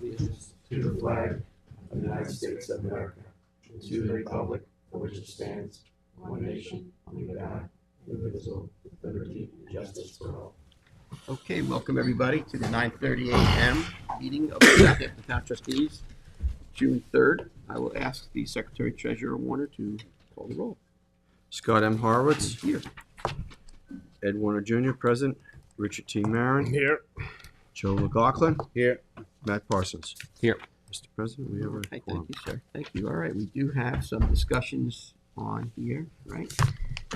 allegiance to the flag of the United States of America, and to the republic for which it stands, one nation, under God, indivisible, with liberty and justice for all. Okay, welcome everybody to the 9:30 a.m. meeting of the Southampton Town Trustees, June 3rd. I will ask the Secretary Treasurer Warner to call the roll. Scott M. Horowitz. Here. Ed Warner Jr. present. Richard T. Marin. Here. Joe McLaughlin. Here. Matt Parsons. Here. Mr. President, we have a Thank quorum. you, sir. Thank you. All right, we do have some discussions on here, right?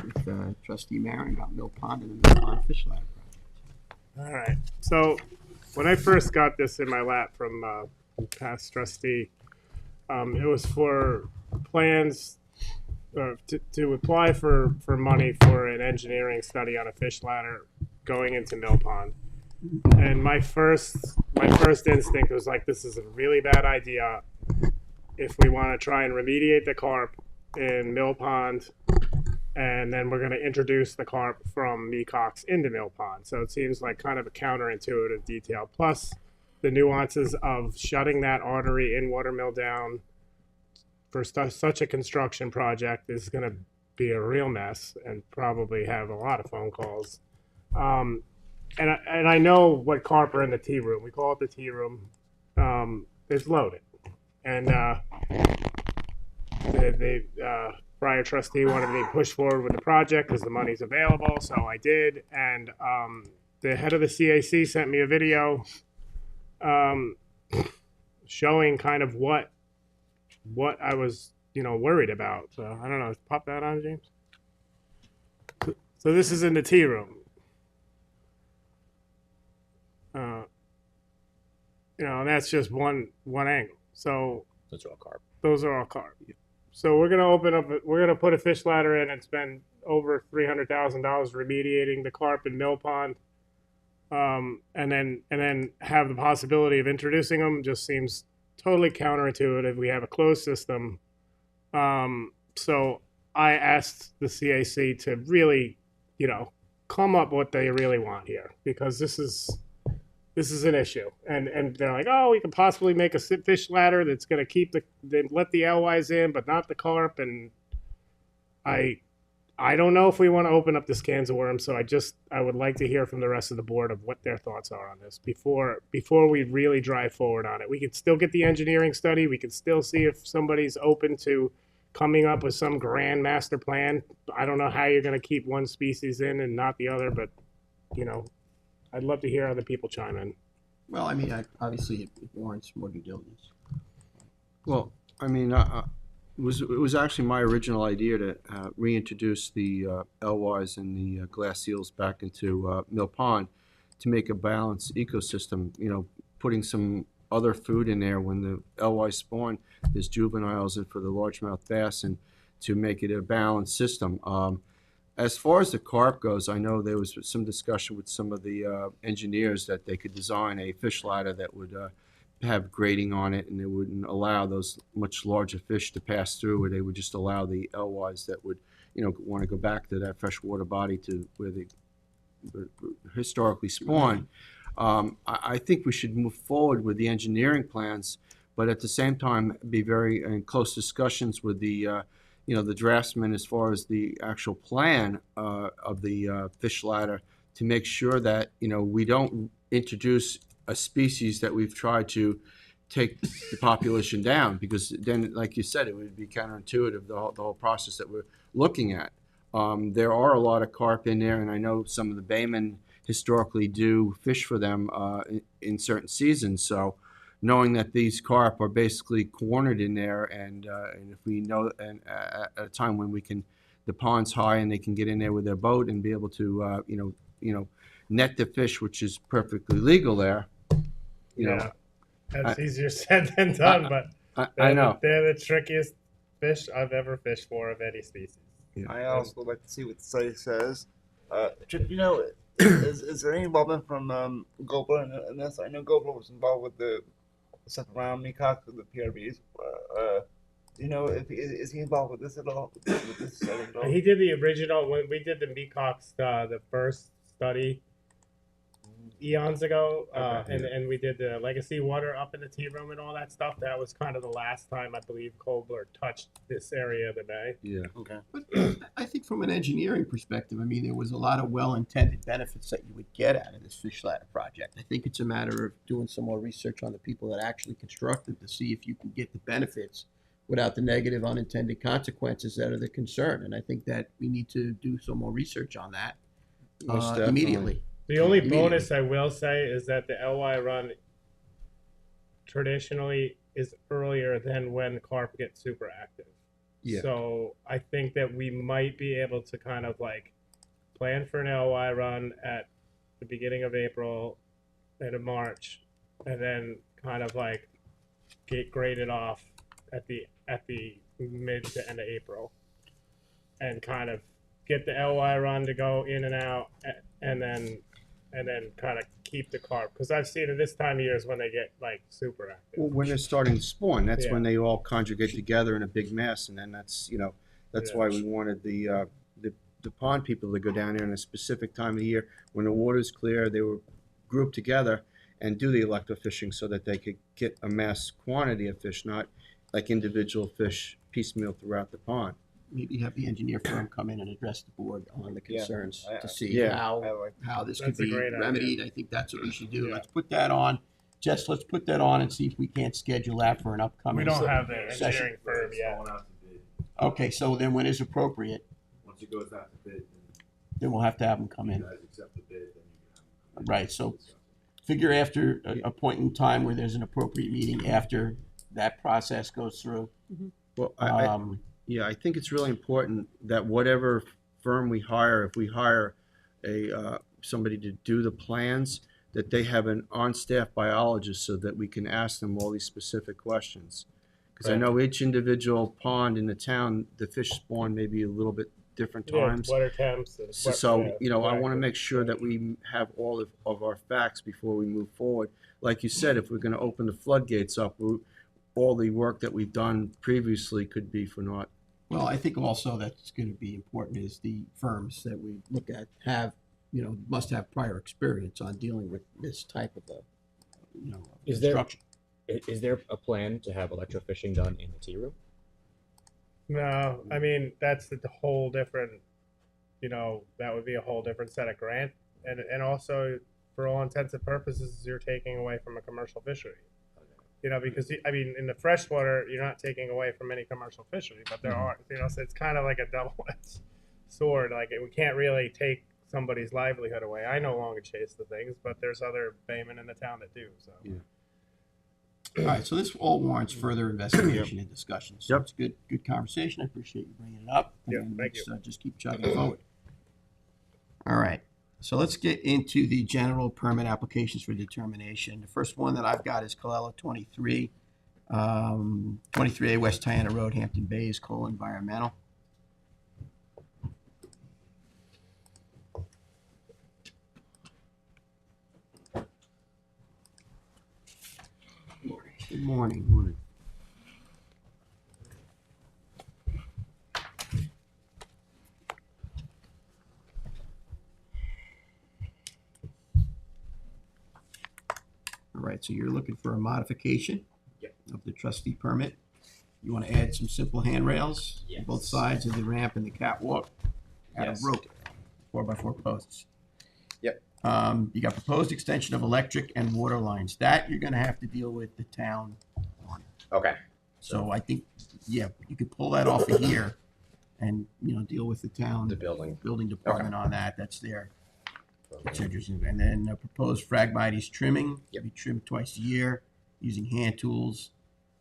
With Trustee Marin about Mill Pond and the Mill Pond Fish Ladder project. All right. So when I first got this in my lap from past trustee, it was for plans to apply for money for an engineering study on a fish ladder going into Mill Pond. And my first instinct was like, this is a really bad idea if we want to try and remediate the carp in Mill Pond, and then we're going to introduce the carp from Mecox into Mill Pond. So it seems like kind of a counterintuitive detail. Plus the nuances of shutting that artery in Watermill down for such a construction project is going to be a real mess and probably have a lot of phone calls. And I know what carp are in the tea room. We call it the tea room. It's loaded. And the prior trustee wanted me to push forward with the project because the money's available, so I did. And the head of the CAC sent me a video showing kind of what I was, worried about. So I don't know. Pop that on, James. So this is in the tea room. And that's just one angle. So Those are all carp. those are all carp. So we're gonna put a fish ladder in and spend over $300,000 remediating the carp in Mill Pond, and then have the possibility of introducing them. Just seems totally counterintuitive. We have a closed system, so I asked the CAC to really, come up with what they really want here, because this is an issue. And they're like, oh, we could possibly make a fish ladder that's going to keep let the alewives in, but not the carp. And I don't know if we want to open up this cans of worms. So I would like to hear from the rest of the board of what their thoughts are on this before we really drive forward on it. We could still get the engineering study. We could still see if somebody's open to coming up with some grand master plan. I don't know how you're going to keep one species in and not the other, but I'd love to hear other people chime in. Well, I mean, obviously it warrants more due diligence. Well, I mean, it was actually my original idea to reintroduce the alewives and the glass seals back into Mill Pond to make a balanced ecosystem, putting some other food in there when the alewives spawn. There's juveniles and for the largemouth bass, and to make it a balanced system. As far as the carp goes, I know there was some discussion with some of the engineers that they could design a fish ladder that would have grading on it, and it wouldn't allow those much larger fish to pass through, where they would just allow the alewives that would, want to go back to that freshwater body to where they historically spawn. I think we should move forward with the engineering plans, but at the same time be very in close discussions with the the draftsman as far as the actual plan of the fish ladder, to make sure that, we don't introduce a species that we've tried to take the population down, because then, like you said, it would be counterintuitive, the whole process that we're looking at. There are a lot of carp in there, and I know some of the baymen historically do fish for them in certain seasons. So knowing that these carp are basically cornered in there, and if we know, and at a time when the pond's high and they can get in there with their boat and be able to, net the fish, which is perfectly legal there. That's easier said than done, but I know. They're the trickiest fish I've ever fished for of any species. Yeah. I also would like to see what the study says. Is there any involvement from Gobler in this? I know Gobler was involved with the stuff around Mecox with the PRBs. Is he involved with this at all? With this study at all? He did the original when we did the Mecox, the first study. eons ago, Okay. and we did the legacy water up in the tea room and all that stuff. That was kind of the last time I believe Colbert touched this area of the bay. Yeah. Okay. But I think from an engineering perspective, I mean, there was a lot of well-intended benefits that you would get out of this fish ladder project. I think it's a matter of doing some more research on the people that actually constructed to see if you can get the benefits without the negative unintended consequences that are the concern. And I think that we need to do some more research on that Most definitely. immediately. The only Immediately. bonus I will say is that the LY run traditionally is earlier than when carp get super active. Yeah. So I think that we might be able to kind of like plan for an LY run at the beginning of April and of March, and then kind of like get graded off at the mid to end of April, and kind of get the LY run to go in and out, and then kind of keep the carp, because I've seen it this time of year is when they get like super active. Well, when they're starting to spawn, that's Yeah. when they all conjugate together in a big mass, and then that's Yeah. why we wanted the pond people to go down there in a specific time of the year when the water's clear. They were grouped together and do the electrofishing so that they could get a mass quantity of fish, not like individual fish piecemeal throughout the pond. Maybe have the engineer firm come in and address the board on the concerns I- to see Yeah. how this could That's a be great idea. remedied. I think that's what we should do. Yeah. Let's put that on. Jess, let's put that on and see if we can't schedule that for an upcoming. We don't have the session. engineering firm yet. Going out to bid. Okay, so then when is appropriate, Once it goes out to bid, then we'll have to have them come then in. you guys accept the bid, then you can have them come in. Right, so figure after a point in time where there's an appropriate meeting after that process goes through. Well, I think it's really important that whatever firm we hire, if we hire somebody to do the plans, that they have an on-staff biologist so that we can ask them all these specific questions. Because I Right. know each individual pond in the town, the fish spawn maybe a little bit different times. Water temps. And So, yeah, I want to exactly. make sure that we have all of our facts before we move forward. Like you said, if we're going to open the floodgates up, all the work that we've done previously could be for naught. Well, I think also that's going to be important is the firms that we look at must have prior experience on dealing with this type of Is there- construction. Is there a plan to have electrofishing done in the tea room? No, I mean that's the whole different. That would be a whole different set of grant, and also for all intents and purposes, you're taking away from a commercial fishery. Because in the freshwater, you're not taking away from any commercial fishery, but there are. So it's kind of like a double-edged sword. Like we can't really take somebody's livelihood away. I no longer chase the things, but there's other baymen in the town that do. So. Yeah. All right, so this all warrants further investigation and discussion. So Yep. it's good conversation. I appreciate you bringing it up. Yeah, And thank let's, just keep chugging forward. All right, so let's get into the general permit applications for determination. The first one that I've got is Colella 23, 23A West Diana Road, Hampton Bays, Cole Environmental. Good morning. Morning. All right, so you're looking for a modification of the trustee permit. You want to add some simple handrails on both Yes. sides of the ramp and the catwalk. Add Yes. a rope, 4x4 posts. Yep. You got proposed extension of electric and water lines. That you're going to have to deal with the town on. Okay. So I think, you could pull that off of here and, deal with the town The building. department on that. That's their. And then proposed Phragmites trimming, Yep. be trimmed twice a year using hand tools.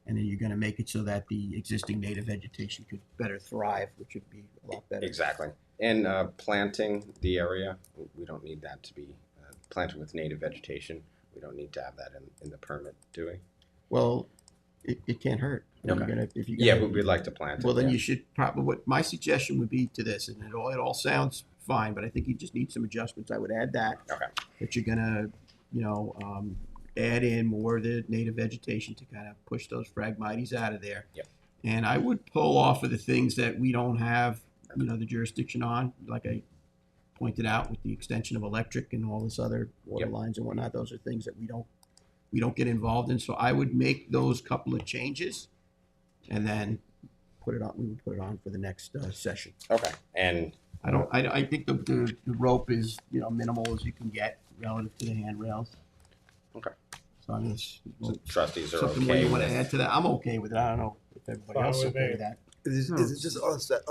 And then you're gonna make it so that the existing native vegetation could better thrive, which would be a lot better. Exactly. And planting the area, we don't need that to be planted with native vegetation. We don't need to have that in the permit, do we? Well, it can't hurt. Okay. If you're Yeah, gonna- we'd like to plant it. Well, then yeah. you should probably, what my suggestion would be to this, and it all sounds fine, but I think you just need some adjustments. I would add that. Okay. That you're gonna, add in more of the native vegetation to kind of push those Phragmites out of there. Yep. And I would pull off of the things that we don't have, the jurisdiction on, like I pointed out with the extension of electric and all this other water Yep. lines and whatnot, those are things that we don't get involved in. So I would make those couple of changes and then we would put it on for the next session. Okay, and I think the rope is, minimal as you can get relative to the handrails. Okay. So I mean, so trustees are something where okay you want to with add to that. I'm okay with it. I don't know if everybody Fine else is with okay me. with that. Is No. it just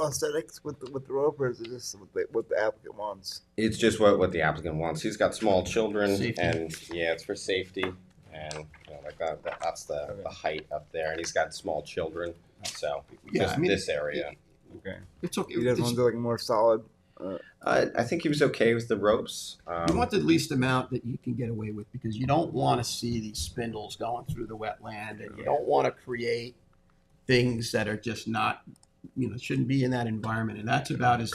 aesthetics with the rope, or is it just what the applicant wants? it's just what the applicant wants. He's got small children, Safety. and yeah, it's for safety, and like that's the height up there, and he's got small children, so Yeah, just I mean, this area. Okay. It's okay. You guys want to do like a more solid? I think he was okay with the ropes. You want the least amount that you can get away with because you don't want to see these spindles going through the wetland, and you don't want to create things that are just not, shouldn't be in that environment. And that's about as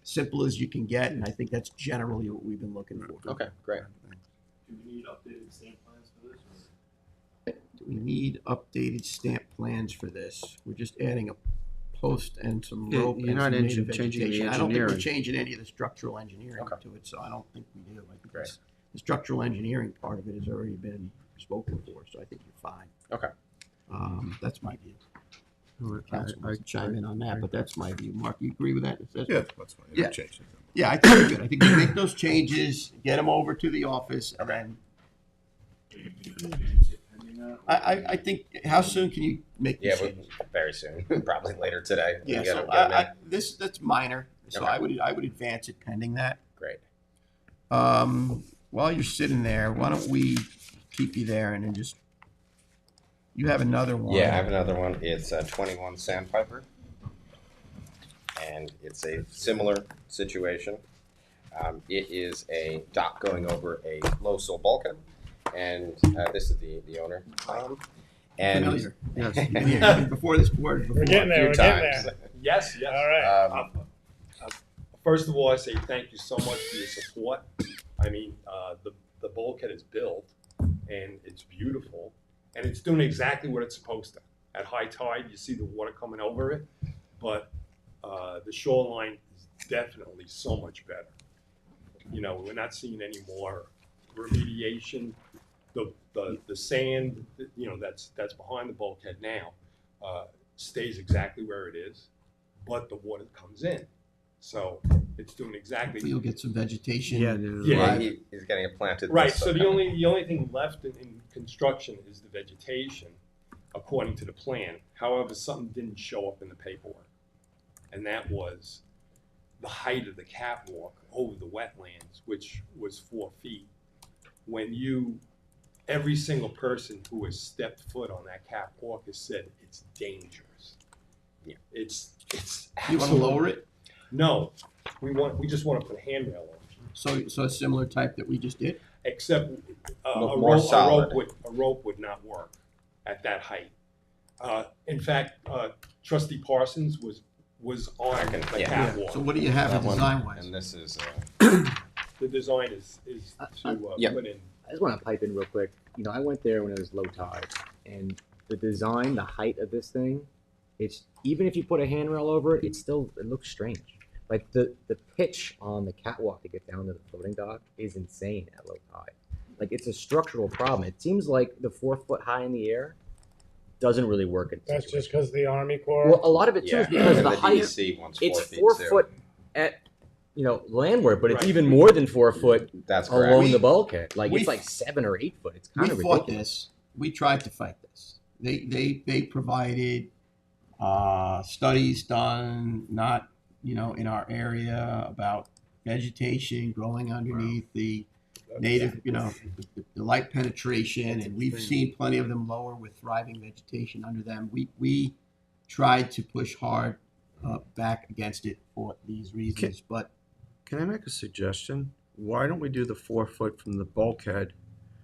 simple as you can get. And I think that's generally what we've been looking for. Okay, great. Do we need updated stamp plans for this? Or? Do we need updated stamp plans for this? We're just adding a post and some Yeah, rope you're and not some native changing the vegetation. I don't think we're engineering. changing any of the structural engineering Okay. to it, so I don't think we do. I think Great. the structural engineering part of it has already been spoken for, so I think you're fine. Okay. That's my view. I- Council I- wants to chime in on that, but that's my view. Mark, you agree with that? Yeah, that's fine. Yeah. Change it. Yeah, I think we're good. I think we make those changes, get them over to the office, and then I think, how soon can you make Yeah, these changes? very soon, probably later today. Yeah, Get so him- get him in. that's minor, so Okay. I would advance it pending that. Great. While you're sitting there, why don't we keep you there and then you have another one. Yeah, I have another one. It's 21 Sandpiper, and it's a similar situation. It is a dock going over a low sill bulkhead, and this is the owner. And Familiar. Yes. Been here, been before this board before. We're getting there. few We're getting times. there. Yes, yes. All right. First of all, I say thank you so much for your support. I mean, the bulkhead is built, and it's beautiful, and it's doing exactly what it's supposed to. At high tide, you see the water coming over it, but the shoreline is definitely so much better. We're not seeing any more remediation. The sand, that's behind the bulkhead now, stays exactly where it is, but the water comes in. So it's doing exactly. You'll get some vegetation. Yeah, Yeah, he's getting it planted. Right. this So the summer. only thing left in construction is the vegetation, according to the plan. However, something didn't show up in the paperwork, and that was the height of the catwalk over the wetlands, which was 4 feet. Every single person who has stepped foot on that catwalk has said it's dangerous. Yeah. It's You want to lower it? No, we just want to put a handrail on it. So a similar type that we just did? Except Look more solid. a rope would not work at that height. In fact, Trustee Parsons was on I can- the yeah. catwalk. So what do you have That one, design-wise? and this is The design is to Yep. put in. I just want to pipe in real quick. I went there when it was low tide, and the design, the height of this thing, it's even if you put a handrail over it, it looks strange. Like the pitch on the catwalk to get down to the floating dock is insane at low tide. Like it's a structural problem. It seems like the 4 foot high in the air doesn't really work. That's just because of the Army Corps. Well, a lot of it too yeah, is because of and the height. DEC wants It's 4 feet 4 too. foot at landward, but it's Right. even more than 4 foot That's correct. along the bulkhead. Like we- it's like 7 or 8 foot. It's We kind of fought ridiculous. this. We tried to fight this. They provided studies done not in our area about vegetation growing underneath the native the light penetration, and we've seen plenty of them lower with thriving vegetation under them. We tried to push hard back against it for these reasons, but Can I make a suggestion? Why don't we do the 4 foot from the bulkhead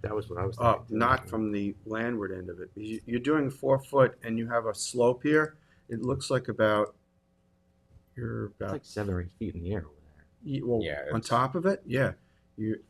That was what I was up, not from the landward end of it? You're doing 4 foot and you have a slope here. It looks like you're It's about like 7 or 8 feet in the air over there. well, Yeah, on it's- top of it. Yeah,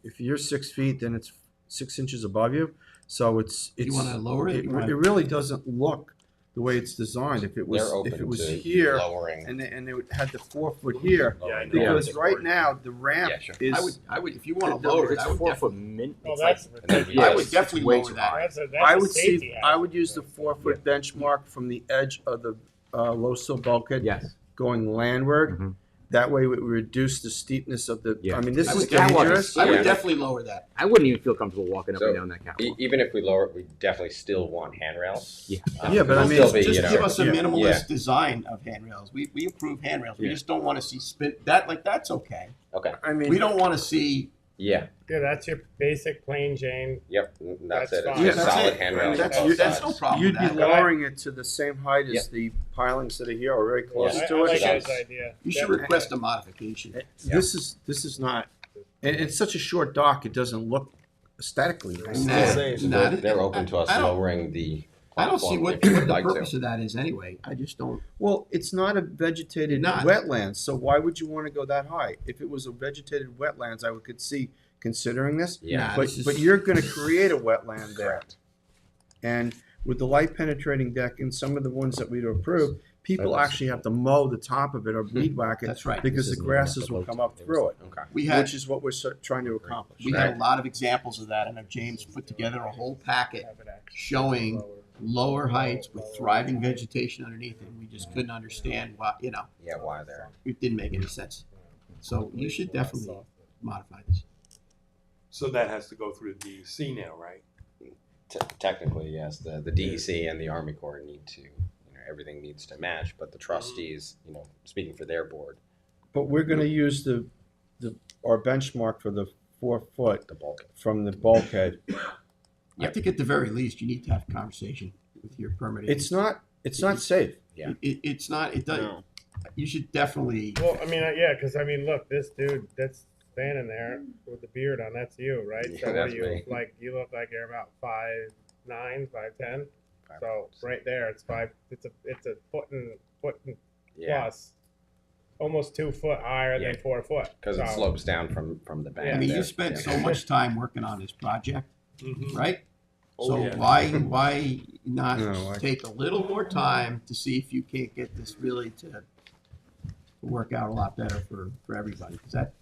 if you're 6 feet, then it's 6 inches above you. So it's you want to lower it? it You wanna- really doesn't look the way it's designed. If it They're was, open if it was to here, lowering. and they would had the 4 foot here, Yeah, I know. because right now, the ramp Yeah, sure. is. I would, if you want to lower it, It's I would 4 definitely, foot min. Well, it's that's like, And then ridiculous. I would it's definitely way lower too that. high. That's a I safety would see, hazard. I would use the 4 foot benchmark from the edge of the low sill bulkhead Yes. going landward. Mhm. That way, we reduce the steepness of the. Yeah. I mean, this I is would definitely- dangerous. I would Yeah. definitely lower that. I wouldn't even feel comfortable walking up So, and down that catwalk. Even if we lower it, we definitely still want handrails. Yeah. Yeah, but I it'll mean, still be, Just you know, give us a yeah. minimalist design of handrails. We approve handrails. We Yeah. just don't want to see spin, that's okay. Okay. I mean, We don't want to see, Yeah. Yeah, that's your basic plain Jane. Yep. That's That's it. fine. It's Yeah, a that's solid it. handrail. That's, on both that's no sides. problem You'd with be that. lowering it to the same height as the pilings that are here, or very close Yeah. I to like it. that idea. You should request a modification. This is not, and it's such a short dock, it doesn't look aesthetically nice. Nah, So nah, they're open to us I don't- lowering the I don't see platform what if you'd the like to. purpose of that is anyway. I just don't. Well, it's not a vegetated Not. wetland, so why would you want to go that high? If it was a vegetated wetlands, I could see considering this. Yeah. Nah, But this is- but you're going to create a wetland there, Correct. and with the light penetrating deck and some of the ones that we'd approve, people That was- actually have to mow the top of it or weed whack it That's right. because This the isn't grasses enough will of come both. up through it, Okay. We had which is what we're trying to accomplish. we had a lot of examples of that, and James put together a whole packet Have it actually showing lower. lower heights with thriving vegetation underneath it. We just couldn't understand why, Yeah. Why there? it didn't make any sense. So you should definitely modify this. So that has to go through the DEC now, right? Technically, yes. The DEC and the Army Corps need to, everything needs to match. But the trustees, speaking for their board, But we're going to use our benchmark for the 4 foot the bulk. from the bulkhead. I think at the very least, you need to have a conversation with your permitting. It's not safe. Yeah. It's not, it doesn't, you should definitely, Well, I mean, yeah, because I mean, look, this dude that's standing there with the beard on, that's you, right? Yeah, So what that's are you me. like? You look like you're about 5'9", 5'10". So right there, it's a foot and Yeah. plus, almost 2 foot higher Yeah. than 4 foot. Because it So- slopes down from the bank. I mean, there. you spent Yeah. so much time working on this project, right? Oh, So yeah. why not No, take a little more time to see if you can't get this really to work out a lot better for everybody? 'Cause that,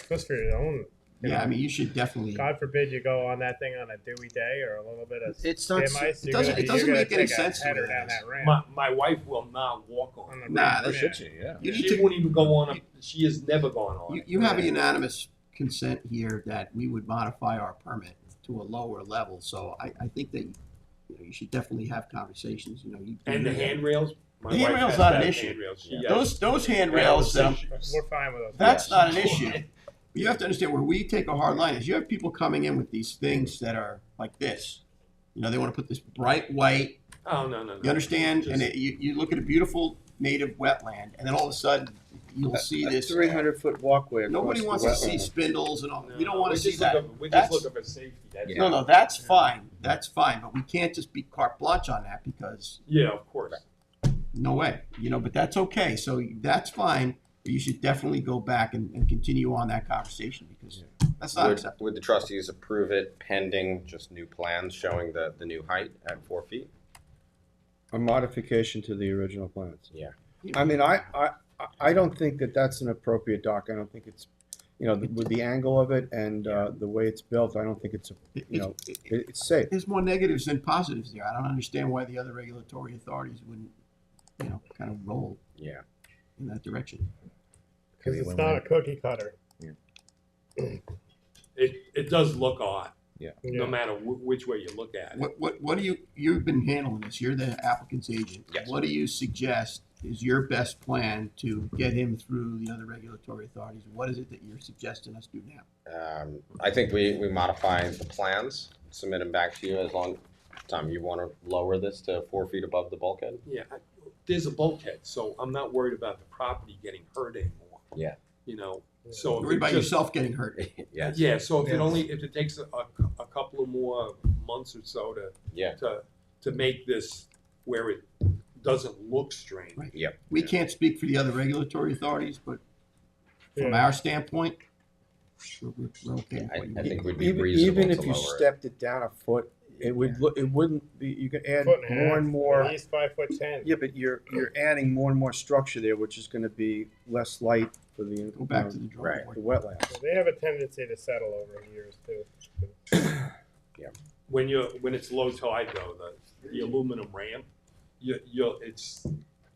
Just for your own. yeah, I mean, you should definitely. God forbid you go on that thing on a dewy day or a little bit of It's not. skim ice. it doesn't make any sense to Header me. down that ramp. My wife will not walk on it. Nah, ramp. that's- Yeah. You need She to, won't even go on. She has never gone on. you have a unanimous consent here that we would modify our permit to a lower level. So I think that you should definitely have conversations. And the handrails. My The wife handrail's has not an that issue. handrail. She Yeah. has- Those handrails. We're fine with those. That's not an issue. But you have to understand where we take a hard line is you have people coming in with these things that are like this. They want to put this bright white. Oh no. You understand? Just- And you look at a beautiful native wetland, and then all of a sudden you'll see a this. 300-foot walkway. across Nobody the wants to see wetland. spindles and all. No, You don't want we're to see just that. We're That's- just looking for safety. That's No, no, that's fine. That's fine. But we can't just be carte blanche on that because Yeah, of course. no way. But that's okay. So that's fine. But you should definitely go back and continue on that conversation because that's not acceptable. Would the trustees approve it pending just new plans showing the new height at 4 feet? A modification to the original plans. Yeah. I mean, I don't think that that's an appropriate dock. I don't think it's, with the angle of it and the way it's built, I don't think it's, it's safe. There's more negatives than positives there. I don't understand why the other regulatory authorities wouldn't, kind of roll Yeah. in that direction. Because it's not a cookie cutter. It does look odd. Yeah. No matter which way you look at it. What do you've been handling this? You're the applicant's agent. Yes. What do you suggest is your best plan to get him through the other regulatory authorities? What is it that you're suggesting us do now? I think we modify the plans, submit them back to you as long, Tom, you want to lower this to 4 feet above the bulkhead? Yeah, there's a bulkhead, so I'm not worried about the property getting hurt anymore. Yeah. So if Worried it about just- yourself getting hurt. Yes. Yeah, so if it takes a couple of more months or so Yeah. to make this where it doesn't look strange. Right. Yep. We can't speak for the other regulatory authorities, but from Yeah. our standpoint, we're okay with I what you think did. we'd be reasonable Even if to you lower it. stepped it down a foot, it would look, it wouldn't be, you could add Foot and a more half, and more. At least 5'10". Yeah, but you're adding more and more structure there, which is gonna be less light for the. Go back to the drawing right, board. the wetlands. So they have a tendency to settle over years too. When it's low tide though, the aluminum ramp, it's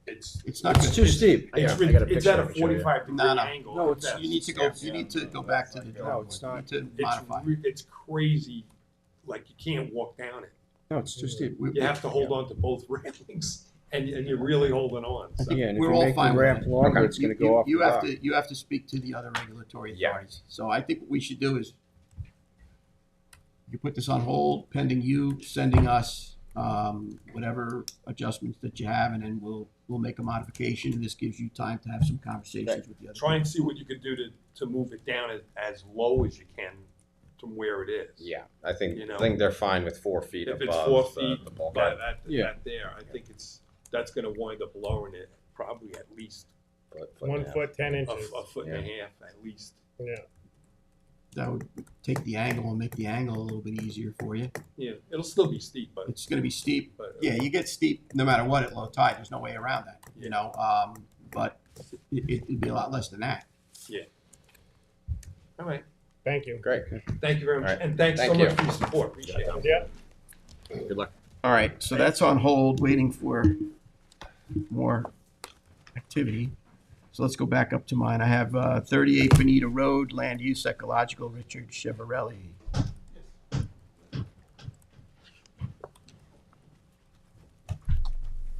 It's not It's good. too steep. I got it's a it's at picture a I can show you. 45-degree No, no. angle. No, it's- You need to go back to the drawing it's board. not. You need to modify. It's crazy, like you can't walk down it. No, it's too steep. You have to hold on to both railings, and you're really holding on. I So. think Yeah, and if we're you all make the fine with ramp that. longer, it's gonna go off You the have dock. you have to speak to the other regulatory Yeah. authorities. So I think what we should do is you put this on hold pending you sending us whatever adjustments that you have, and then we'll make a modification, and this gives you time to have some conversations with the other. Try and see what you can do to move it down as low as you can from where it is. Yeah, I think You know. they're fine with 4 feet If above it's 4 the feet, bulkhead. but Yeah. that there, I think that's going to wind up lowering it probably at least Foot and a 1 half. foot 10 a inches. foot and a half at least. Yeah. That would take the angle and make the angle a little bit easier for you. Yeah, it'll still be steep, but It's going to be steep. but Yeah, you get steep no matter what at low tide. There's no way around that. You know, but it'd be a lot less than that. all right. Thank you. Great. Thank you very much, All right. and thanks Thank so you. much for your support. Appreciate it. Yeah. Good luck. All right, so that's on hold, waiting for more activity. So let's go back up to mine. I have 38 Bonita Road, land use ecological, Richard Chevarelli.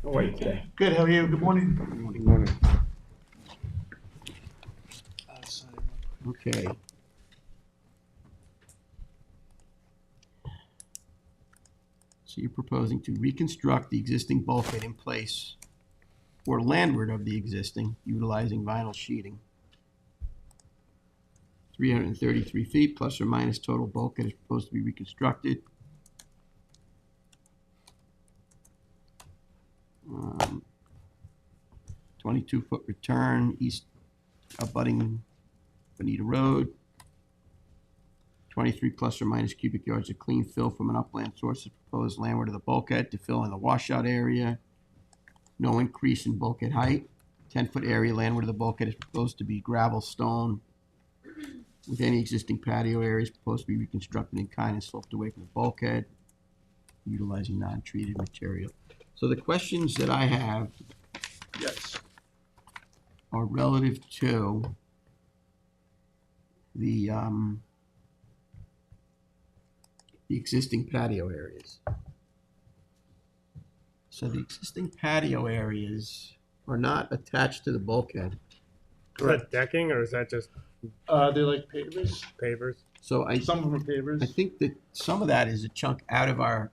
How are you today? Good, how are you? Good morning. Good morning. Okay. So you're proposing to reconstruct the existing bulkhead in place or landward of the existing, utilizing vinyl sheeting. 333 feet plus or minus total bulkhead is proposed to be reconstructed. 22-foot return east abutting Bonita Road. 23 plus or minus cubic yards of clean fill from an upland source is proposed landward of the bulkhead to fill in the washout area. No increase in bulkhead height. 10-foot area landward of the bulkhead is proposed to be gravel, stone, with any existing patio areas proposed to be reconstructed in kind and sloped away from the bulkhead, utilizing non-treated material. So the questions that I have Yes. are relative to the existing patio areas. So the existing patio areas are not attached to the bulkhead. Is that decking or is that just They're like pavers. pavers? So Some of them are I pavers. think that some of that is a chunk out of our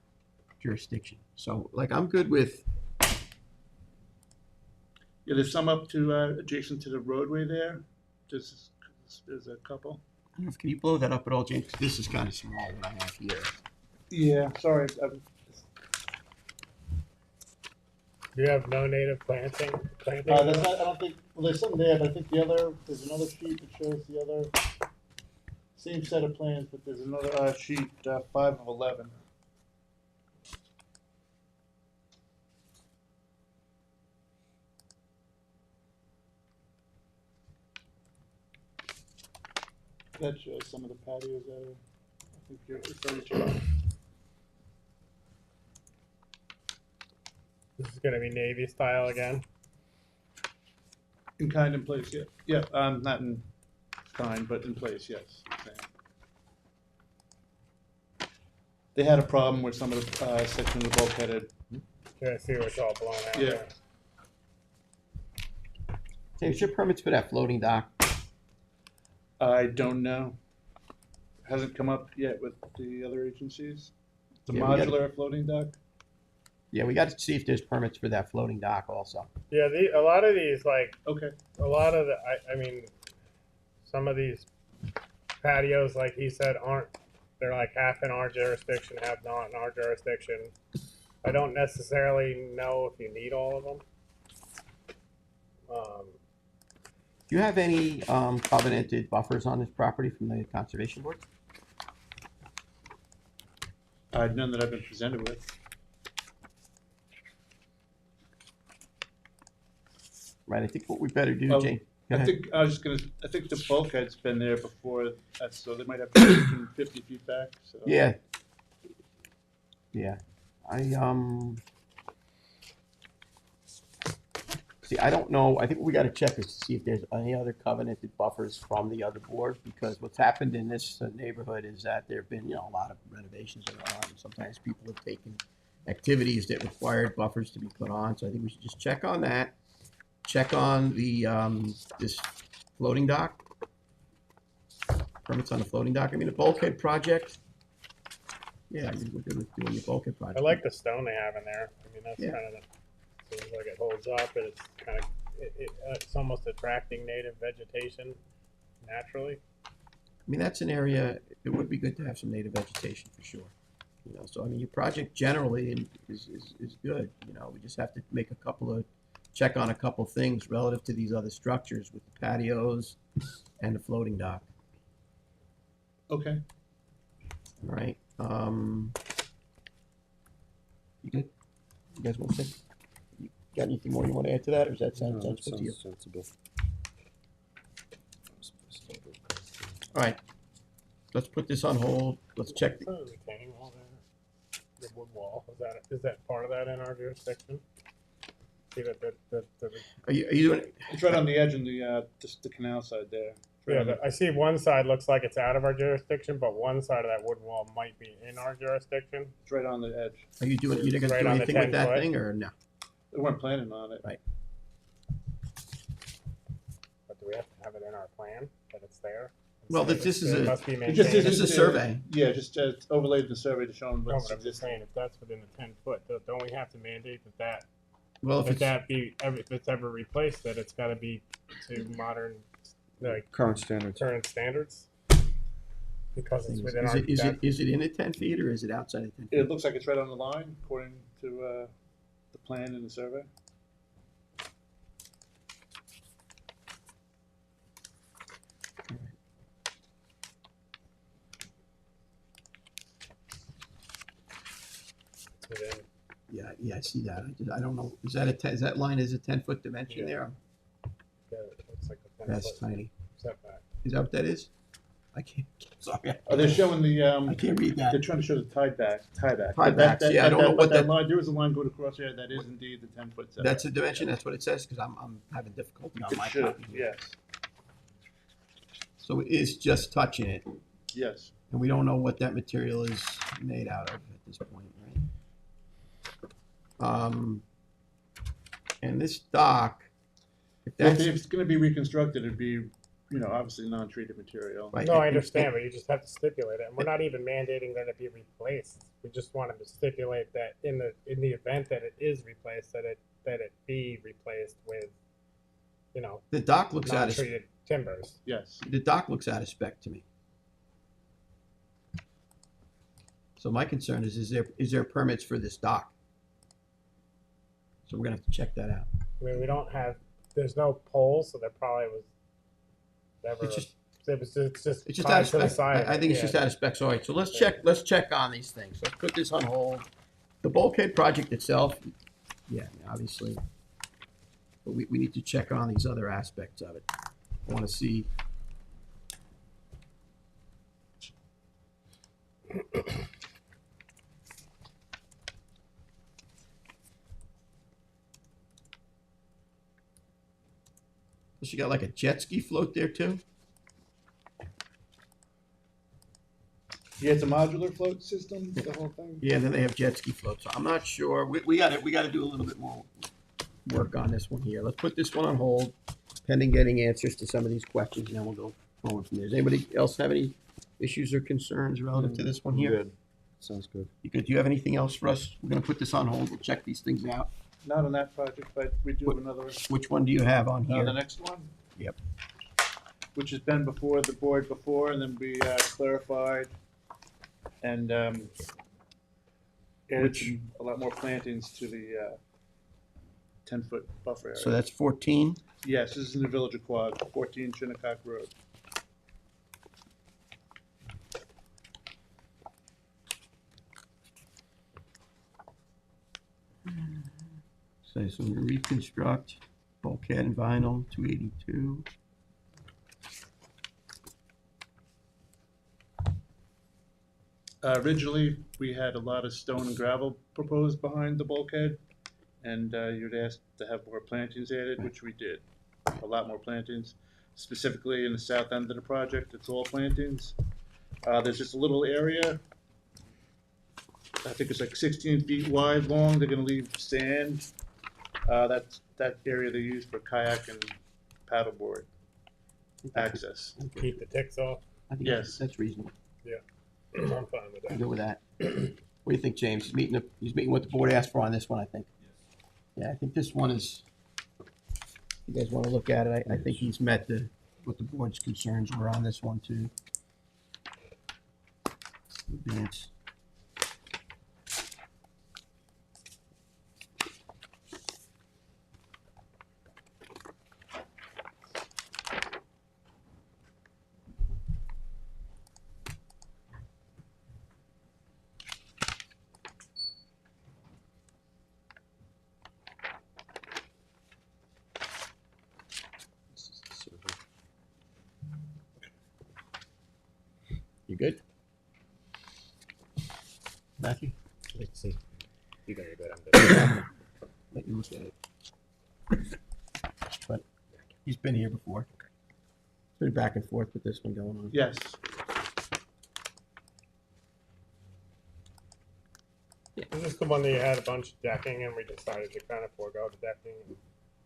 jurisdiction. So like I'm good with, Yeah, there's some up to adjacent to the roadway there. There's a couple. I don't know if, can you blow that up at all, James? 'Cause this is kind of small what I have here. Yeah, sorry. Do you have no native planting? That's not, I don't think, well, there's some there, but I think there's another sheet that shows the other, same set of plans, but there's another sheet, 5 of 11. That shows some of the patios that are, I think you're referring to. This is gonna be Navy style again. In kind in place, yeah. Yeah, not in kind, but in place, yes. Same. They had a problem where some of the section of the bulkhead had, Yeah, I see what's all blown out Yeah. there. James, your permits for that floating dock? I don't know. Hasn't come up yet with the other agencies. The Yeah, we gotta- modular floating dock? Yeah, we got to see if there's permits for that floating dock also. Yeah, a lot of these, like, Okay. a lot of the, I mean, some of these patios, like he said, they're like half in our jurisdiction, half not in our jurisdiction. I don't necessarily know if you need all of them. Do you have any covenanted buffers on this property from the Conservation Board? None that I've been presented with. Right, I think what we better do, Oh, Jane. Go I ahead. think, I think the bulkhead's been there before, so they might have 50 feet back, so. Yeah. Yeah, see, I don't know, I think what we gotta check is to see if there's any other covenanted buffers from the other board, because what's happened in this neighborhood is that there've been, a lot of renovations going on, and sometimes people have taken activities that required buffers to be put on, so I think we should just check on that. Check on the, this floating dock. Permits on the floating dock, I mean, the bulkhead project. Yeah, we're good with doing the bulkhead project. I like the stone they have in there. I mean, that's Yeah. kind of seems like it holds up, and it's kind of it's almost attracting native vegetation naturally. I mean, that's an area, it would be good to have some native vegetation for sure. So I mean, your project generally is good, we just have to make check on a couple things relative to these other structures with the patios and the floating dock, Okay. all right? You good? You guys want to say? You got anything more you want to add to that, or does that sound good to you? sensible. All right, let's put this on hold, let's check. Is that a retaining wall there? The wood wall, is that part of that in our jurisdiction? See that Are you doing, It's right on the edge of just the canal side there. yeah, I see one side looks like it's out of our jurisdiction, but one side of that wood wall might be in our jurisdiction. It's right on the edge. are you gonna Right do on the anything with 10 that foot. thing, or no? They weren't planning on it. Right. But do we have to have it in our plan that it's there? Well, this is It a, must be It maintained. just this is a survey. Yeah, just overlaid the survey to show them No, what's but I'm just existing. saying, if that's within the 10 foot, don't we have to mandate that Well, if it's ever replaced, that it's gotta be to modern, like, Current standards. current standards? Because it's within Is our. it in at 10 feet, or is it outside of 10 feet? It looks like it's right on the line according to the plan and the survey. It's within, Yeah, I see that. I don't know, is that line is a 10-foot dimension there? it looks like a 10 That's foot tiny. setback. Is that what that is? I can't, sorry. Oh, they're showing the, I can't read that. they're trying to show the tieback. Tiebacks, yeah, I don't know what that- line, there is a line going across there, that is indeed the 10-foot setback. That's a dimension, that's what it says, because I'm having difficulty on It my should, copy. yes, So it is just touching it, yes. and we don't know what that material is made out of at this point, right? And this dock, if If that's, it's gonna be reconstructed, it'd be, obviously non-treated material. right, No, I understand, but you just have to stipulate it, and we're not even mandating that it be replaced. We just wanted to stipulate that in the event that it is replaced, that it be replaced with, the dock looks out of, non-treated timbers. Yes, the dock looks out of spec to me. So my concern is there permits for this dock? So we're gonna have to check that out. I mean, we don't have, there's no poles, so there probably was never, It's just, it's just it's just tied out of to the spec. side. I think it's just out of spec. So, all right, so let's check on these things. Let's put this on hold. The bulkhead project itself, yeah, obviously. But we need to check on these other aspects of it. I wanna see. So you got like a jet ski float there too? yeah, it's a modular float system, the whole thing. Yeah, and then they have jet ski floats. So I'm not sure. We gotta do a little bit more work on this one here. Let's put this one on hold, pending getting answers to some of these questions, and then we'll go forward from there. Does anybody else have any issues or concerns relative to this one here? Good. Sounds good. You good? Do you have anything else for us? We're gonna put this on hold. We'll check these things out. Not on that project, but we do have another, Which one do you have on the here? next one. Yep. Which has been before the board before, and then we clarified and added a lot more plantings to the 10-foot buffer area. So that's 14. Yes, this is in the Village of Quad, 14 Shinnecock Road. So we reconstruct bulkhead and vinyl, 282. Originally, we had a lot of stone and gravel proposed behind the bulkhead, and you'd asked to have more plantings added, which we did. A lot more plantings, specifically in the south end of the project, it's all plantings. There's just a little area, I think it's like 16 feet wide long, they're gonna leave sand. That area they use for kayak and paddleboard access. Keep the ticks off. I think Yes. that's reasonable. I'm fine with I'm that. good with that. What do you think, James? He's meeting what the board asked for on this one, I think. Yeah, I think this one is, you guys want to look at it, I think he's met what the board's concerns were on this one too. Advance. You good? Matthew? Let's see. You guys are good. I'm good. Let you look at it. But he's been here before. Been back and forth with this one going on. Yes, This is the one that you had a bunch of decking and we decided to kind of forego the decking.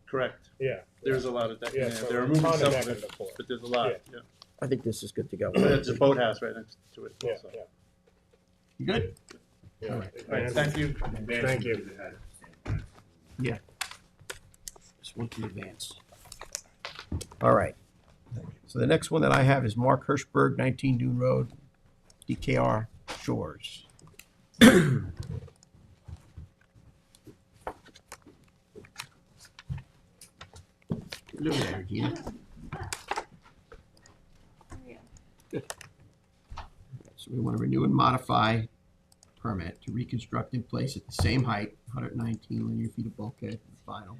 correct. Yeah. There's a lot of decking Yeah, there. so They're we removing found a some of decking it, before. but there's a lot, Yeah. yeah. I think this is good to go. There's a boathouse right next to it Yeah, also. yeah. You good? Yeah. All right. All right, thank you. Thank you. Yeah. This one can advance. All right. So the next one that I have is Mark Hirschberg, 19 Dune Road, DKR Shores. Hello there, Regina. Good. So we want to renew and modify permit to reconstruct in place at the same height, 119 linear feet of bulkhead and vinyl,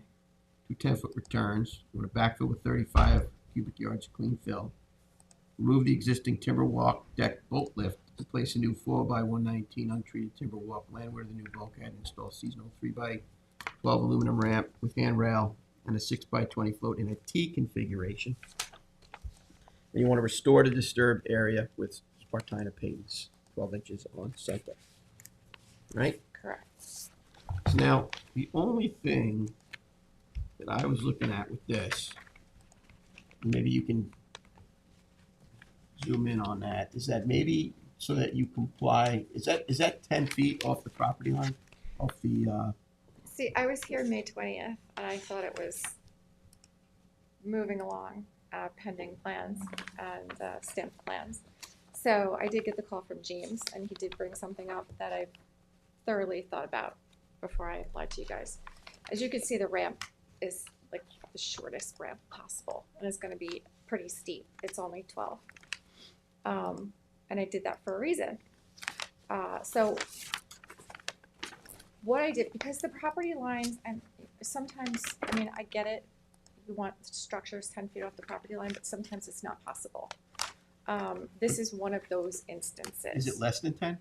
2 10-foot returns. We want to backfill with 35 cubic yards of clean fill. Remove the existing timber walk deck boat lift to place a new 4x119 untreated timber walk landward of the new bulkhead and install seasonal 3x12 aluminum ramp with handrail and a 6x20 float in a T configuration. And you want to restore the disturbed area with Spartina pavements, 12 inches on center. Right? Correct. So now, the only thing that I was looking at with this, maybe you can zoom in on that, is that maybe so that you comply, is that 10 feet off the property line? Off the, See, I was here May 20th, and I thought it was moving along, pending plans and stamped plans. So I did get the call from James, and he did bring something up that I thoroughly thought about before I applied to you guys. As you can see, the ramp is like the shortest ramp possible, and it's going to be pretty steep. It's only 12. And I did that for a reason. So what I did, because the property lines, and sometimes, I mean, I get it, you want structures 10 feet off the property line, but sometimes it's not possible. This is one of those instances. is it less than 10?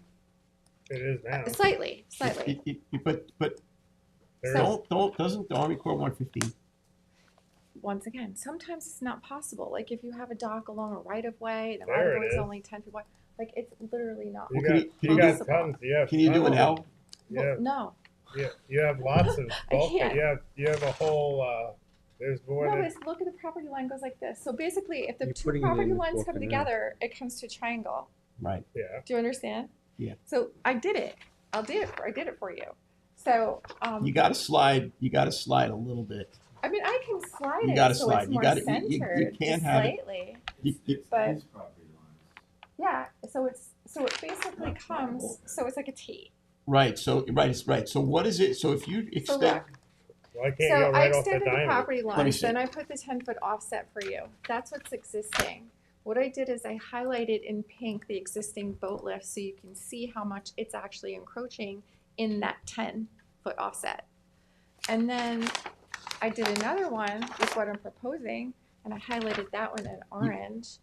It is now. Slightly. But So- doesn't the Army Corps 115? Once again, sometimes it's not possible. Like if you have a dock along a right of way, the There right of it way is is. only 10 feet wide. Like it's literally not. You Well, can got, you- you got possible. tons, yeah. Can you do an L? Yeah, No, you have lots of bulkhead. can't. You have a whole, there's more no, than, it's, look at the property line goes like this. So basically, if the You're two putting it property in the lines book come and together, it comes to a triangle. Right. yeah. Do you understand? Yeah. So I did it. I did it for you. So You got to slide a little bit. I mean, I can slide You it gotta so slide. it's You more gotta- you centered, can't just have it- slightly. But yeah, so it basically comes. So it's like a T. Right. So So what is it? So if you So extend, look. Why can't So you go I right off the extended the diamond? property me line, see. then I put the 10-foot offset for you. That's what's existing. What I did is I highlighted in pink the existing boat lift so you can see how much it's actually encroaching in that 10 foot offset. And then I did another one with what I'm proposing, and I highlighted that one in orange,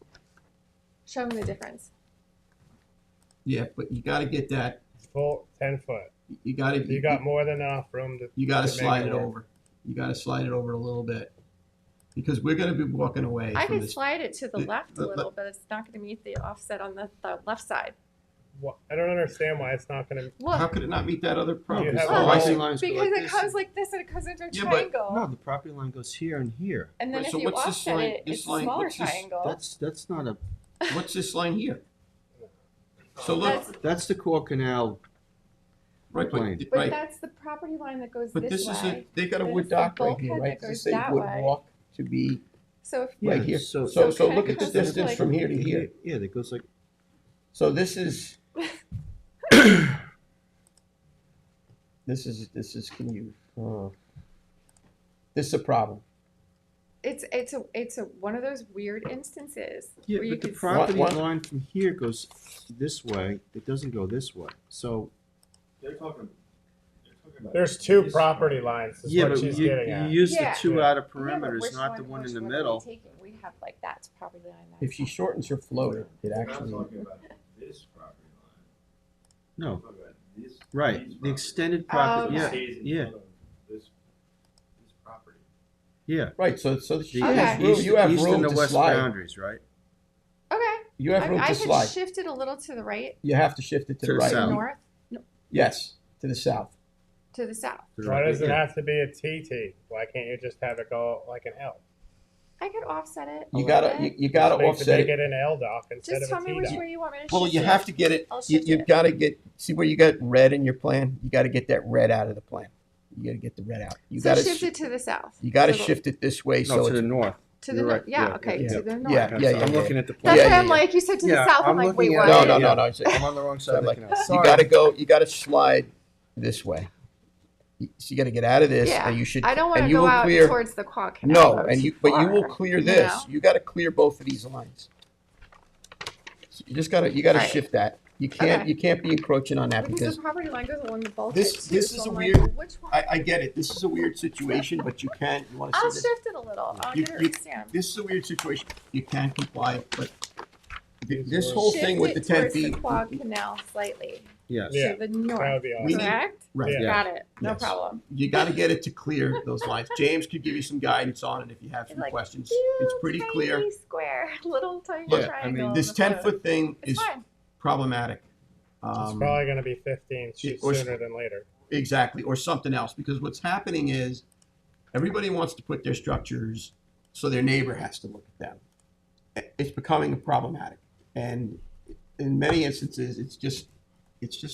showing the difference. Yeah, but you gotta get that, Full 10 foot. you gotta, You got more than enough room to. you gotta to make slide it work. over. You gotta slide it over a little bit. Because we're gonna be walking away I from could this. slide it to the left a the- little, but it's not gonna meet the offset on the left side. What? I don't understand why it's not going to. How Look, could it not meet that other property? have Oh, a I whole- see. lines go because like it this. comes like this and it comes into a Yeah, but- triangle. No, the property line goes here and here. And then Right, if so you what's this offset line- it, this it's a line- smaller what's this- triangle. That's not a, What's this line here? So look, that's the core canal. right, plane. But right, that's the property line that goes but this this is way. they got a Then wood it's the dock right here, bulkhead right? that Does goes it say that wood way. walk to be So if right Yeah, here? so- So So look kinda at the goes this distance way. from here to here. Yeah, that goes like, So this is this is can you this is a problem. it's a one of those weird instances yeah, where you but the could property One- line from here goes this way, it doesn't go this way. So, They're talking about There's two this property lines. Is yeah, what but she's you getting at. use the Yeah. two Yeah. outer Yeah, but perimeters, which not the one in the which are we middle. taking? We have like that's property line. If that's she not- shortens her float, it We're not actually talking about this property line. No, We're talking about this. right, these the property. extended Oh, property, okay. yeah, Stays in yeah, front of this property. yeah. right. So she The Okay. has room. east- You have east room and the to west slide. boundaries, right? Okay. You have room I to could slide. shift it a little to the right, You have to shift it to To the the right. south. north, Yes, to the south. to the south. To the Why right, does it yeah. have to be a TT? Why can't you just have it go like an L? I could offset it. You a gotta little bit. you gotta Make offset it it. an L dock instead Just of tell a me T which dock. way you want me to Well, shift you it. have to get it. I'll You shift you've it. got to get. See where you got red in your plan. You got to get that red out of the plan. You got to get the red out. You So got to shift it to the south. You got to So the- shift it this way. No, so to the it's north. to the You're north. right, Yeah, yeah, okay, yeah. to the north. Yeah, Okay, yeah, so I'm yeah, looking at the That's plan. Yeah, why yeah, I'm yeah. like, you said to the Yeah, south. I'm like, looking wait, at what? it. No. I'm on the wrong side I'm like, looking at it. you Sorry. got to go. You got to slide this way. So you got to get out of this, Yeah, and you should. I don't want and to you go will out clear, towards the quad canal. No, though, and too you but you will far, clear you this. know? You got to clear both of these lines. So you just got to Right. shift that. You Okay. can't be encroaching on that Because because the property line goes along the bulkhead this too, is so a I'm weird. Like, well, which one? I get it. This is a weird situation, but you can. You want to see I'll this? shift it a little. I'll You- get it you- understand. This is a weird situation. You can comply, but this whole Shift thing with it the 10 towards feet. the quad canal slightly Yes. Yeah, to the that would north. be We awesome. need- Correct? Right. Yeah. Got it. No Yes. problem. You got to get it to clear those lines. James could give you some guidance on it if you have some Like, questions. Cute, It's pretty tiny clear. Square, little tiny Look, triangle. I mean, on This the 10 float. foot thing It's is fine. problematic. It's probably going to be 15 or- sooner than later. Exactly, or something else. Because what's happening is everybody wants to put their structures so their neighbor has to look at them. It's becoming problematic, and in many instances, it's just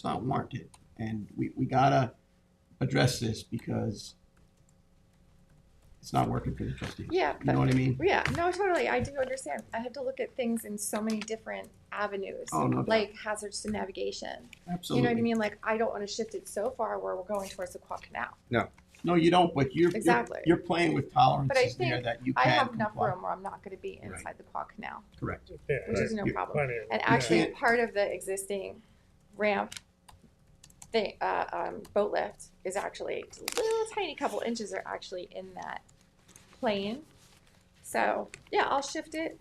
not warranted. And we gotta address this because it's not working for the trustees. Yeah, You know what I mean? Yeah, no, totally. I do understand. I have to look at things in so many different avenues, Oh, no doubt. like hazards to navigation. Absolutely. You know what I mean? Like, I don't want to shift it so far where we're going towards the quad canal. No, you don't, but Exactly. you're playing with tolerances But I there think that you I can have enough comply. room where I'm not going to be inside the quad canal, Correct. Yeah, which is no You're problem. plenty of And room. actually, can't- part of the existing ramp thing, boat lift is actually a little tiny couple inches are actually in that plane. So yeah, I'll shift it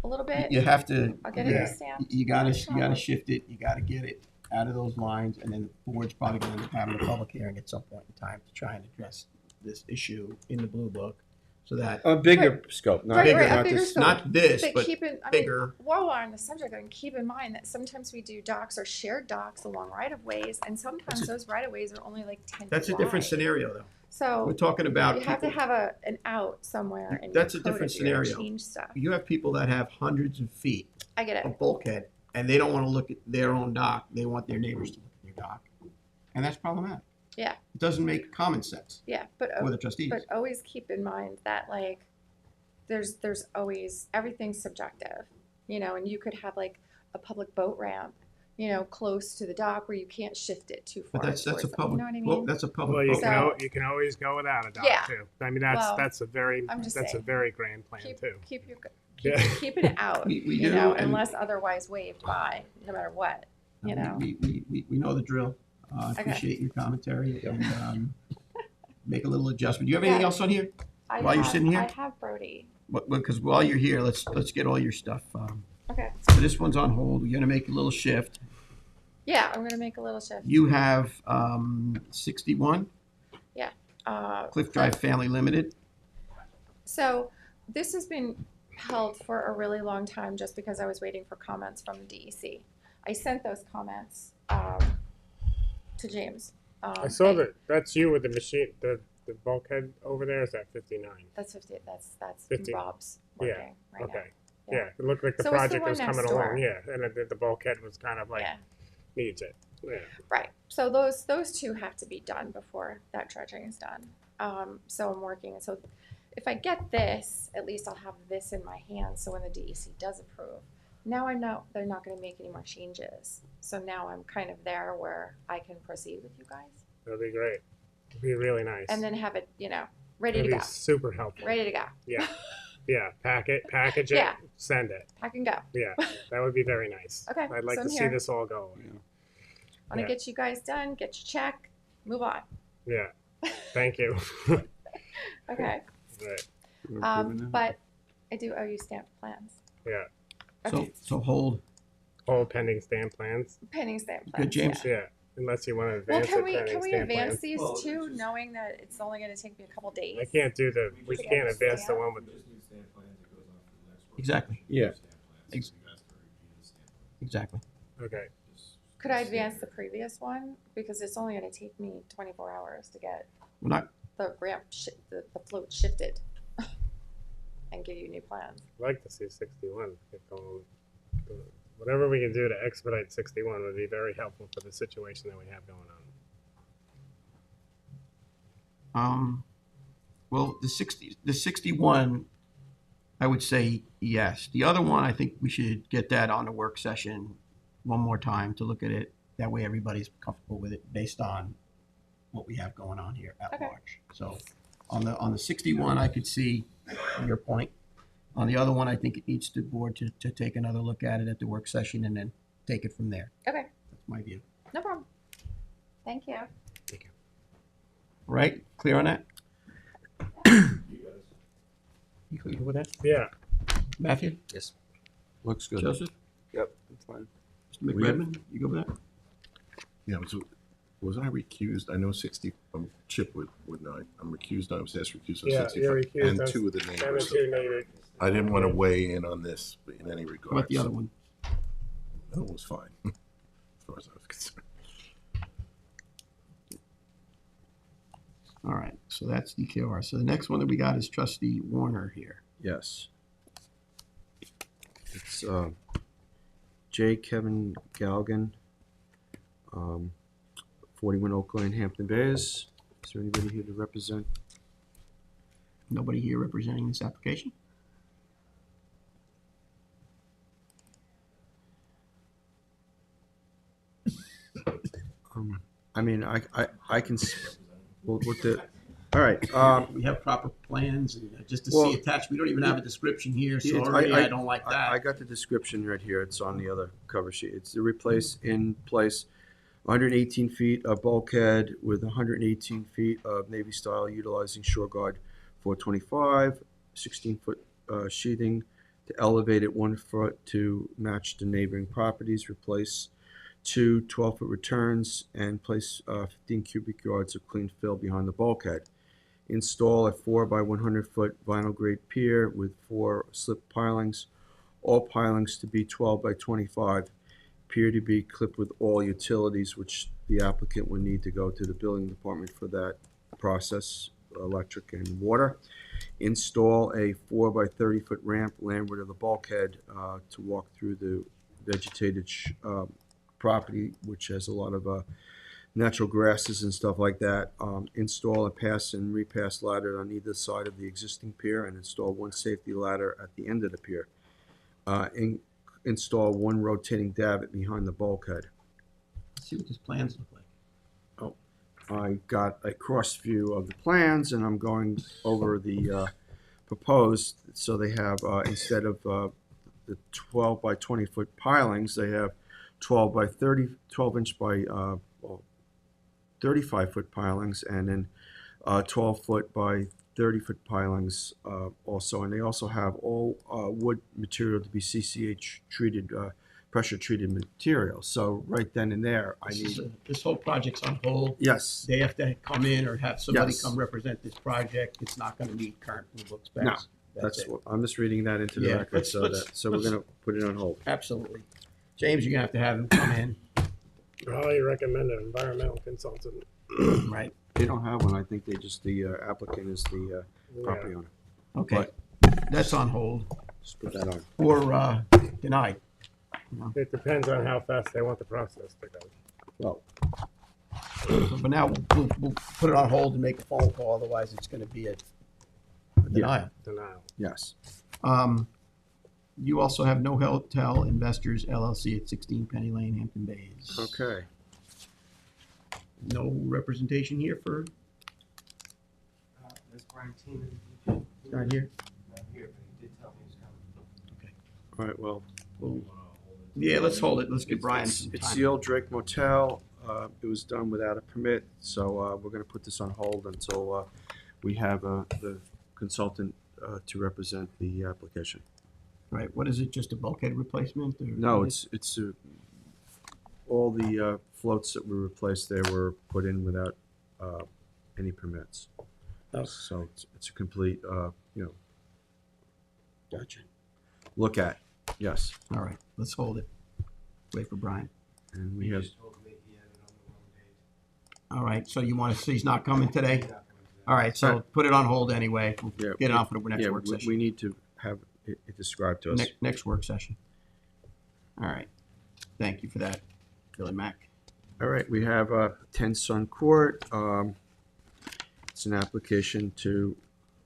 a little bit. You have to. I'll get it Yeah. stamped. You gotta No problem. shift it. You gotta get it out of those lines, and then the board's probably going to end up having a public hearing at some point in time to try and address this issue in the blue book, so that A bigger scope, not Right, bigger, right, a not bigger this. scope. not this, but keep it, I mean, bigger. while we're on the subject, I mean, keep in mind that sometimes we do docks or shared docks along right of ways, and sometimes That's a- those right of ways are only like 10 That's a feet different wide. scenario, though. We're So talking about you have to people. have an out somewhere, and That's a you code different it, you're gonna scenario. Change stuff. You have people that have hundreds of feet I get it. of bulkhead, and they don't want to look at their own dock. They want their neighbors to look at their dock, and that's problematic. Yeah. It doesn't make common sense Yeah, but for the trustees. but always keep in mind that like there's always everything's subjective, you know, and you could have like a public boat ramp, you know, close to the dock where you can't shift it too far. But that's a towards them, public. You know what I mean? Well, that's a public. Well, you boat. can, So- you can always go without a dock Yeah. too. I mean, that's Well, that's a very I'm just that's a saying. very grand plan keep too. keep your Yeah. keep it out, We you do, know, and- unless otherwise waived by, no matter what, you know. We know the drill. I Okay. appreciate your commentary and make a little adjustment. Do you have anything Yeah. else on here? I While you're have- sitting here? I have Brody. Because while you're here, let's get all your stuff. Okay. So this one's on hold. We're gonna make a little shift. Yeah, I'm gonna make a little shift. You have 61 Cliff Drive Family Limited. So this has been held for a really long time just because I was waiting for comments from the DEC. I sent those comments to James. I saw that. That's you with the machine, the bulkhead over there. Is that 59? That's 50. That's 50. Rob's Yeah. working right Okay. now. Yeah. It looked like the So it's the project one was coming next along. door. Yeah, and the bulkhead was kind of like Yeah. needs it. Yeah. Right. So those two have to be done before that dredging is done. So I'm working. So if I get this, at least I'll have this in my hands. So when the DEC does approve, now I know they're not going to make any more changes. So now I'm kind of there where I can proceed with you guys, That'd be great. It'd be really nice. and then have it, ready That'd to be go. super helpful. Ready to go. Yeah. Yeah. Package it. Yeah. Send it. Pack and go. Yeah. That would be very nice. Okay, I'd like so to I'm see here. this all go. Want to Yeah. get you guys done, get your check, move on. Yeah. Thank you. Okay. Right. But I do owe you stamped plans. Yeah. Okay. So hold. All pending stamp plans. Pending stamp plans. Good, James. Yeah. Yeah. Unless you want to Well, advance can it, we pending stamp advance plans. these Well, two, just- knowing that it's only going to take me a couple days? I can't do the. We should can't advance the stamp. one with. We just need stamp plans, it goes on for the next one. Exactly. Yeah. Stamp plans, so you guys can review the stamp plans. Exactly. Okay. Just- Could I just stand advance the there. previous one? Because it's only going to take me 24 hours to get We're not. the ramp, the float shifted and give you new plans. I'd like to see 61 get going. Whatever we can do to expedite 61 would be very helpful for the situation that we have going on. Well, the 61, I would say yes. The other one, I think we should get that on the work session one more time to look at it. That way everybody's comfortable with it based on what we have going on here at Okay. large. So on the 61, I could see your point. On the other one, I think it needs the board to take another look at it at the work session and then take it from there. Okay, That's my view. no problem. Thank you. All right, clear on that? You guys. You clear with that? Yeah. Matthew? Looks good. Joseph? Yep, that's fine. Mr. McRedmond, you go with that? Yeah, was I recused? I know 60, Chip would know. I'm recused, I was asked recused on Yeah, 65. you're recused And on two of the neighbors. 72 neighbors. I didn't want to weigh in on this in any How regard. about the other one? That was fine, as far as I was concerned. All right, so that's DKR. So the next one that we got is Trustee Warner here. Yes. It's J. Kevin Galgan, 41 Oak Lane, Hampton Bays. Is there anybody here to represent? Nobody here representing this application? I mean, I can, well, with the, all right. We have proper plans, and just to Well, see attached, we don't even have a description here, so Yeah, already I don't like that. I got the description right here. It's on the other cover sheet. It's to replace in place 118 feet of bulkhead with 118 feet of Navy style utilizing shore guard 425, 16-foot sheathing to elevate it 1 foot to match the neighboring properties. Replace two 12-foot returns and place 15 cubic yards of clean fill behind the bulkhead. Install a 4 by 100 foot vinyl grade pier with 4 slip pilings, all pilings to be 12 by 25. Pier to be clipped with all utilities, which the applicant would need to go to the building department for that process, electric and water. Install a 4 by 30 foot ramp landward of the bulkhead to walk through the vegetated property, which has a lot of natural grasses and stuff like that. Install a pass and repass ladder on either side of the existing pier and install one safety ladder at the end of the pier. Install one rotating davit behind the bulkhead. Let's see what these plans look like. I got a cross view of the plans and I'm going over the proposed. So they have, instead of the 12 by 20 foot pilings, they have 12 by 30, 12 inch by 35-foot pilings, and then 12-foot by 30-foot pilings also. And they also have all wood material to be CCH treated, pressure treated material. So right then and there, I need. This whole project's on hold. Yes. They have to come in or have somebody Yes. come represent this project. It's not gonna meet current Blue Book specs. No, That's it. what, I'm just reading that into the Yeah, record, so we're let's- gonna put it on hold. Absolutely. James, you're gonna have him come in, Probably recommend an environmental consultant. right? They don't have one. I think they just, the applicant is the property owner. Okay, that's on hold Just put that on. or denied. It depends on how fast they want the process to go. Well, So, but now we'll put it on hold and make a phone call, otherwise it's gonna be a denial. Denial. yes. You also have No Hotel Investors LLC at 16 Penny Lane, Hampton Bays. Okay. No representation here for, There's Brian Tiemann. not here? Not here, but he did tell me he's coming. All right, well, Yeah, let's hold it. Let's give Brian some it's time. the old Drake Motel. It was done without a permit, so we're gonna put this on hold until we have the consultant to represent the application. Right, what is it, just a bulkhead replacement? Or No, it's all the floats that were replaced there were put in without any permits. Oh. So it's a complete, Gotcha. look at, yes. All right, let's hold it. Wait for Brian. And we He have, just told me he had it on the wrong date. All right, so you want to see he's not coming today? He's not coming today. All right, so put it on hold anyway. We'll Yeah, get it on for the next yeah, work session. we need to have it described to us. Next work session. All right, thank you for that, Billy Mack. All right, we have 10 Sun Court. It's an application to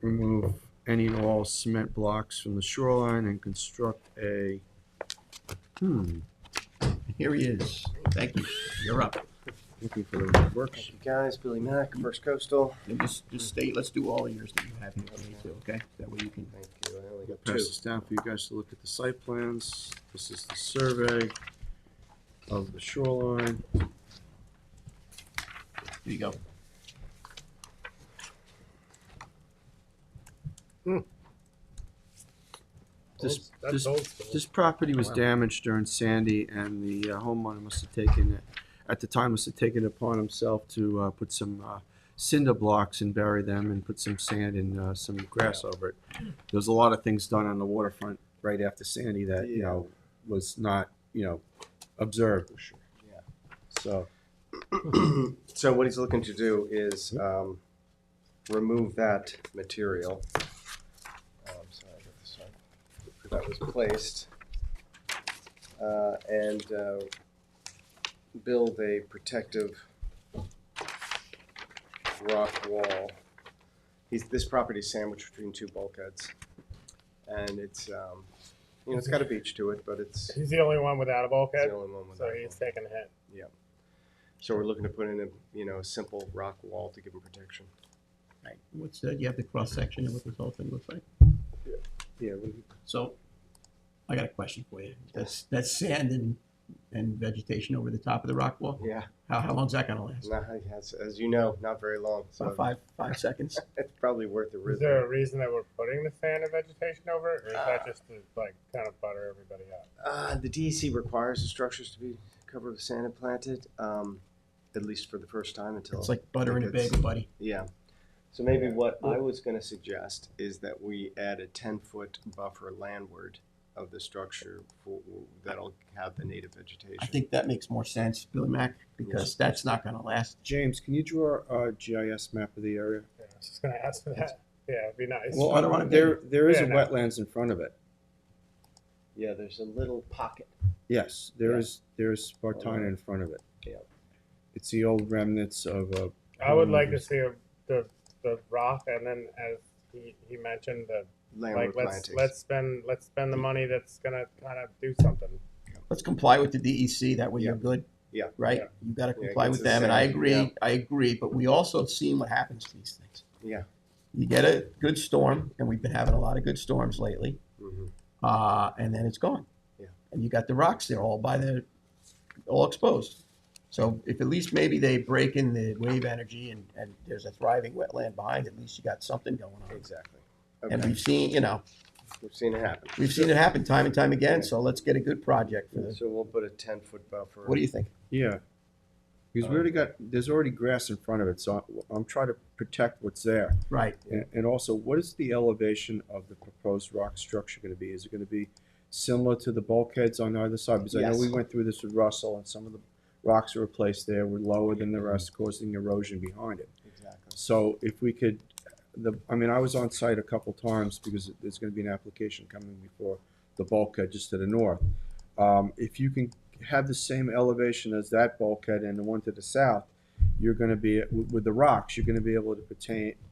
remove any and all cement blocks from the shoreline and construct a, Here he is. Thank you. You're up. looking for the works. Thank you guys, Billy Mack, First Coastal. And just state, let's do all of yours that you have here on me too, okay? That way you can. Thank you, I only got Pass two. this down for you guys to look at the site plans. This is the survey of the shoreline. Here you go. That's old school. This property was damaged during Sandy, and the homeowner must have taken it, at the time, must have taken it upon himself to put some cinder blocks and bury them and put some sand and some grass over it. There was a lot of things done on the waterfront right after Sandy that, was not, observed. Yeah. So, So what he's looking to do is remove that material. Sorry, I got this one. That was placed and build a protective rock wall. This property is sandwiched between two bulkheads, and it's it's got a beach to it, but it's He's the only one without a it's bulkhead, the only one with so he's taking a hit. So we're looking to put in a simple rock wall to give him protection. Right. What's that? You have the cross section of what this whole thing looks like? Yeah. So, I got a question for you. That's sand and vegetation over the top of the rock wall? Yeah. How long's that gonna last? As you know, not very long. So About five seconds? it's probably worth the Is risk. there a reason that we're putting the sand and vegetation over it, or is that just to kind of butter everybody up? The DEC requires the structures to be covered with sand and planted, at least for the first time until It's like butter in a bagel, buddy. Yeah. So maybe what I was going to suggest is that we add a 10-foot buffer landward of the structure that'll have the native vegetation. I think that makes more sense, Billy Mack, because that's not gonna last. James, can you draw a GIS map of the area? Yeah, I was just gonna ask for that. Yeah, it'd be nice. Well, I don't wanna there is Yeah, a no. wetlands in front of it. Yeah, there's a little pocket. Yes, there's Spartina in front of it. Yeah. It's the old remnants of a. I would like to see the rock, and then as he mentioned, Landward let's plantings. let's spend the money that's gonna kind of do something. Let's comply with the DEC, that way you're good. Yeah. Right? Yeah. You gotta Yeah, comply gets with us them, and I there. agree, Yeah. I agree, but we also have seen what happens to these things. Yeah. You get a good storm, and we've been having a lot of good storms lately, Mm-hmm. and then it's gone. Yeah. And you got the rocks there all exposed. So if at least maybe they break in the wave energy and there's a thriving wetland behind, at least you got something going on. Exactly. And Okay. we've seen, We've seen it happen. we've seen it happen time and time again, so let's get a good project for this. So we'll put a 10-foot buffer. What do you think? Yeah. Because we already there's already grass in front of it, so I'm trying to protect what's there. Right. And also, what is the elevation of the proposed rock structure gonna be? Is it gonna be similar to the bulkheads on either side? Because I know Yes. we went through this with Russell, and some of the rocks that were placed there were lower than the rest, causing erosion behind it. Exactly. So if we could, I was on site a couple times because there's gonna be an application coming before the bulkhead just to the north. If you can have the same elevation as that bulkhead and the one to the south, you're gonna be, with the rocks, you're gonna be able to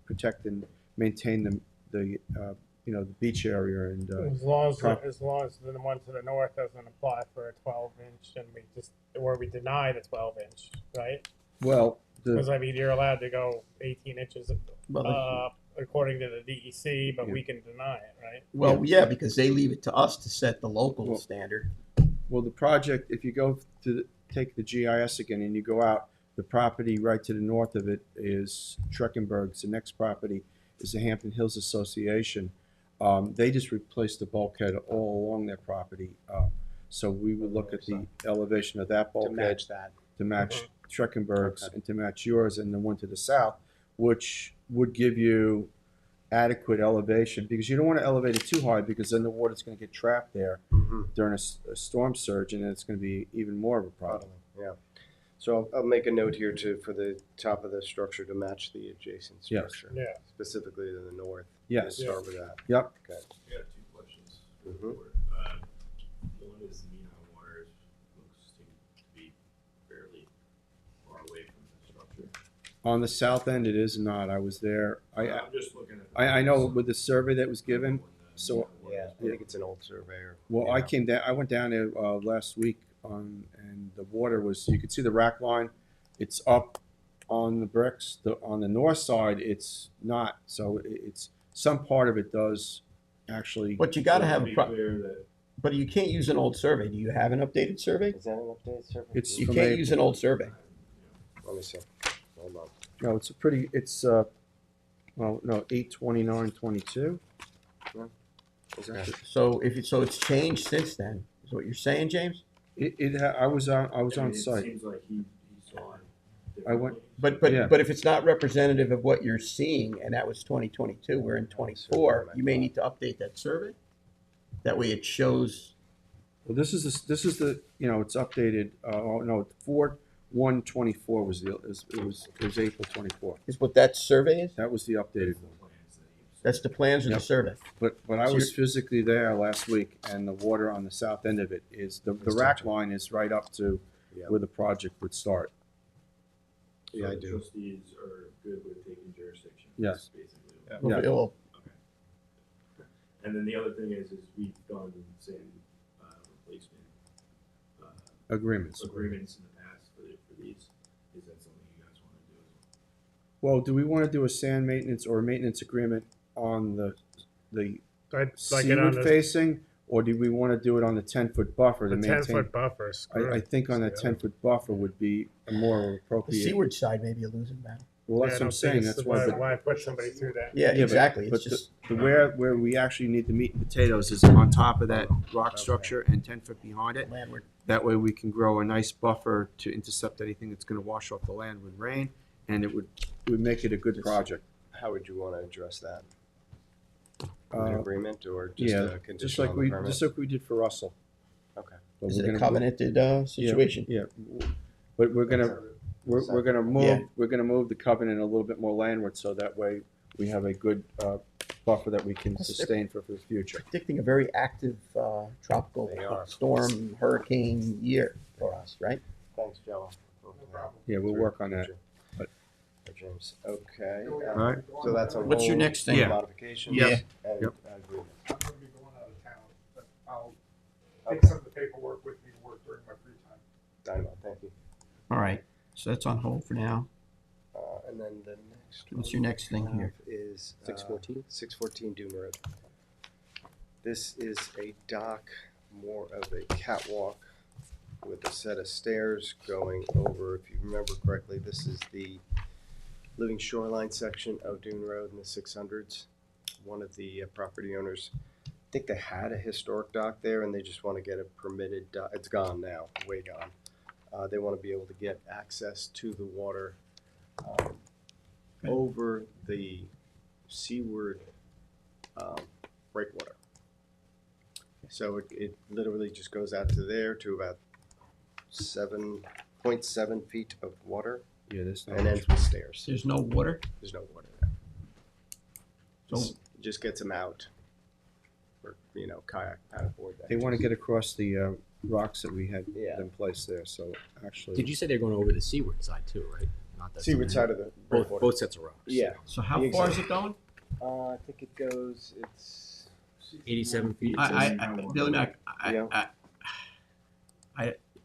protect and maintain the beach area and, As long as the one to the north doesn't apply for a 12-inch, and we deny the 12-inch, right? well, Because I mean, you're allowed to go 18 inches Well, according to the DEC, but Yeah. we can deny it, right? Well, yeah, because they leave it to us to set the local Well- standard. well, the project, if you go take the GIS again and you go out, the property right to the north of it is Treckenberg's. The next property is the Hampton Hills Association. They just replaced the bulkhead all along their property. So we would look at the elevation of that To bulkhead match that. to match Treckenberg's Okay. and to match yours and the one to the south, which would give you adequate elevation, because you don't want to elevate it too high, because then the water's going to get trapped there during a storm surge, and it's going to be even more of a problem. Yeah. So I'll make a note here for the top of the structure to match the adjacent Yes. structure. Yeah. Specifically to the north. Yes. We'll start with that. Yep. Okay. I got two questions. Mhm. One is the mean high water looks to be fairly far away from the structure. On the south end, it is not. I was there. I'm just looking at. I know with the survey that was given. So, Yeah, I think it's an old surveyor. well, I went down there last week and the water was, you could see the rack line. It's up on the bricks. On the north side, it's not. So it's, some part of it does actually. But you gotta have To a be pro, clear that but you can't use an old survey. Do you have an updated survey? Is that an updated survey? It's You from can't April. use an old survey. Let me see. Hold on. No, it's 8/29/22. Okay. So it's changed since then, is what you're saying, James? I was on I mean, it site. seems like he saw it. I went- differently. Yeah. But if it's not representative of what you're seeing, and that was 2022, we're in 24, you may need to update that survey. That way it shows, Well, this is the, it's updated, 4/1/24 was it was April 24. is what that survey is? That was the updated one. That's the plans or the Yep. survey? But I So was physically there last week, and the water on the south end of it is, the rack line is right up to Yeah. where the project would start. Yeah, I So the do. Trustees are good with taking jurisdiction. Yes. Basically. Yeah. Well, And then the other thing is we've done sand replacement Agreements. agreements in the past for these. Is that something you guys want to do as Well, do we want to do a sand maintenance or a maintenance agreement on the I'd like it on seaward the facing, or do we want to do it on the 10-foot buffer to maintain? 10-foot buffer. I think on that 10-foot buffer would be a more the appropriate. seaward side may be a losing battle. Well, that's what I'm saying, that's why. Why put somebody through that? Yeah, but- exactly, But it's just, where we actually need the meat and potatoes is on top of that rock structure and 10 foot behind it. landward. That way we can grow a nice buffer to intercept anything that's gonna wash off the land with rain, and it would make it a good project. How would you want to address that? With an Uh, agreement or just Yeah, a just condition like on the we, permit? just like we did for Russell. Okay. But Is we're it a gonna- covenanted situation? Yeah, but we're gonna Yeah. move the covenant a little bit more landward, so that way we have a good buffer that we can That's sustain for the future. Predicting a very active tropical They are. storm, hurricane year for us, right? Thanks, Joe. Yeah, we'll work on that. James. Okay. All right. So that's on What's your hold, next thing? Yeah. Modifications. Yeah. And Yep. agreement. I'm gonna be going out of town, but I'll take some of the paperwork with me to work during my free time. Dynamite, thank you. All right, so that's on hold for now. And then the next. What's one your next thing we here? have Is 614? 614 Dune Road. This is a dock, more of a catwalk with a set of stairs going over, if you remember correctly, this is the living shoreline section of Dune Road in the 600s. One of the property owners, I think they had a historic dock there and they just want to get a permitted dock. It's gone now, way gone. They want to be able to get access to the water over the seaward breakwater. So it literally just goes out to there to about 7.7 feet of water. Yeah, there's and ends with stairs. There's no water? There's no water there. So It just gets them out for, kayak, paddleboard. They want to get across the rocks that we had Yeah. in place there, so actually. Did you say they're going over the seaward side too, right? Not the Seaward side of the both breakwater. both sets of rocks. Yeah. So how far is it going? I think it goes, it's 87 feet. Billy Mac, Yeah.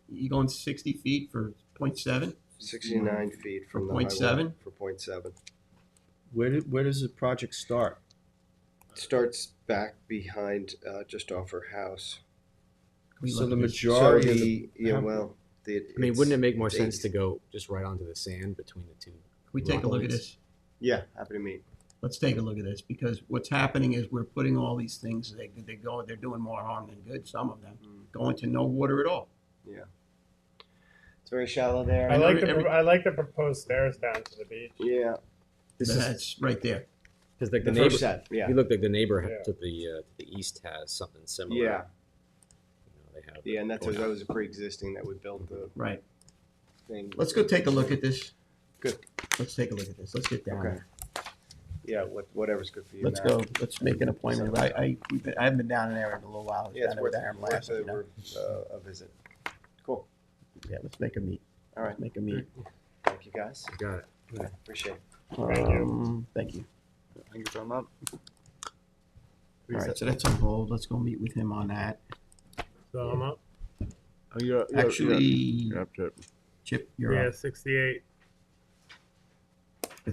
you going 60 feet for 0.7? 69 feet from the point high seven? water. For 0.7. Where does the project start? Starts back behind, just off her house. So the majority of the. Yeah, how- well. I mean, wouldn't it make more it's sense eight. to go just right onto the sand between the two? Can we take a look at points? this? Yeah, happy to meet. Let's take a look at this, because what's happening is we're putting all these things, they're doing more harm than good, some of them, going to no water at all. Yeah. It's very shallow there. I like the proposed stairs down to the beach. Yeah. That's right there. Because like The the first neighbor, set, yeah. you look like the neighbor Yeah. to the east has something similar. Yeah. They have Yeah, and that going was a pre-existing that we built the Right. thing. Let's go take a look at this. Good. Let's take a look at this. Let's get down Okay. there. Yeah, whatever's good for you. Let's Matt. go, let's make an appointment. I haven't been down there in a little while. I was Yeah, it's down there worth, with Aaron last, you know. a visit. Cool. Yeah, let's make a meet. All right. Let's make a meet. Thank you, guys. Got it. Appreciate it. Thank you. Thank you. I can throw them up. All right, so that's on hold. Let's go meet with him on that. So I'm up. Oh, you're Actually, you're up to it. Chip, you're Yeah, up. 68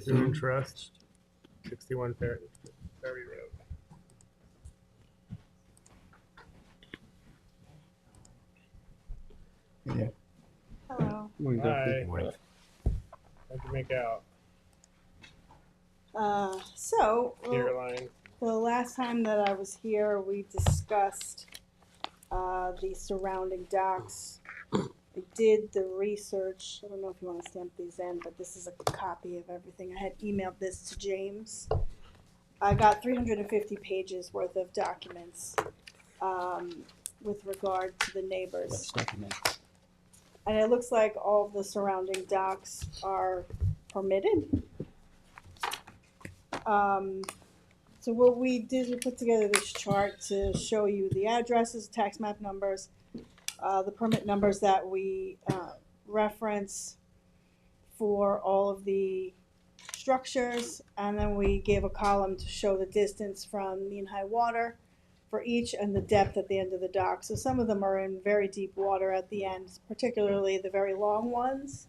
Dune Trust, 61 Ferry Road. Yeah. Hello. Morning, Hi. Morning. How'd you make out? Pier line. The last time that I was here, we discussed the surrounding docks. I did the research. I don't know if you want to stamp these in, but this is a copy of everything. I had emailed this to James. I got 350 pages worth of documents with regard to the neighbors. Let's document. And it looks like all of the surrounding docks are permitted. So what we did, we put together this chart to show you the addresses, tax map numbers, the permit numbers that we reference for all of the structures, and then we gave a column to show the distance from mean high water for each and the depth at the end of the dock. So some of them are in very deep water at the end, particularly the very long ones.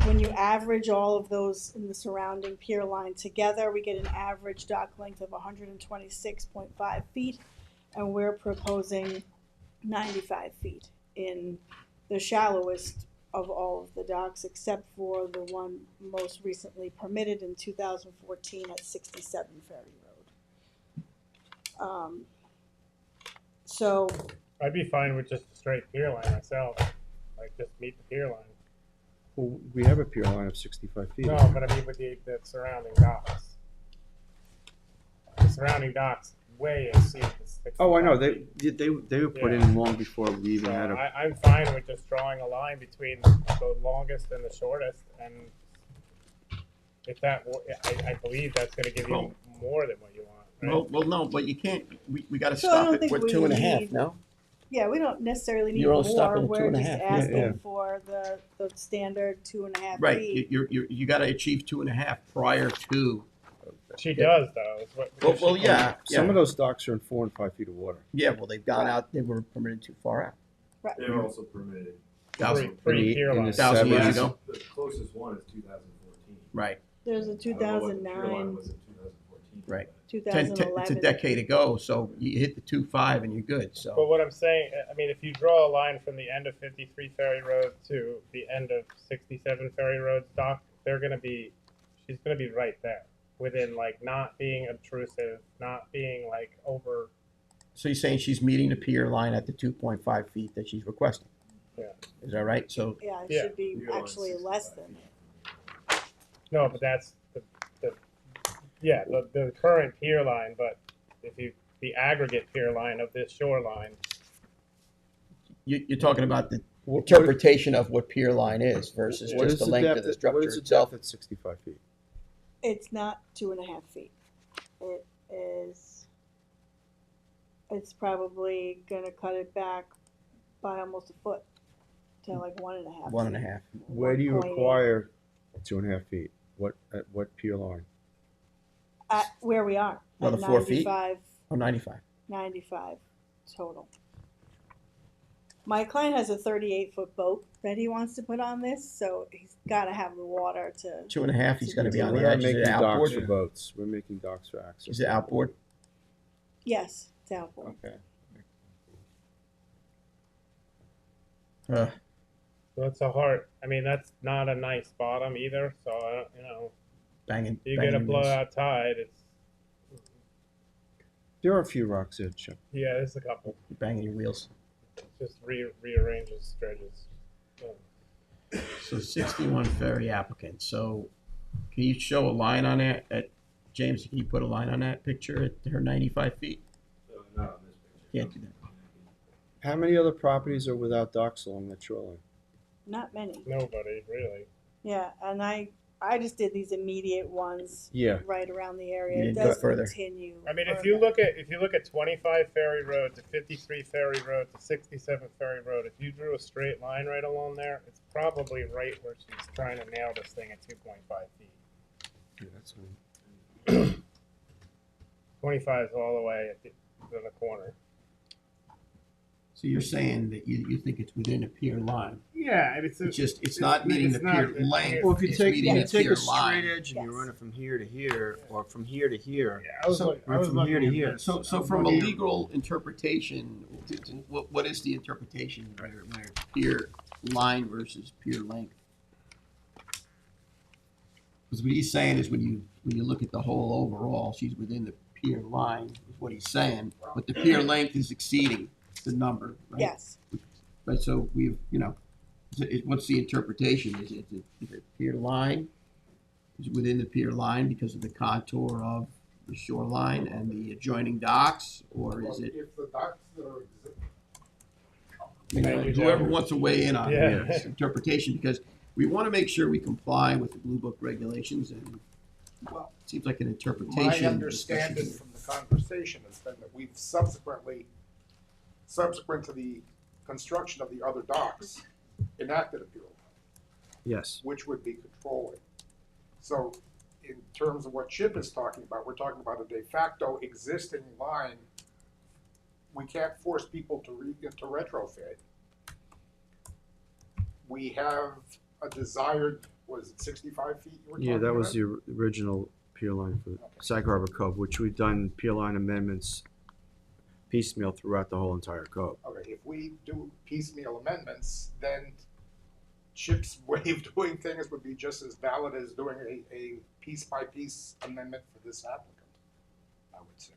When you average all of those in the surrounding pier line together, we get an average dock length of 126.5 feet, and we're proposing 95 feet in the shallowest of all of the docks, except for the one most recently permitted in 2014 at 67 Ferry Road. So I'd be fine with just a straight pier line myself. Like, just meet the pier line. Well, we have a pier line of 65 feet. No, but I mean with the surrounding docks. The surrounding docks way exceed the 65 Oh, I know, feet. they were put Yeah. in long before we even So had a. I'm fine with just drawing a line between the longest and the shortest, and if that, I believe that's gonna give you Well- more than what you want, right? Well, no, but you can't, we gotta So I stop don't it. think We're we 2.5, need- no? yeah, we don't necessarily need You're all more. stopping at We're just 2.5. asking Yeah. for the standard 2.5 Right, feet. you gotta achieve 2.5 prior to. She does though. Is what, Well, yeah, Some yeah. of those docks are in 4 and 5 feet of water. Yeah, well, they've gone out, they were permitted too far out. Right. They were also permitted. Pre-pier line. 1,000 years Yes. ago. The closest one is 2014. Right. There's a I don't know what the pier line 2009. was in 2014. Right. two It's thousand a eleven. decade ago, so you hit the 2.5 and you're good, But so. what I'm saying, I mean, if you draw a line from the end of 53 Ferry Road to the end of 67 Ferry Road, Doc, she's gonna be right there, within like not being obtrusive, not being like over. So you're saying she's meeting the pier line at the 2.5 feet that she's requesting? Yeah. Is that right? So, Yeah, it Yeah. should be actually less than. No, but that's the current pier line, but the aggregate pier line of this shoreline. you're talking about the interpretation of what pier line is versus What just is the the length depth, of the what structure is the itself. depth at 65 feet? It's not 2.5 feet. It is. It's probably gonna cut it back by almost a foot to like 1.5. 1.5. Where do you 1.8. require 2.5 feet? At what pier line? At where we are. Another at 4 feet? 95, Oh, 95. 95 total. My client has a 38-foot boat that he wants to put on this, so he's got to have the water to. 2.5, he's gonna be on We're the not edge. Is making it docks outboard? for boats. We're making docks for access. Is it outboard? Yes, it's outboard. Okay. Uh, So it's a hard. I mean, that's not a nice bottom either. So banging. you get a banging wheels. blowout tide. It's There are a few rocks there, Chip. yeah, there's a couple. Banging your wheels. Just rearranges dredges. So 61 ferry applicant. So can you show a line on that? James, can you put a line on that picture at her 95 feet? So not on this picture. Can't do that. How many other properties are without docks along that shoreline? Not many. Nobody really. Yeah, and I just did these immediate ones. Yeah. Right around the area. You It didn't go does further. continue. I mean, if further. you look at 25 Ferry Road to 53 Ferry Road to 67 Ferry Road, if you drew a straight line right along there, it's probably right where she's trying to nail this thing at 2.5 feet. Yeah, that's fine. 25 is all the way at the corner. So you're saying that you think it's within a pier line? Yeah, It's not meeting the pier length. Well, if you it's take, meeting you the take pier a straight line. edge and you Yes. run it from here to here, or from here to here, I was So- look- I was from here to looking at here. this. So I was from a looking at- legal interpretation, what is the interpretation where pier line versus pier length? Because what he's saying is when you look at the whole overall, she's within the pier line, is what he's saying, but the pier length is exceeding the number, right? Yes. Right, so we've, what's the interpretation? Is it pier line? Is it within the pier line because of the contour of the shoreline and the adjoining docks, or is it? If the docks that are Whoever wants to weigh in on Yeah. this interpretation, because we want to make sure we comply with the Blue Book regulations, and Well, it seems like an interpretation. My understanding from the conversation has been that we've subsequent to the construction of the other docks, enacted a pier line, yes. which would be controlling. So in terms of what Chip is talking about, we're talking about a de facto existing line. We can't force people to retrofit. We have a desired, was it 65 feet you were talking Yeah, about? that was the original pier line for Sag Harbor Cove, which we've done pier line amendments piecemeal throughout the whole entire cove. Okay, if we do piecemeal amendments, then Chip's way of doing things would be just as valid as doing a piece-by-piece amendment for this applicant, I would say.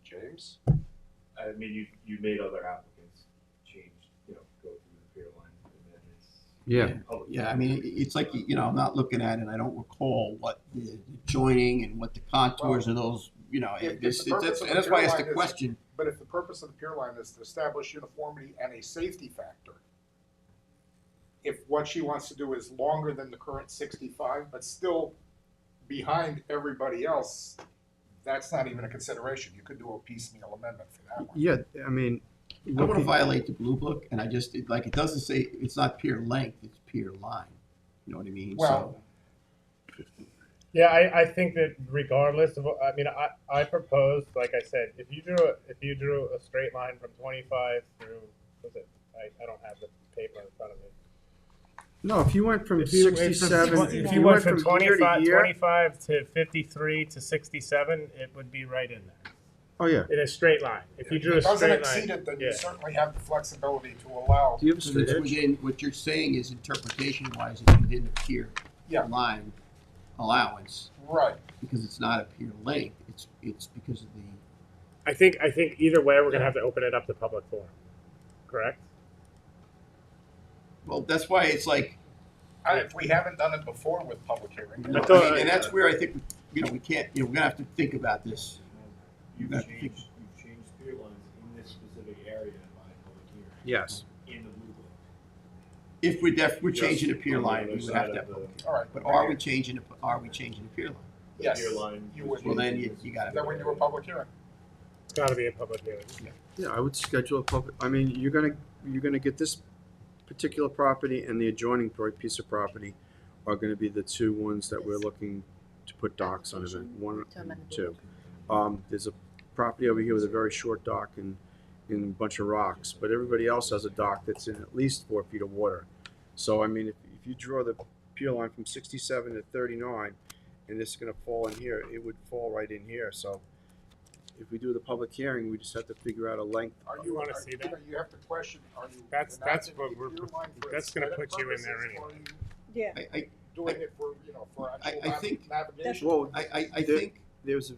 James? I mean, you made other applicants change, go through the pier line amendments. Yeah. Yeah, I mean, it's like, I'm not looking at it, I don't recall what the joining and what the contours of those, If the that's purpose of the why I pier asked line the is- question. But if the purpose of the pier line is to establish uniformity and a safety factor, if what she wants to do is longer than the current 65, but still behind everybody else, that's not even a consideration. You could do a piecemeal amendment for that one. Yeah, I mean, I don't want to violate the Blue Book, and it doesn't say, it's not pier length, it's pier line. You know what I mean? Well, Yeah, I think that regardless of, I mean, I proposed, like I said, if you drew a straight line from 25 through, I don't have the paper in front of me. No, if you went from If you, 67, if you went from year to 25, year, 25 to 53 to 67, it would be right in there. oh yeah. In a straight line. If you drew a If it doesn't straight exceed line, it, then yeah. you certainly have the flexibility to allow. Do you have a So straight it's edge? within, what you're saying is interpretation-wise, it's within the pier Yeah. line allowance, Right. because it's not a pier length, it's because of the, I think either way, we're gonna have to open it up to public forum. Correct? well, that's why it's like, If we haven't done it before with public hearing. you know, I mean, and that's where I think, you know, we can't, you know, we're gonna have to think about this. You've We're gonna have to think- changed pier lines in this specific area by public hearing. Yes. In the blue book. If we're changing a pier on the line, other we would side have to of have the- public hearing. All right. But are we changing the pier line? The Yes. pier line You was would. Well, then you gotta. Then we do a public hearing. It's gotta be a public hearing. Yeah, I would schedule a public, I mean, you're gonna get this particular property and the adjoining piece of property are gonna be the two ones that we're looking to put docks on, one and two. There's a property over here with a very short dock and a bunch of rocks, but everybody else has a dock that's in at least 4 feet of water. So, I mean, if you draw the pier line from 67 to 39, and this is gonna fall in here, it would fall right in here, so if we do the public hearing, we just have to figure out a length. You wanna see that? You have to question, are you? That's enacting what the we're, pier line for that's gonna aesthetic put you in there purposes, anyway. or are you Yeah. I doing it for, for actual I think- navigation? Well, I think, There's,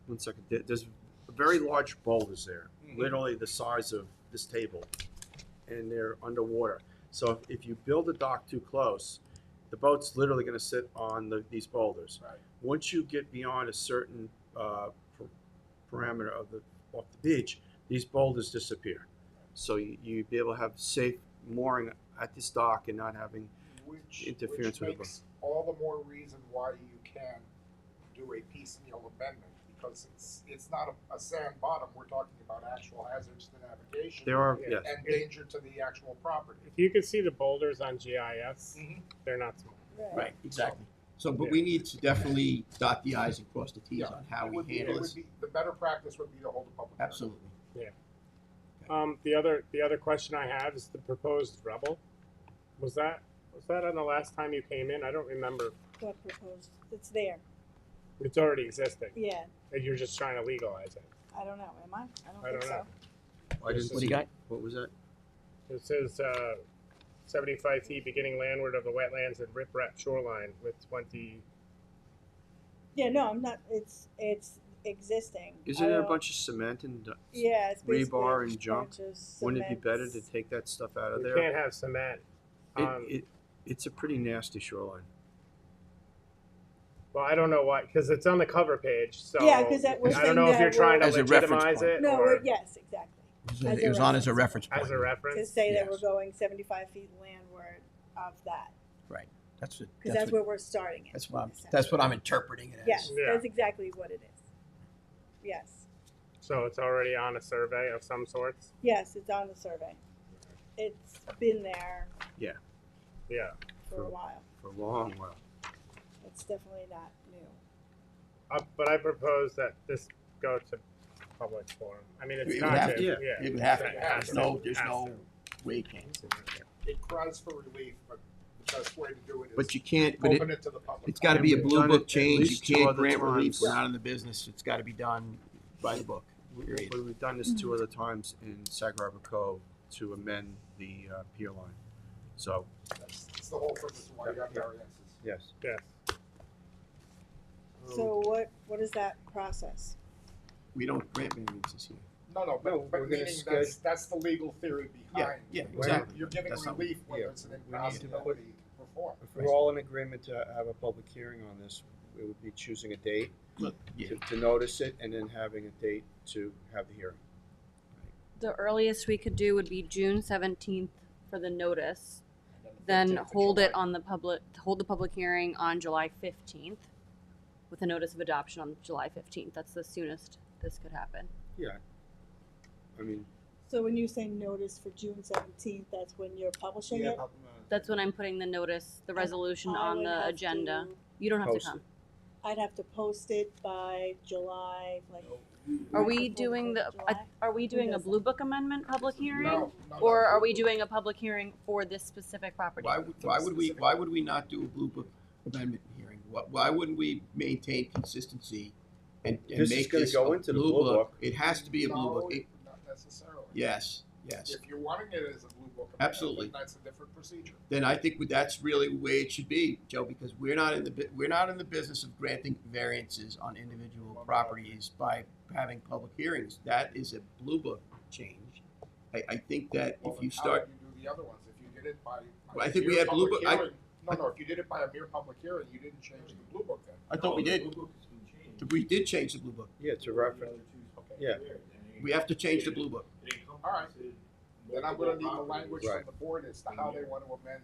one second, there's very large boulders there, Mm-hmm. literally the size of this table, and they're underwater. So if you build a dock too close, the boat's literally gonna sit on these boulders. Right. Once you get beyond a certain parameter off the beach, these boulders disappear. So you'd be able to have safe mooring at this dock and not having interference with the boat. Makes all the more reason why you can do a piecemeal amendment, because it's not a sand bottom, we're talking about actual hazards to navigation. There are, Yeah. yes. And danger to the actual property. If you could see the boulders on GIS, they're not small. right, exactly. So, but we need to definitely dot the i's and cross the t's Yeah, on how it we would be- handle it this. would be- The better practice would be to hold a public hearing. Absolutely. The other question I have is the proposed rubble. Was that on the last time you came in? I don't remember. What proposed? It's there. It's already existing. Yeah. And you're just trying to legalize it. I don't know. Am I? I don't think know. so. I didn't What do you see- got? What was that? It says 75 feet beginning landward of the wetlands and riprap shoreline with 20. Yeah. No, I'm not. It's existing. Isn't I there a don't- bunch of cement and Yeah, it's basically rebar a and junk? bunch of Wouldn't it be better to cements. take that stuff out of You there? can't have cement. It's a pretty nasty shoreline. Well, I don't know why, because it's on the cover page. So Yeah, 'cause that we're I don't saying know if that you're trying to As a reference legitimize point. it No, or yes, exactly. It was on as a reference point. as a reference. To say that Yes. we're going 75 feet landward of that, Right. That's it. because that's where we're starting at. That's what I'm interpreting it as. Yes, Yeah. that's exactly what it is. Yes, So it's already on a survey of some sorts. yes, it's on the survey. It's been there Yeah, Yeah. for a while. for a long while. It's definitely not new. But I propose that this go to public forum. I mean, it's It would got have to. to. Yeah. It would have to. It has There's no, to. there's Has no to. way it can't. It cries for relief, but the best way to do it is. But you can't, but Open it to the public. it's gotta be a We've blue done book it at change. You least two can't other grant relief. times. We're not in the business. It's gotta be done by the book. Period. But we've done this 2 other times in Sag Harbor Cove to amend the pier line. So, That's the whole purpose of why you have variances. yes. Yes. So what is that process? We don't grant variances here. No, No, but we're gonna meaning that's the legal theory behind. Yeah, Right? exactly. You're giving That's not- relief when yeah, there's an we need to impossibility to perform. If we're all in agreement to have a public hearing on this, it would be choosing a date Look, yeah. to notice it and then having a date to have the hearing. The earliest we could do would be June 17th for the notice, then hold the public hearing on July 15th with a notice of adoption on July 15th. That's the soonest this could happen. Yeah. I mean, So when you say notice for June 17th, that's when you're publishing it? That's when I'm putting the notice, the resolution I on would the have agenda. to- You don't have to Post come. I'd have to post it by July, like, Are we doing are we doing a does Blue Book amendment public hearing? No, Or are we doing a public hearing for this specific property? Why would we not do a Blue Book amendment hearing? Why wouldn't we maintain consistency and This is make gonna this go a into the Blue Book. It has to be a Blue No, Book. not necessarily. Yes. If you're wanting it as a blue book, Absolutely. then that's a different procedure. Then I think that's really the way it should be, Joe, because we're not in the business of granting variances on individual properties by having public hearings. That is a Blue Book change. I think that Well, if you how start, would you do the other ones? If you did it by Well, I think mere we had Blue public Book- hearing- No, if you did it by a mere public hearing, you didn't change the blue book then. I thought we did. We did change the Blue Book. Yeah, to reference. Yeah. We have to change the Blue Book. All right. Then I'm gonna need the language Right. from the board as to how they want to amend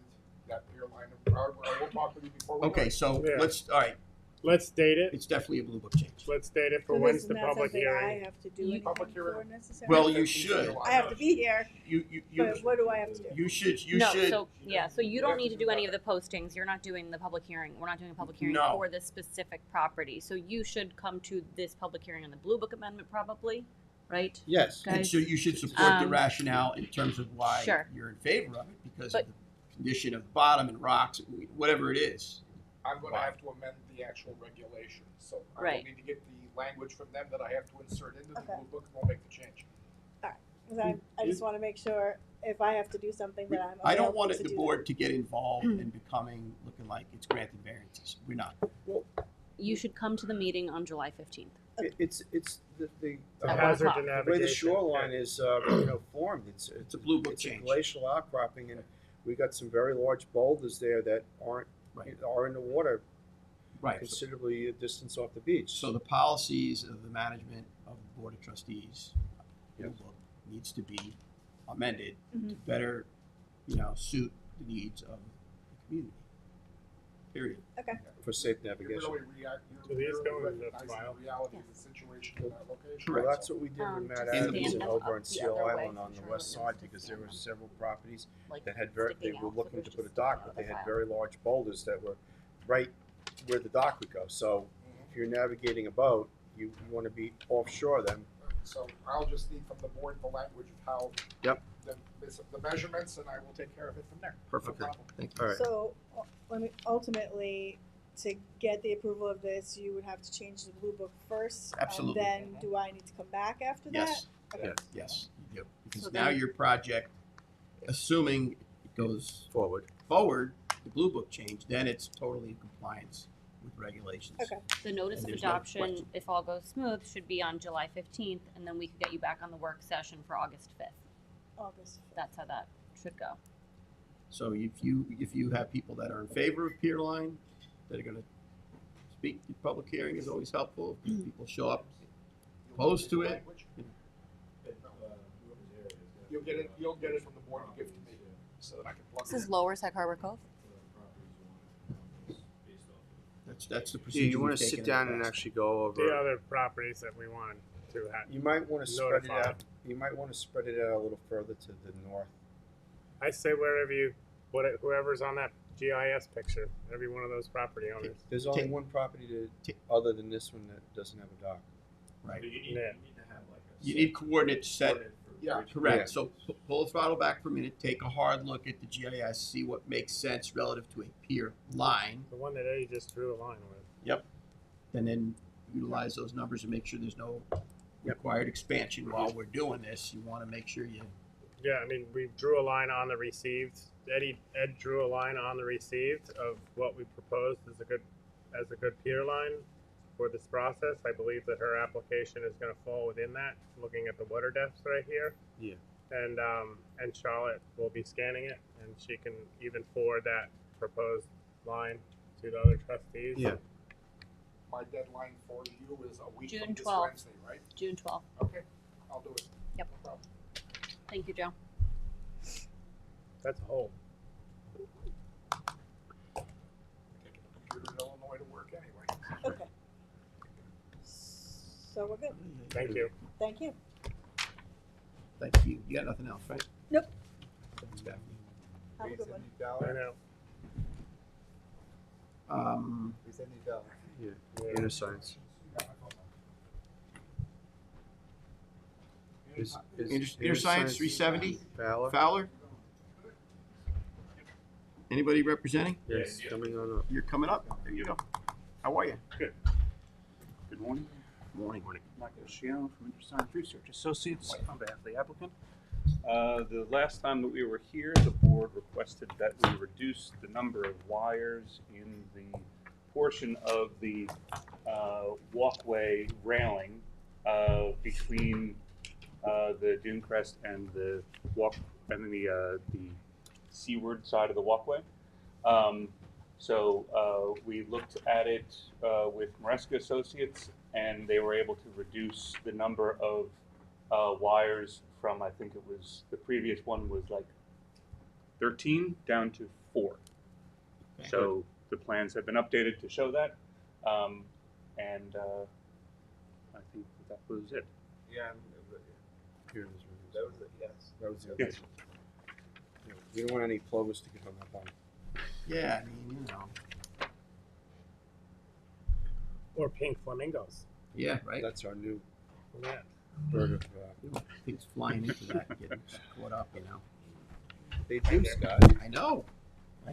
that pier line. We'll talk with you before we go. Okay, so Yeah. all right, Let's date it. it's definitely a Blue Book change. Let's date it for So when's isn't the that public something I hearing. have to do anything Public hearing. for necessarily? Well, you should. I have to be here, You but what do I have to do? You should. So you don't need to do any of the postings. You're not doing the public hearing. We're not doing a public hearing No. for this specific property. So you should come to this public hearing on the Blue Book amendment probably, right? Yes. And Guys? so you should support the Um, rationale in terms of why Sure. you're in favor of it, because But- of the condition of the bottom and rocks, whatever it is. I'm gonna have to amend the actual regulations, so I will Right. need to get the language from them that I have to insert into the Okay. blue book, and we'll make the change. 'Cause I just wanna make sure if I have to do something that I'm I don't available want to the do board to get involved in looking like it's granting variances. We're not. You should come to the meeting on July 15th. It's the The At hazard 1 to o'clock. the way the navigation. shoreline is, formed, it's a Blue Book it's a change. glacial outcropping, and we got some very large boulders there that are in the water, Right. considerably a distance off the beach. So the policies of the management of the Board of Trustees, Blue Book, needs to be amended to better, suit the needs of the community. Period. Okay. For safe You're navigation. really react, So these you're go in the recognizing file? the reality of the situation in that location. Well, that's what we did with Matt just Adams stand them over up on the Seal other way Island for on the sure west that side, it's because there were sticking several properties Like that had sticking they were out, so looking they're to put a just dock, out but of they the had file. very large boulders that were right where the dock would go. So if you're navigating a boat, you want to be offshore then. So I'll just need from the board the language of how Yep. the measurements, and I will take care of it from there. Perfect. No problem. Thank you. All right. So, ultimately, to get the approval of this, you would have to change the blue book first. Absolutely. And then, do I need to come back after that? Yes. Okay. Yes, you do. Because So now then- your project, assuming it goes Forward. the Blue Book change, then it's totally in compliance with regulations. Okay. The notice And of there's no adoption, question. if all goes smooth, should be on July 15th, and then we could get you back on the work session for August 5th. August. That's how that should go. So if you have people that are in favor of pier line, that are gonna speak, the public hearing is always helpful. If people show up opposed to it, You'll get it from the board and give it to me, so that I can plug it This is in. Lower Sag Harbor Cove. that's the Yeah, procedure. you want we've to taken sit in the down and past. actually go The over. other properties that we want to have. You might want to spread it Notified. out. You might want to spread it out a little further to the north. I say whoever's on that GIS picture, every one of those property owners. There's only Take- one property other than this one that doesn't have a dock. Right. You need, Yeah. you need to have like a. You need coordinates set. coordinate for Yeah. which- Correct. Yeah. So pull the throttle back for a minute, take a hard look at the GIS, see what makes sense relative to a pier line, The one that Eddie just drew a line with. and then utilize those numbers and make sure there's no required expansion while we're doing this. You want to make sure you. Yeah, I mean, we drew a line on the received. Ed drew a line on the received of what we proposed as a good pier line for this process. I believe that her application is going to fall within that, looking at the water depths right here. Yeah. And Charlotte will be scanning it, and she can even forward that proposed line to the other trustees. Yeah. My deadline for you is a week June from this 12th. Wednesday, right? June 12th. Okay, I'll do it. Yep. No problem. Thank you, Joe. That's a whole. Taking the computer to Illinois to work anyway. Okay. So we're good. Thank you. Thank you. Thank you. You got nothing else, right? Nope. Thanks, Daphne. Have a good one. I know. Yeah. Inner science. Inter Science 370? Fowler? Fowler? Anybody representing? Yes, coming on up. You're coming up. There you go. How are you? Good. Good morning. Morning. Michael Shion from InterScience Research Associates on behalf of the applicant. The last time that we were here, the board requested that we reduce the number of wires in the portion of the walkway railing between the dune crest and the seaward side of the walkway. So we looked at it with Maresca Associates, and they were able to reduce the number of wires from, I think it was, the previous one was like 13 down to 4. Okay. So the plans have been updated to show that, and I think that was it. Yeah. Here it is. That was it, yes. That was it. Yes. We don't want any plovers to get hung up on. Yeah, I mean, you know. Or pink flamingos. Yeah, right. That's our new Yeah. bird of. Things flying into that and getting caught up, you know. They do, Scott. I know.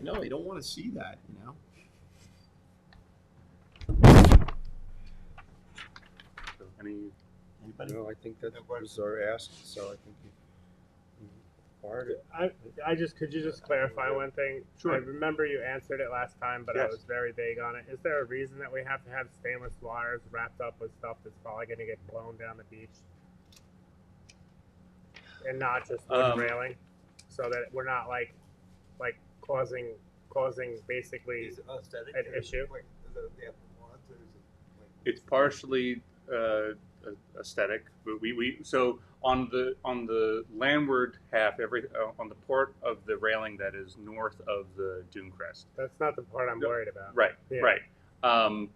You don't want to see that, you know. So Anybody? No, I think that was our ask, so I think we acquired it. Could you just clarify one thing? Sure. I remember you answered it last time, but I Yes. was very vague on it. Is there a reason that we have to have stainless wires wrapped up with stuff that's probably going to get blown down the beach? And not just wood railing? So that we're not like causing basically an issue? It's partially aesthetic, but so on the landward half, on the part of the railing that is north of the dune crest. That's not the part I'm worried about. Right, Yeah. right. I'm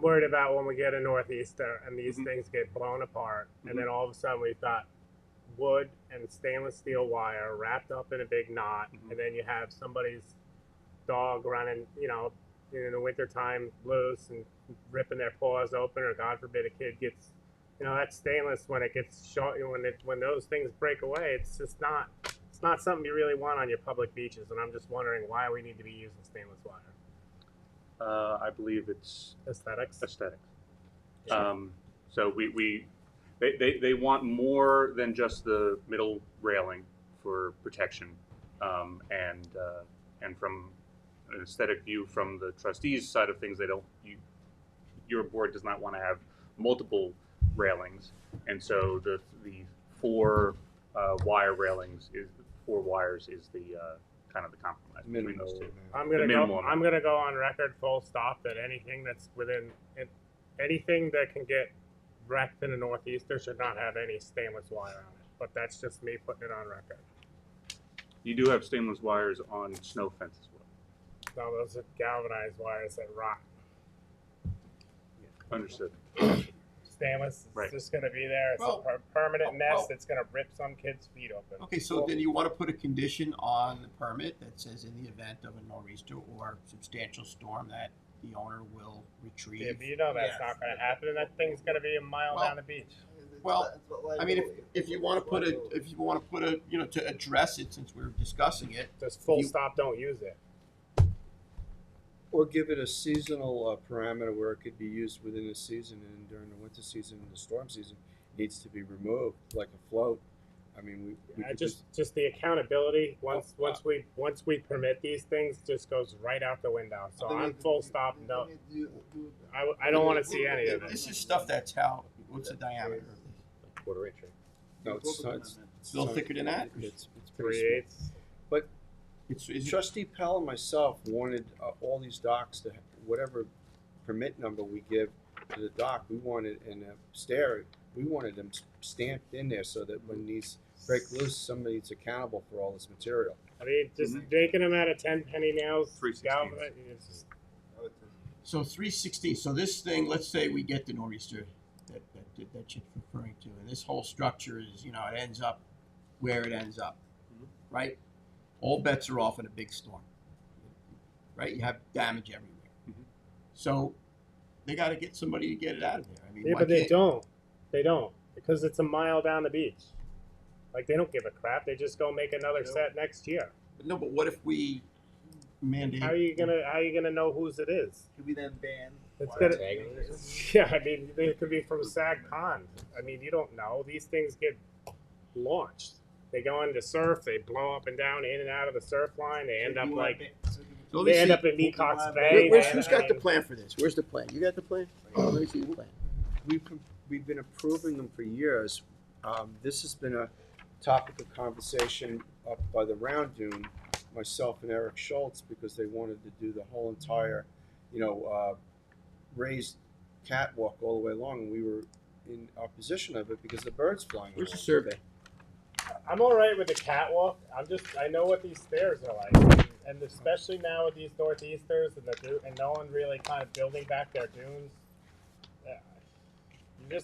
worried about when we get a northeaster and these things get blown apart, and then all of a sudden we've got wood and stainless steel wire wrapped up in a big knot, and then you have somebody's dog running, in the wintertime loose and ripping their paws open, or God forbid a kid gets, that stainless when it gets short, when those things break away, it's not something you really want on your public beaches. And I'm just wondering why we need to be using stainless wire. I believe it's aesthetics. So they want more than just the middle railing for protection, and from an aesthetic view from the trustees' side of things, your board does not want to have multiple railings, and so the 4 wire railings is 4 wires is the kind of the compromise between those two. I'm gonna go on record, full stop, that anything that's anything that can get wrecked in the northeaster should not have any stainless wire on it. But that's just me putting it on record. You do have stainless wires on snow fence as well. No, those are galvanized wires that rot. Understood. Stainless is Right. just gonna be there. It's a permanent mess that's gonna rip some kid's feet open. Okay, so then you want to put a condition on the permit that says in the event of a nor'easter or substantial storm that the owner will retrieve. Yeah, but that's not gonna happen, and that thing's gonna be a mile down the beach. Well, I mean, if you want to put a, to address it, since we're discussing it, just full stop, don't use it. Or give it a seasonal parameter where it could be used within the season, and during the winter season and the storm season, it needs to be removed, like a float. I mean, we could just the accountability. Once we permit these things, just goes right out the window. So I'm full stop. No, I don't want to see any of it. This is stuff that's what's the diameter? Like 1/4 inch. Right? No, it's a little thicker than that. It's 3/8. But Trustee Pell and myself wanted all these docks to whatever permit number we give to the dock, we wanted we wanted them stamped in there so that when these break loose, somebody's accountable for all this material. I mean, just making them out of 10 penny nails. 3/16. So 3/16. So this thing, let's say we get the nor'easter that you're referring to, and this whole structure is, it ends up where it ends up, right? All bets are off in a big storm, right? You have damage everywhere. So they got to get somebody to get it out of there. I mean, Yeah, but they don't. They don't. Because it's a mile down the beach. Like, they don't give a crap. They just go make another set next year. No, but what if we mandate? How are you gonna know whose it is? Could we then ban? It's water gonna, tagging? yeah, I mean, they could be from Sag Pond. I mean, you don't know. These things get launched. They go into surf. They blow up and down, in and out of the surf line. They end up like So let me they end see. up in Mecox Bay. Who's got the plan for this? Where's the plan? You got the plan? Let me see the plan. We've been approving them for years. This has been a topic of conversation up by the Round Dune, myself and Eric Schultz, because they wanted to do the whole entire, raised catwalk all the way along, and we were in opposition of it because the birds flying. Where's the around. survey? I'm all right with the catwalk. I know what these stairs are like, and especially now with these northeasters and no one really kind of building back their dunes. You're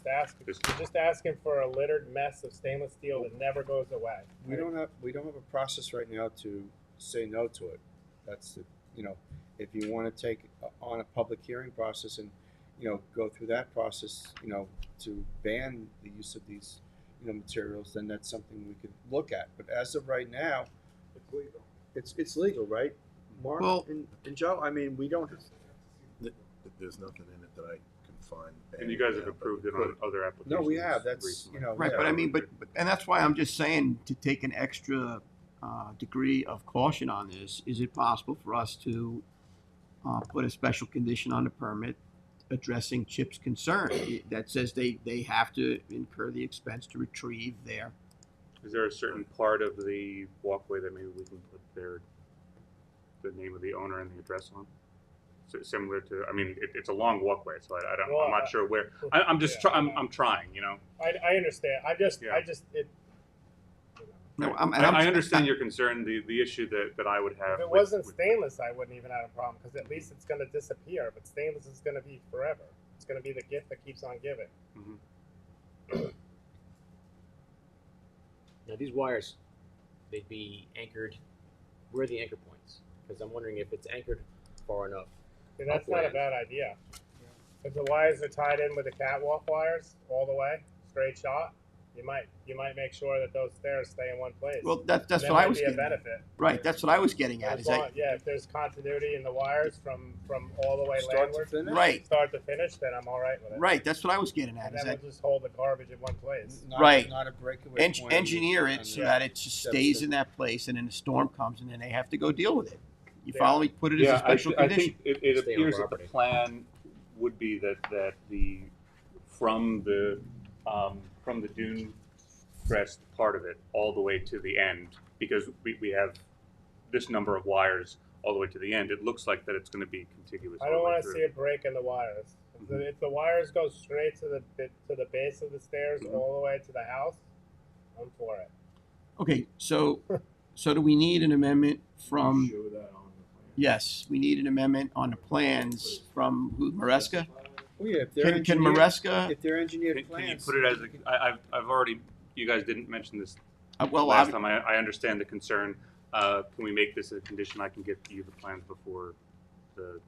just asking for a littered mess of stainless steel that never goes away. We don't have a process right now to say no to it. That's if you want to take on a public hearing process and go through that process, to ban the use of these materials, then that's something we could look at. But as of right now, It's legal. it's legal, right? Mark Well- and Joe. I mean, we don't. There's nothing in it that I can find. And you guys have approved it on other applications. No, we have. That's recently. Right, yeah. but I mean, but and that's why I'm just saying to take an extra degree of caution on this. Is it possible for us to put a special condition on the permit addressing Chip's concern that says they have to incur the expense to retrieve their? Is there a certain part of the walkway that maybe we can put the name of the owner and the address on? So similar to, I mean, it's a long walkway, so I don't. Well, I'm not sure where. I'm just. I'm trying. I understand. No, I understand your concern. The issue that I would have. If it wasn't stainless, I wouldn't even have a problem because at least it's going to disappear. But stainless is going to be forever. It's going to be the gift that keeps on giving. Mhm. Now these wires, they'd be anchored. Where are the anchor points? Because I'm wondering if it's anchored far enough. See, that's not a upland. bad idea. If the wires are tied in with the catwalk wires all the way, straight shot, you might make sure that those stairs stay in one place. Well, that's That what I might was be a getting benefit. at. Right, that's what I was getting at. Is that If there's continuity in the wires from all the way Start to landward, finish? Right. start to finish, then I'm all right with it. right? That's what I was getting at. And Is then that we'll just hold the garbage in one place. Right. Not a breakaway point. engineer it so that it just stays in that place, and then a storm comes, and then they have to go deal with it. You follow me? Put it as a special I condition. think it Stay on appears that the property. plan would be that the from the dune crest part of it all the way to the end, because we have this number of wires all the way to the end. It looks like that it's going to be contiguous. I all don't the way want to through. see a break in the wires. If the wires go straight to the base of the stairs all the way to the house, I'm for it. Okay, so do we need an amendment from? Show that on the plan. Yes, we need an amendment on the plans from who, Maresca? Oh, yeah, if they're Can engineered- Maresca? If they're engineered Can you plans. put it as I've already. You guys didn't mention this Well, last time. I understand the concern. Can we make this a condition? I can get you the plans before the.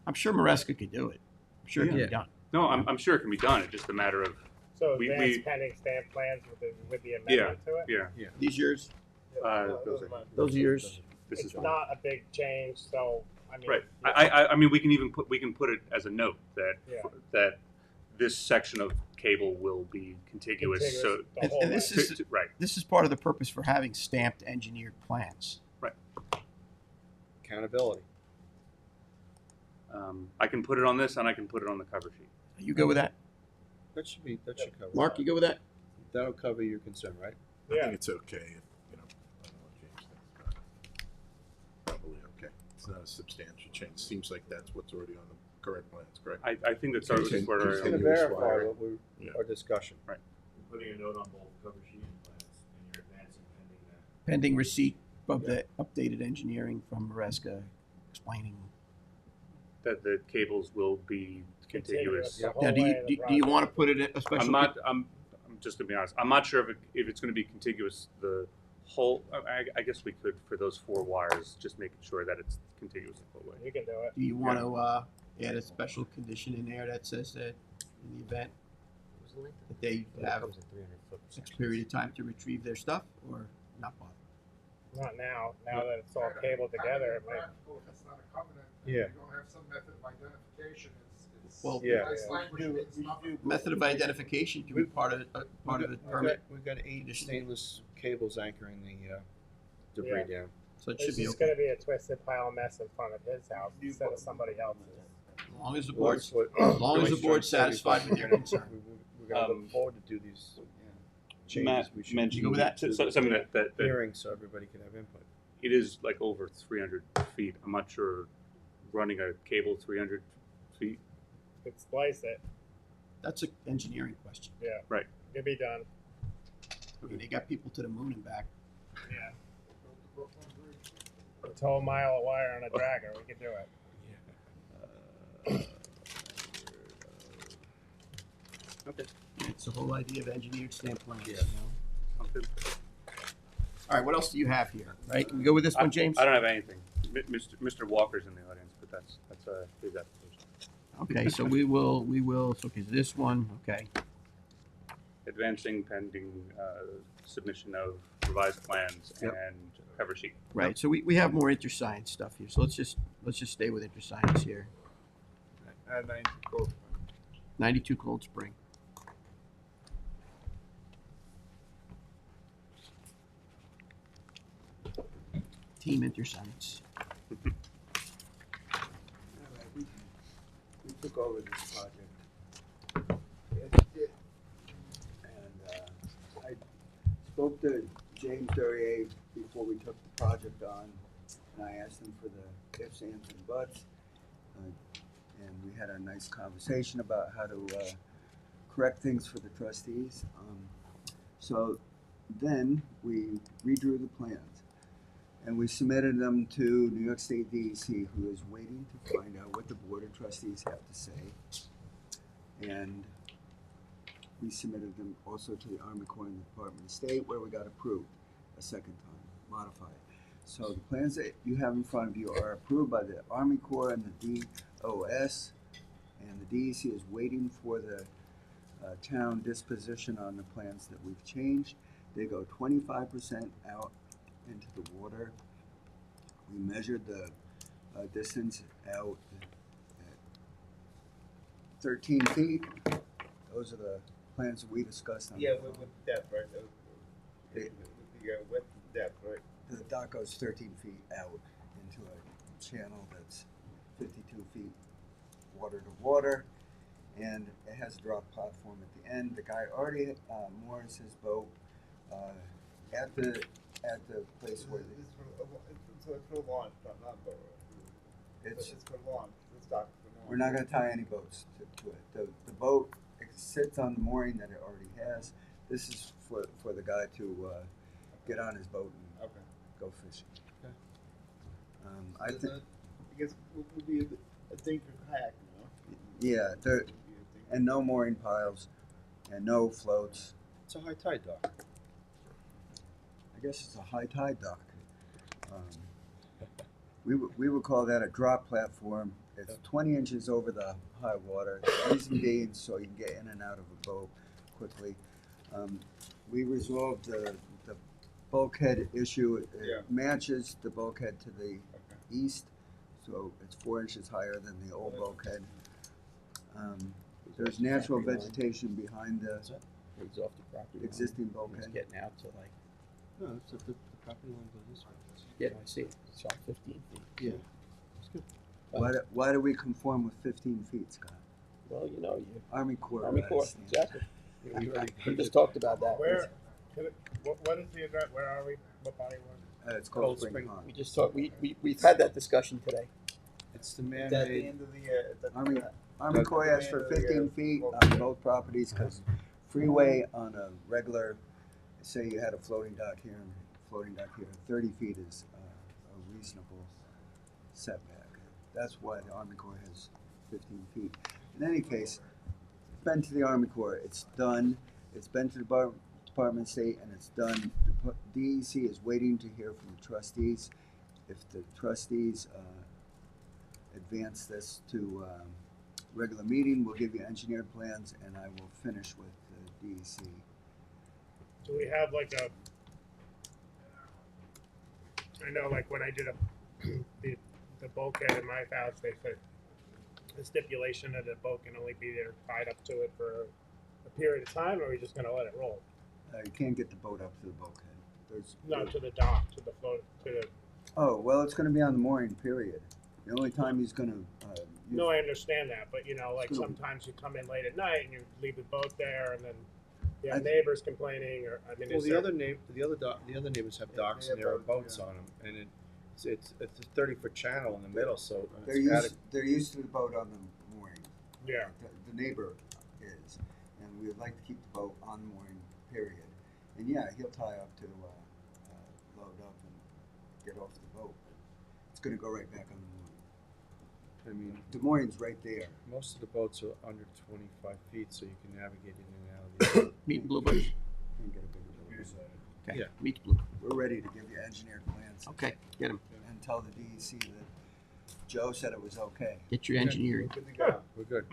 I'm sure Maresca could do it. I'm sure it can Yeah. be done. No, I'm sure it can be done. It's just a matter of. So We- advance we- pending stamp plans with the Yeah, amendment to it. yeah. These yours? Those are mine. Those are yours. This It's is not a big change, so I mean. right. I mean, we can put it as a note that Yeah. that this section of cable will be contiguous. So the And, whole and this way. is right. this is part of the purpose for having stamped engineered plans. Accountability. I can put it on this, and I can put it on the cover sheet. Are you good with that? That should cover. Mark, you good with that? That'll cover your concern, right? I Yeah. think it's okay if, I don't know what James thinks, but probably okay. It's not a substantial change. Seems like that's what's already on the current plans, correct? I think that's our Continue- what our- Just gonna Continuous verify wiring. what we, Yeah. our discussion. You're putting a note on both cover sheet and plans, and you're advancing pending that. Pending receipt of the updated engineering from Maresca explaining. that the cables will be contiguous. the whole Now, do way you of the do you want to project. put it a special? I'm just to be honest. I'm not sure if it's going to be contiguous. The whole. I guess we could for those 4 wires, just making sure that it's contiguous the whole way. You can do it. Do you want to add a special condition in there that says that in the event that they It have comes in 300-foot X sections. period of time to retrieve their stuff, or not bother? Not now. Now that it's all cabled together, it might. If it's not a covenant, Yeah. you don't have some method of identification, it's. Well, Yeah. Nice language, We it's do- nothing. Method of identification can be part of the permit. We've got 8 condition. stainless cables anchoring the debris down. So it should It's be just okay. gonna be a twisted pile of mess in front of his house instead of somebody else's. As long as the Well, board's, that's what as long as the Joyce board's tried to say satisfied with before. your concern. We're gonna look forward to do these changes. Matt We should mentioned You go with that? something that hearing so everybody can have input. it is like over 300 feet. I'm not sure running a cable 300 feet. Could splice it. That's an engineering question. Yeah. Right. Could be done. I mean, they got people to the moon and back. Yeah. It's a whole mile of wire on a dragger. We could do it. Okay. It's the whole idea of engineered stamp plans. Yeah. You know? All right, what else do you have here? Right, we go with this one, James? I don't have anything. Mr. Walker's in the audience, but that's his application. Okay, so we will, okay, this one, okay. Advancing pending submission of revised plans Yep. and cover sheet. Right, so we have more InterScience stuff here, so let's just stay with InterScience here. And 92 Cold. 92 Cold Spring. Team InterScience. We took over this project. And I spoke to James Durier before we took the project on, and I asked him for the ifs, ands, and buts. And we had a nice conversation about how to correct things for the trustees. So then we redrew the plans. And we submitted them to New York State DEC, who is waiting to find out what the Board of Trustees have to say. And we submitted them also to the Army Corps and the Department of State, where we got approved a second time, modified. So the plans that you have in front of you are approved by the Army Corps and the DOS, and the DEC is waiting for the town disposition on the plans that we've changed. They go 25% out into the water. We measured the distance out at 13 feet. Those are the plans that we discussed on Yeah, the with phone. depth, right? It- With depth, right? The dock goes 13 feet out into a channel that's 52 feet water to water, and it has a drop platform at the end. The guy already moors his boat at the place where It's for launch, not boat. it's It's for launch. This dock is for launch. we're not going to tie any boats to it. The boat sits on the mooring that it already has. This is for the guy to get on his boat and go fishing. Okay. I think. I guess would be a thing for kayak, you know? Yeah, there, and no mooring piles, and no floats. It's a high tide dock. I guess it's a high tide dock. We would call that a drop platform. It's 20 inches over the high water. The reason being so you can get in and out of a boat quickly. We resolved the bulkhead issue. It matches the bulkhead to the east, so it's 4 inches higher than the old bulkhead. There's natural vegetation behind the It's off the property line. existing It's bulkhead. getting out to like, No, it's the property line goes this way. yeah, I see it. It's on 15 feet. Yeah. It's good. Why do we conform with 15 feet, Scott? Well, you know, you. Army Corps. Army Corps, standards. exactly. We just talked about that. What is the address? Where are we? What body was? It's Cold Spring Pond. We just talked, we've had that discussion today. It's the Is that the man-made. end of the, Army Corps asked for 15 feet on both properties because freeway on a regular, say you had a floating dock here and floating dock here, 30 feet is a reasonable setback. That's why the Army Corps has 15 feet. In any case, it's been to the Army Corps, it's done. It's been to the Department of State, and it's done. The DEC is waiting to hear from the trustees. If the trustees advance this to regular meeting, we'll give you engineered plans, and I will finish with DEC. Do we have like a, I know like when I did the bulkhead in my house, they said the stipulation that the boat can only be there tied up to it for a period of time, or are we just gonna let it roll? You can't get the boat up to the bulkhead. No, to the dock, to the float, to the, Oh, well, it's gonna be on the mooring, period. The only time he's gonna, no, I understand that, but you know, like It's gonna- sometimes you come in late at night and you leave the boat there and then you have I- neighbors complaining, or, I mean, Well, is the there? other neighbors have docks and there are boats on them, and it's a 30-foot channel in the middle, so they're it's used, they're used to the boat on the mooring. Yeah. The neighbor is, and we would like to keep the boat on the mooring, period. And yeah, he'll tie up to, load up and get off the boat. It's gonna go right back on the mooring. I mean, The mooring's right there. most of the boats are under 25 feet, so you can navigate in and out of the. Meet Bluebirds. Can't get a bigger boat. Okay. Yeah. Meet Bluebird. We're ready to give you engineered plans. Okay, get him. And tell the DEC that Joe said it was okay. Get your engineering. Good to go. We're good.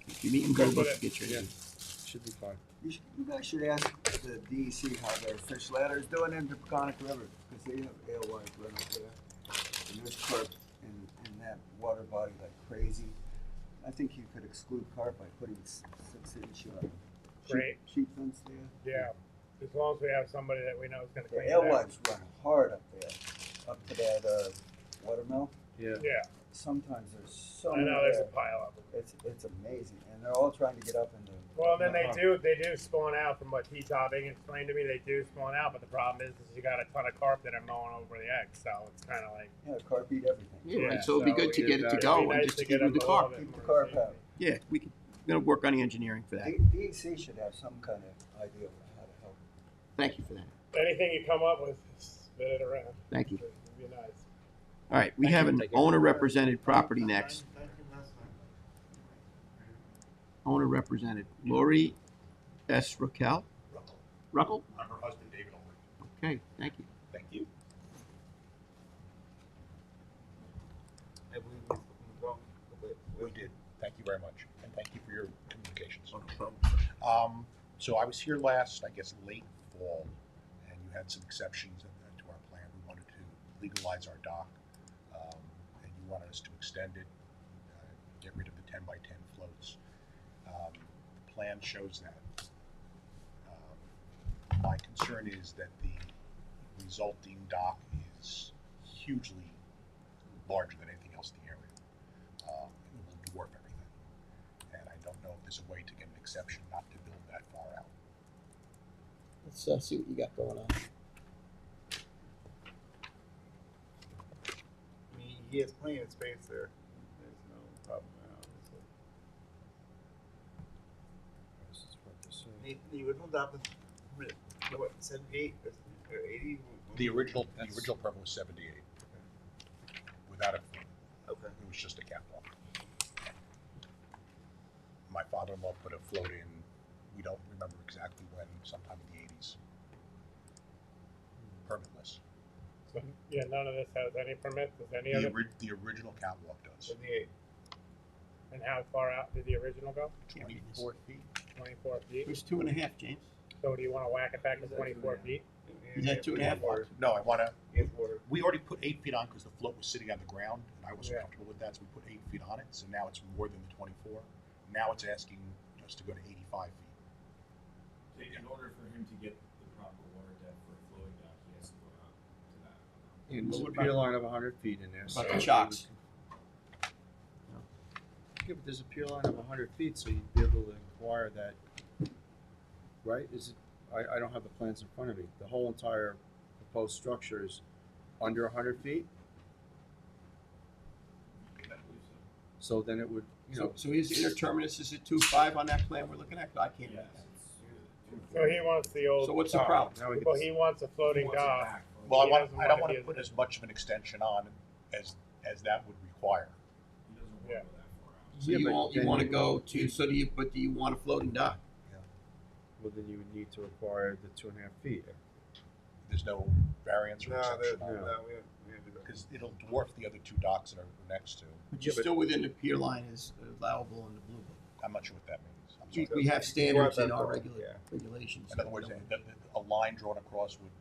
If you meet in Bluebird, get your engineering. Should be fine. You guys should ask the DEC how their fish ladder is doing in the Peconic River, because they have alewives run up there. And there's carp in that water body like crazy. I think you could exclude carp by putting 6-inch Great. sheet fence there. Yeah, as long as we have somebody that we know is gonna The clean it out. alewives run hard up there, up to that watermill. Yeah. Yeah, Sometimes there's so I many know, there's a there. pile of them. It's amazing, and they're all trying to get up into. Well, then the they do spawn out from what T-Topping explained to me, they do spawn out, but the problem is you got a ton of carp that are mowing over the eggs, so it's kinda like. Yeah, carp eat everything. Yeah, right, so it'd be good to get it to go and just to keep with the carp. Keep the carp out. Yeah, we're gonna work on the engineering for that. DEC should have some kind of idea of how to help. Thank you for that. Anything you come up with, spit it around. Thank you. It'd be nice. All right, we have an owner-represented property next. Owner-represented, Lori S. Raquel? Ruckel? I'm her husband, David Ulrich. Okay, thank you. Thank you. I believe We did. Thank you very much, and thank you for your communications. No problem. So I was here last, I guess, late fall, and you had some exceptions to our plan. We wanted to legalize our dock, and you wanted us to extend it, get rid of the 10 by 10 floats. The plan shows that. My concern is that the resulting dock is hugely larger than anything else in the area. It will dwarf everything. And I don't know if there's a way to get an exception not to build that far out. Let's see what you got going on. I mean, he has plenty of space there. There's no problem at all. The original dock was, what, 78 or 80? The original permit was 78. Without a float. Okay. It was just a catwalk. My father-in-law put a float in, we don't remember exactly when, sometime in the 80s. Permitless. So, yeah, none of this has any permits, does any of it? The original catwalk does. 78. And how far out did the original go? 24 feet. 24 feet? It was 2.5, James. So do you wanna whack it back to 24 feet? Is that 2.5? No, I wanna, we already put 8 feet on because the float was sitting on the ground, and I wasn't comfortable with that, so we put 8 feet on it, so now it's more than the 24. Now it's asking us to go to 85 feet. In order for him to get the proper water depth for a floating dock, he has to go out to that. And there's a pier line of 100 feet in there. About the chocks. Yeah, but there's a pier line of 100 feet, so you'd be able to inquire that, right? Is it? I don't have the plans in front of me. The whole entire proposed structure is under 100 feet? So then it would, you know. So his inner terminus is at 2.5 on that plan we're looking at? I can't read that. So he wants the old. So what's the dock. problem? Well, he wants a floating dock. Well, He doesn't I don't to want to use put it. as much of an extension on as that would require. Yeah. So you want to go to, so do you want a floating dock? Well, then you would need to require the 2.5 feet. There's no variance or No, exception no, on we that. don't do that. Because it'll dwarf the other 2 docks that are next to. But you're still within the pier line is allowable in the blue book. I'm not sure what that means. I'm We have standards in our regulations. In other words, a line drawn across would.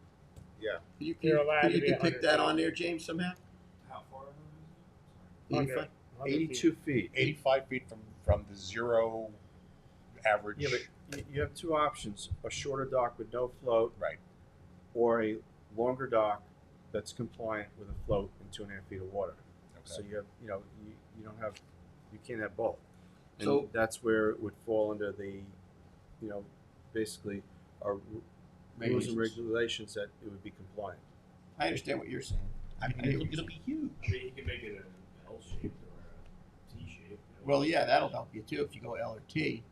Yeah. You're allowed Could to you be depict 100 that feet. on there, James, somehow? How far? 85? 82 feet. 85 feet from the zero average. Yeah, but you have two options: a shorter dock with no float, right, or a longer dock that's compliant with a float and 2.5 feet of water. Okay. So you have, you don't have, you can't have both. And So- that's where it would fall under the, basically our rules and regulations that it would be compliant. I understand what you're saying. I mean, it'll be huge. I mean, you can make it an L shaped or a T shaped. Well, yeah, that'll help you too if you go L or T.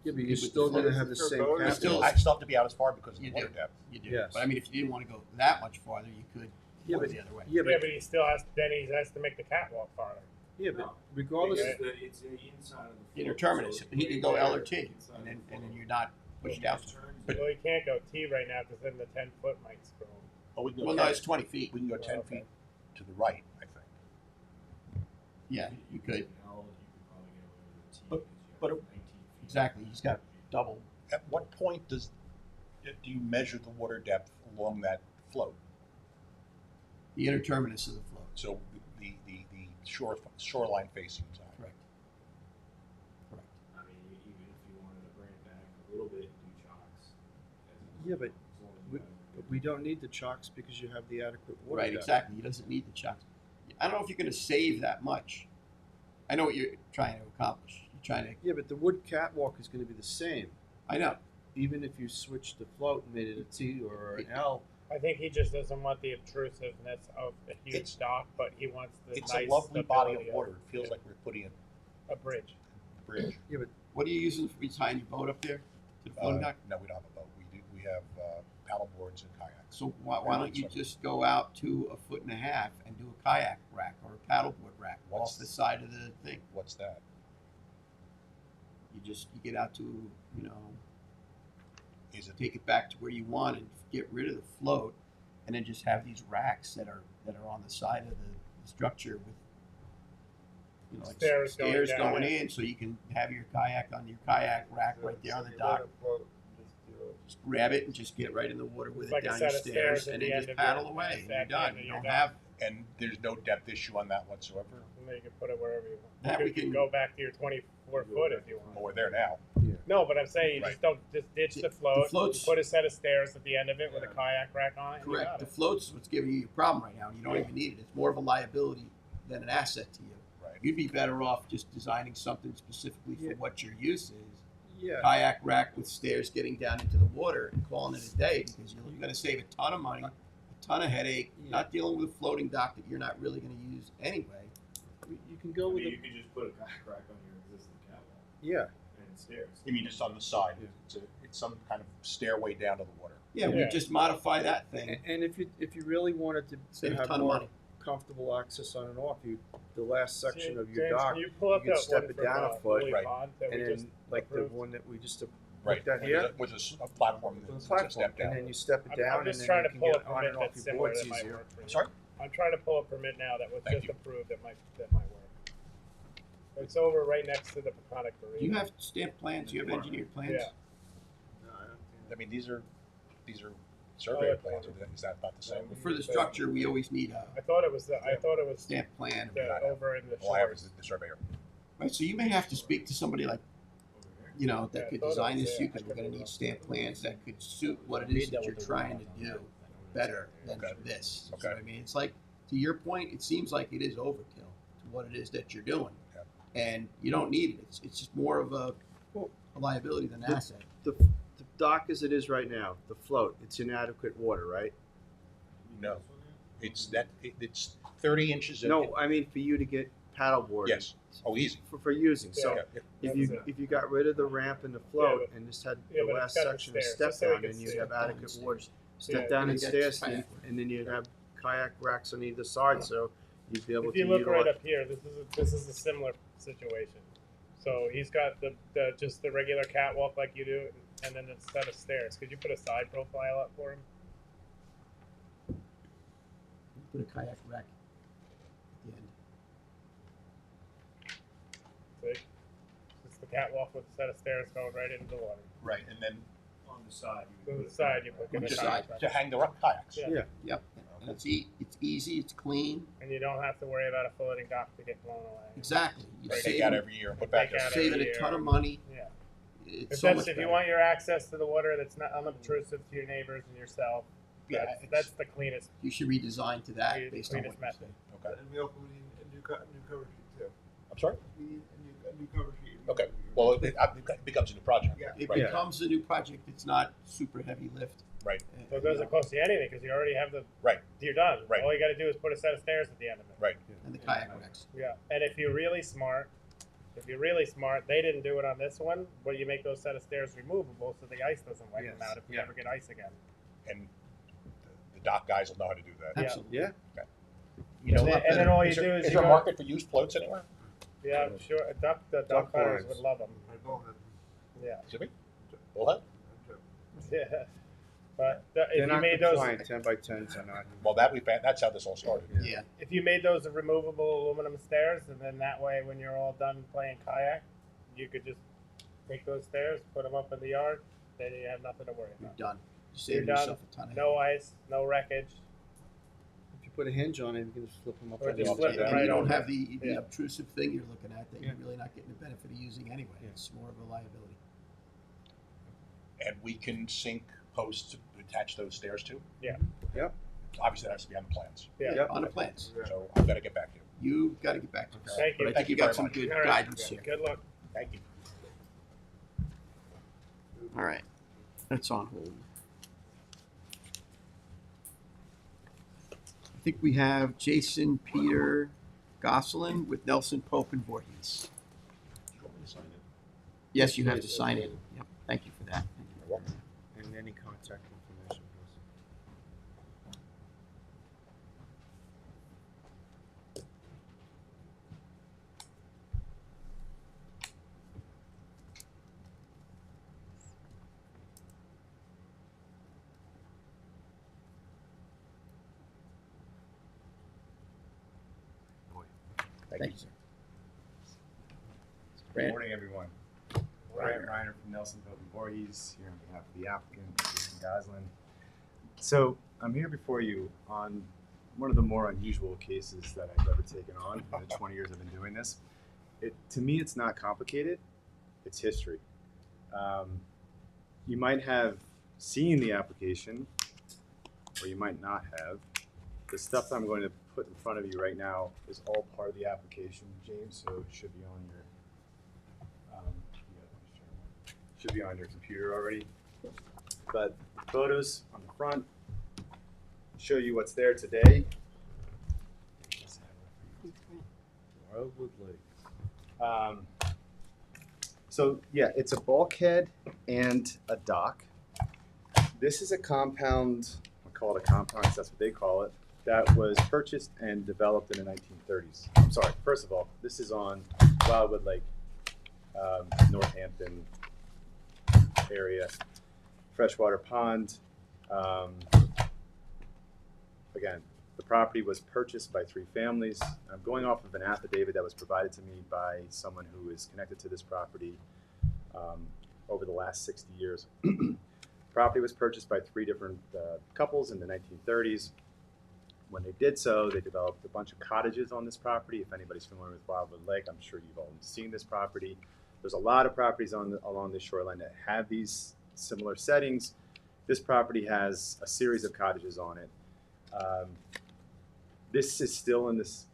Yeah, but you're still going to have the same I capacity. still have to be out as far because of the You water do. depth. You do. Yes. But I mean, if you didn't want to go that much farther, you could Yeah, go but- the other way. Yeah, Yeah, but he still has, then he has to make the catwalk farther. Yeah, but regardless, It's the inside of the float, Interterminus. so He right could go L or there, T, inside and the then float. you're not pushed out. But- Well, he can't go T right now because then the 10-foot might screw him. Oh, we can go Well, 10 no, it's 20 feet. We can go 10 Okay. feet to the right, I think. Yeah, you could. L, you could probably get away with a T But- because but you it- have 19 feet. Exactly. He's got double. At what point do you measure the water depth along that float? The interterminus of the float. So the shoreline facing side. Correct. Correct. I mean, even if you wanted to bring it back a little bit, do chocks. yeah, but As long as you have- but we don't need the chocks because you have the adequate water Right, depth. exactly. He doesn't need the chocks. I don't know if you're going to save that much. I know what you're trying to accomplish. You're trying to. Yeah, but the wood catwalk is going to be the same. I know. Even if you switched the float and made it a T or an L. I think he just doesn't want the obtrusiveness of a huge It's- dock, but he wants the It's nice a lovely body stability of water. It feels like we're putting in a bridge. a bridge. Yeah, but What are you using for tying your boat up there to the floating dock? No, we don't have a boat. We have paddle boards and kayaks. So why don't you just go out to 1.5 feet and do a kayak rack or a paddleboard rack What's- off the side of the thing? What's that? You get out to Is it take it back to where you want and get rid of the float, and then just have these racks that are on the side of the structure with like Stairs going down going it. in, so you can have your kayak on your kayak rack right there on the dock. Just grab it and just get right in the water with It's it like a down set your of stairs, stairs at and the then end just of paddle your- away. at And you're the done. end of You your don't dock. have And there's no depth issue on that whatsoever. And then you can put it wherever you want. That you we can can- go back to your 24-foot if you want. Well, we're there now. No, but I'm saying you just don't just ditch the float. floats- Put a set of stairs at the end of it with a kayak rack on it. And you correct. got The it. float's what's giving you your problem right now. You don't even need it. It's more of a liability than an asset to you. Right. You'd be better off just designing something specifically for what your use is. Yeah. Kayak rack with stairs getting down into the water and calling it a day, because you're going to save a ton of money, a ton of headache, not dealing with a floating dock that you're not really going to use anyway. You can go I with mean, a, you could just put a kayak rack on your existing catwalk yeah. and stairs. You mean just on the side? It's some kind of stairway down to the water. Yeah, we just modify that thing. And if you really wanted to Save a have ton of more money. comfortable access on and off, the last section of your James, dock, can you pull up could that step one it from, down a foot, Woolly Pond that and we then just like the approved? one that we just Right. looked at here. With a platform The that's a platform, step down. and then you step it down, I'm and just then trying you to can pull a get on permit and off that's your similar boards that might easier. work for you. Sorry? I'm trying to pull a permit now that was Thank just you. approved that might work. It's over right next to the Peconic Marina. Do you have stamped plans? Do you have engineered plans? Yeah. I mean, these are survey Oh, plans. Is that not the same? For the structure, we always need I thought it was stamp plan. over in the All I have shores. is the surveyor. Right, so you may have to speak to somebody like, that Yeah, I could thought it design was this there. to you, because we're going to need stamp plans that could suit what it is that you're trying to do better than this. Okay. So, I mean, it's like, to your point, it seems like it is overkill to what it is that you're doing. And you don't need it. It's just more of a liability than an asset. The dock as it is right now, the float, it's inadequate water, right? No, it's 30 inches. No, I mean for you to get paddleboard. Yes. Oh, easy. For using. So Yeah. if you got rid of the ramp and the float but- and just had yeah, the but last it's got the section of stairs, step just so we down, can then you'd see have it. adequate water. Step Yeah, down and and then stairs, kayak. and then you'd have kayak racks on either side, so you'd be able If to you look utilize. right up here, this is a similar situation. So he's got the just the regular catwalk like you do, and then a set of stairs. Could you put a side profile up for him? Put a kayak rack at the end. See, it's the catwalk with a set of stairs going right into the water. Right, and then On the side. To the side, you put just kayak. to hang the kayaks. Yeah. Yep. And it's easy, it's clean. And you don't have to worry about a floating dock to get blown away. Exactly. You Right. save- Take out every year, put back Take out every saving every a ton year. of money. Yeah. It's If so that's much if you better. want your access to the water that's not unobtrusive to your neighbors and yourself, Yeah, that's the cleanest. You should redesign to that the based on what cleanest you method. Okay. And we also need a new cover sheet too. I'm sorry? We need a new cover sheet. Okay, well, it becomes a new project. Yeah. It Right. becomes a new project. It's not super heavy lift. Right. So it doesn't cost you anything because you already have the. Right. You're done. Right. All you got to do is put a set of stairs at the end of it. Right. And the kayak racks. Yeah. And if you're really smart, they didn't do it on this one, but you make those set of stairs removable so the ice doesn't wipe them out if you ever get ice again. And the dock guys will know how to do that. Absolutely. Yeah. Okay. You know, and then all you do is Is you there a go- market for used floats anywhere? Yeah, I'm sure. The duck hunters would love them. Yeah. Should we? Bullhead? Yeah. But if They're you not made those, compliant, 10 by 10s are not. Well, that's how this all started. Yeah. if you made those removable aluminum stairs, and then that way, when you're all done playing kayak, you could just take those stairs, put them up in the yard, then you have nothing to worry You're about. done. You're You're saving done. yourself a ton of No ice, no wreckage. If you put a hinge on it, you can just flip them up. Or right just over flip the them top. And you right don't over. have the Yeah. obtrusive thing you're looking at that Yeah. you're really not getting the benefit of using anyway. Yeah. It's more of a liability. And we can sink posts to attach those stairs to? Yeah. Yep. Obviously, that has to be on the plans. Yeah. Yep, on the plans. So I've got to get back to you. You got to get back to us. Thank you. But I Thank think you you got very some much. good All right. guidance here. Good luck. Thank you. All right. That's on hold. I think we have Jason Peter Gosselin with Nelson Pope and Voorhees. Yes, you have to sign in. Yep. Thank you for that. You're welcome. And any contact information. Thank you, sir. Good Brad? morning, everyone. Brad Reiner from Nelson Pope and Voorhees, here on behalf of the applicant, Jason Goslin. So I'm here before you on one of the more unusual cases that I've ever taken on in the 20 years I've been doing this. To me, it's not complicated. It's history. You might have seen the application, or you might not have. The stuff I'm going to put in front of you right now is all part of the application, James, so it should be on your computer already. But the photos on the front show you what's there today. Wildwood Lake. So yeah, it's a bulkhead and a dock. This is a compound, I'll call it a compound because that's what they call it, that was purchased and developed in the 1930s. I'm sorry, first of all, this is on Wildwood Lake, Northampton area, freshwater pond. Again, the property was purchased by 3 families. I'm going off of an affidavit that was provided to me by someone who is connected to this property over the last 60 years. Property was purchased by 3 different couples in the 1930s. When they did so, they developed a bunch of cottages on this property. If anybody's familiar with Wildwood Lake, I'm sure you've all seen this property. There's a lot of properties along the shoreline that have these similar settings. This property has a series of cottages on it. This is still in this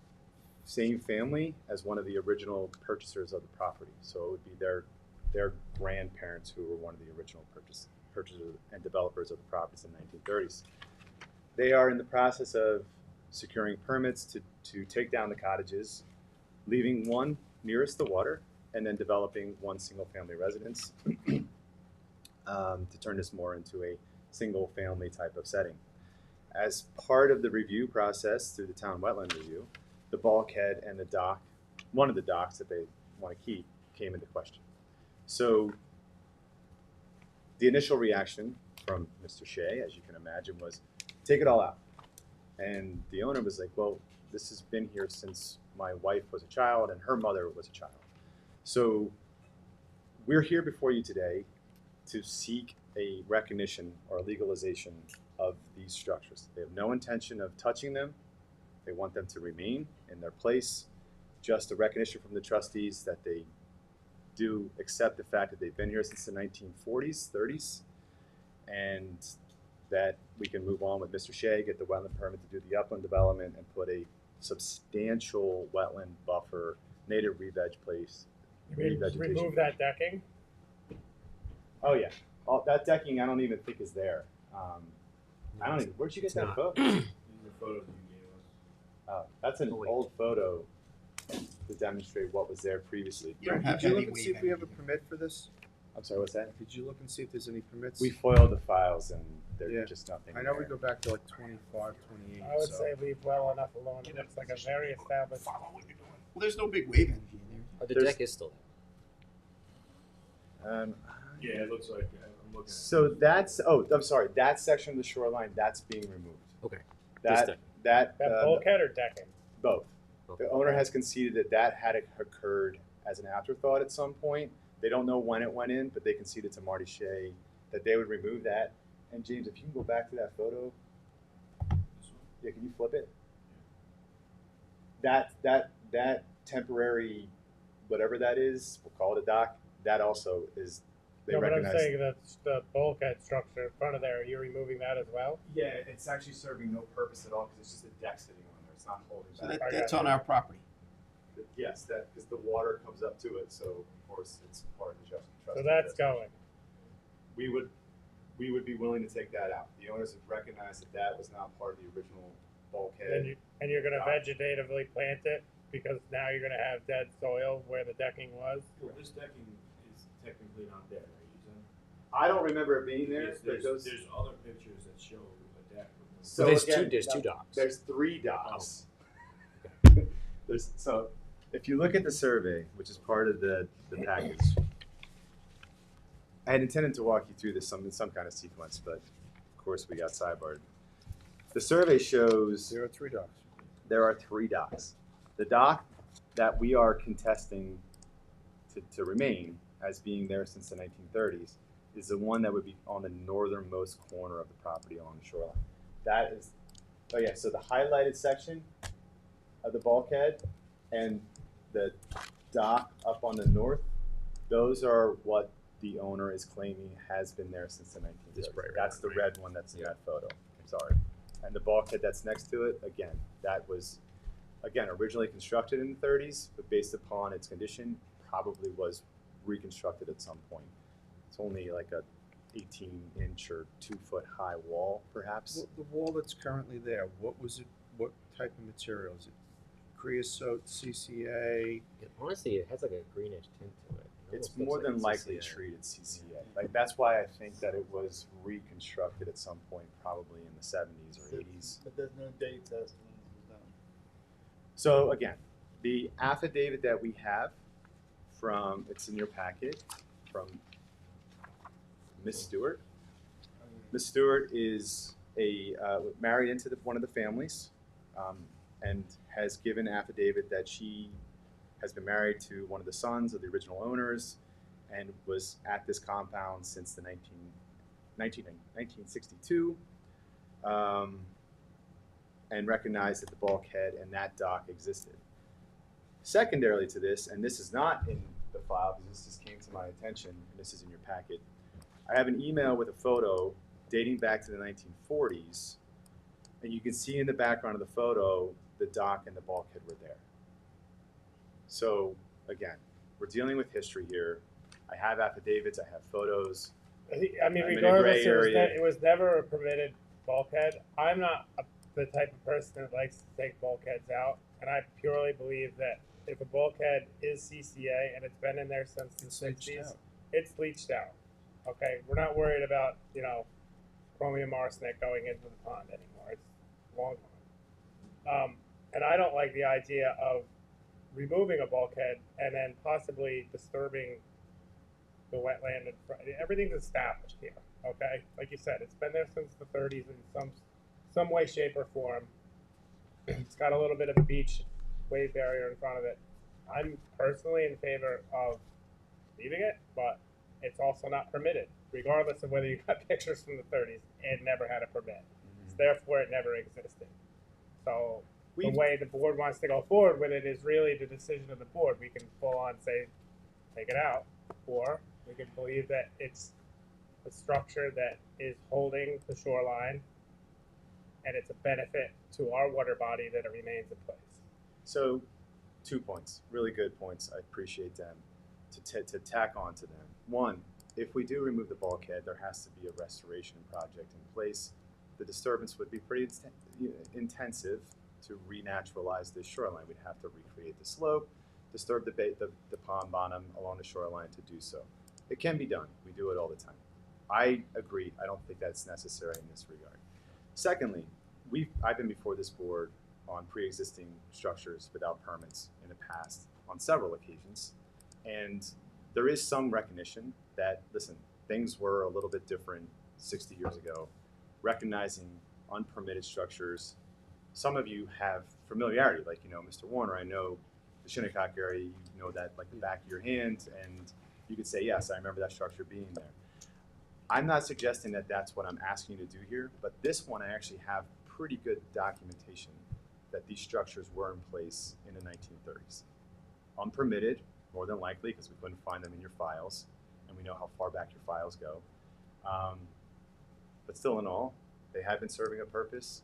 same family as one of the original purchasers of the property. So it would be their grandparents who were one of the original purchasers and developers of the properties in the 1930s. They are in the process of securing permits to take down the cottages, leaving one nearest the water, and then developing one single-family residence to turn this more into a single-family type of setting. As part of the review process through the town wetland review, the bulkhead and the dock, one of the docks that they want to keep, came into question. So the initial reaction from Mr. Shea, as you can imagine, was take it all out. And the owner was like, well, this has been here since my wife was a child and her mother was a child. So we're here before you today to seek a recognition or legalization of these structures. They have no intention of touching them. They want them to remain in their place. Just a recognition from the trustees that they do accept the fact that they've been here since the 1940s, 30s, and that we can move on with Mr. Shea, get the wetland permit to do the upland development and put a substantial wetland buffer, native re-veg place. Remove that decking. Oh yeah, all that decking I don't even think is there. I don't even. Where'd you get that photo? The photos you gave us. That's an old photo to demonstrate what was there previously. You don't have Did you any look and see if we have a permit for this? I'm sorry, what's that? Did you look and see if there's any permits? We foiled the files and there's Yeah. just nothing. I know we there. go back to like 25, 28. I would so. say leave well enough alone. It looks like a very established. Well, there's no big wave energy in there. The There's- deck is still Yeah, it looks like I'm looking. So that's I'm sorry. That section of the shoreline that's being removed. Okay. That deck. that That bulkhead or decking? both. The owner has conceded that that had occurred as an afterthought at some point. They don't know when it went in, but they conceded to Marty Shea that they would remove that. And James, if you can go back to that photo, yeah, can you flip it? That temporary, whatever that is, we'll call it a dock. That also is. They No, but I'm recognize. saying that the bulkhead structure in front of there, are you removing that as well? Yeah, it's actually serving no purpose at all because it's just a deck sitting on there. It's not holding So back. that's on our property. Yes, that because the water comes up to it, so of course it's part of the trust. So that's going. We would be willing to take that out. The owners have recognized that that was not part of the original bulkhead. And you're gonna vegetatively plant it because now you're gonna have dead soil where the decking was? Well, this decking is technically not dead, right? I don't remember it being there. There's But those, other pictures that show a deck. so there's again, there's two docks. There's 3 docks. So if you look at the survey, which is part of the package, I had intended to walk you through this in some kind of sequence, but of course we got sidebarred. The survey shows There are 3 docks. there are 3 docks. The dock that we are contesting to remain as being there since the 1930s is the one that would be on the northernmost corner of the property along the shoreline. That is, oh yeah, so the highlighted section of the bulkhead and the dock up on the north, those are what the owner is claiming has been there since the 1930s. That's the red one that's in that photo. Sorry. And the bulkhead that's next to it, again, that was, again, originally constructed in the 30s, but based upon its condition, probably was reconstructed at some point. It's only like a 18-inch or 2-foot high wall, perhaps. The wall that's currently there, what was it? What type of material is it? Creosote, CCA? Honestly, it has like a greenish tint to it. It's almost looks more than like likely CCA. treated CCA. Like that's why I think that it was reconstructed at some point, probably in the 70s or 80s. But there's no dates as to when this was done. So again, the affidavit that we have from, it's in your packet, from Miss Stewart. Miss Stewart is married into one of the families and has given affidavit that she has been married to one of the sons of the original owners and was at this compound since the 1962 and recognized that the bulkhead and that dock existed. Secondarily to this, and this is not in the file because this just came to my attention, and this is in your packet, I have an email with a photo dating back to the 1940s, and you can see in the background of the photo the dock and the bulkhead were there. So again, we're dealing with history here. I have affidavits, I have photos. I mean, I'm in a regardless, gray area. it was never a permitted bulkhead. I'm not the type of person that likes to take bulkheads out, and I purely believe that if a bulkhead is CCA and it's been in there since the 60s, it's leached out. Okay, we're not worried about, chromium arsenic going into the pond anymore. It's long gone. And I don't like the idea of removing a bulkhead and then possibly disturbing the wetland in front. Everything's established here. Okay, like you said, it's been there since the 30s in some way, shape, or form. It's got a little bit of a beach wave barrier in front of it. I'm personally in favor of leaving it, but it's also not permitted, regardless of whether you got pictures from the 30s. It never had a permit, so therefore it never existed. So the way the board wants to go forward with it is really the decision of the board. We can full on say, take it out, or we can believe that it's a structure that is holding the shoreline, and it's a benefit to our water body that it remains in place. So, 2 points, really good points. I appreciate them. To tack on to them. One, if we do remove the bulkhead, there has to be a restoration project in place. The disturbance would be pretty intensive to renaturalize this shoreline. We'd have to recreate the slope, disturb the pond bottom along the shoreline to do so. It can be done. We do it all the time. I agree. I don't think that's necessary in this regard. Secondly, I've been before this board on pre-existing structures without permits in the past on several occasions. And there is some recognition that, listen, things were a little bit different 60 years ago. Recognizing unpermitted structures, some of you have familiarity, like, Mr. Warner, I know the Shinnecock area, you know that like the back of your hand, and you could say, yes, I remember that structure being there. I'm not suggesting that that's what I'm asking you to do here, but this one I actually have pretty good documentation that these structures were in place in the 1930s. Unpermitted, more than likely, because we couldn't find them in your files, and we know how far back your files go. But still in all, they have been serving a purpose.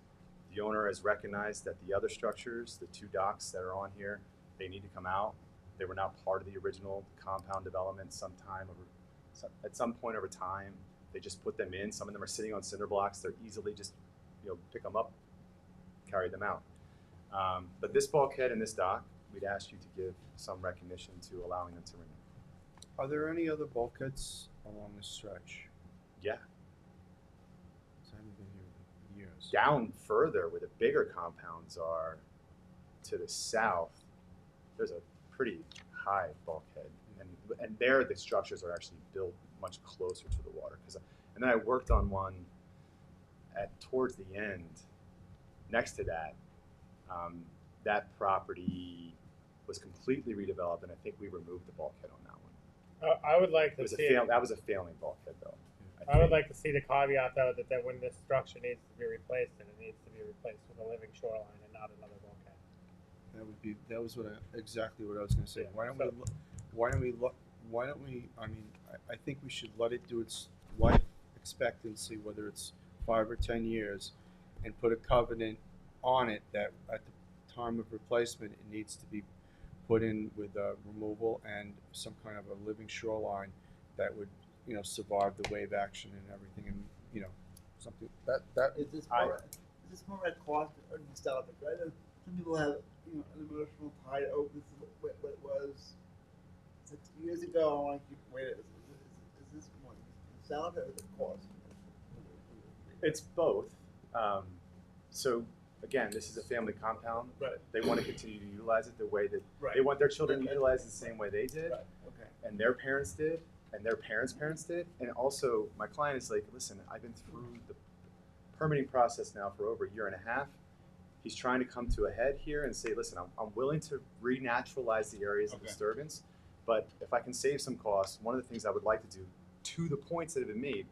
The owner has recognized that the other structures, the 2 docks that are on here, they need to come out. They were not part of the original compound development at some point over time. They just put them in. Some of them are sitting on cinder blocks. They're easily just, pick them up, carry them out. But this bulkhead and this dock, we'd ask you to give some recognition to allowing them to remain. Are there any other bulkheads along this stretch? Yeah. I haven't been here in years. Down further, where the bigger compounds are, to the south, there's a pretty high bulkhead, and there the structures are actually built much closer to the water. And then I worked on one towards the end, next to that. That property was completely redeveloped, and I think we removed the bulkhead on that one. I would like to see that was a failing bulkhead, though. I would like to see the caveat, though, that when this structure needs to be replaced, then it needs to be replaced with a living shoreline and not another bulkhead. That was exactly what I was going to say. I think we should let it do its life expectancy, whether it's 5 or 10 years, and put a covenant on it that at the time of replacement, it needs to be put in with removal and some kind of a living shoreline that would, survive the wave action and everything, and something that. Is this more at cost or nostalgic, right? Some people have an emotional tie to what it was 60 years ago. I want to keep waiting. Is this more nostalgic or is it cost? It's both. So again, this is a family compound. Right. They want to continue to utilize it the way that right. they want their children to utilize it the same way they did, right. Okay. And their parents did, and their parents' did. And also, my client is like, listen, I've been through the permitting process now for over a year and a half. He's trying to come to a head here and say, listen, I'm willing to renaturalize the areas of disturbance, but if I can save some costs, one of the things I would like to do, to the points that have been made,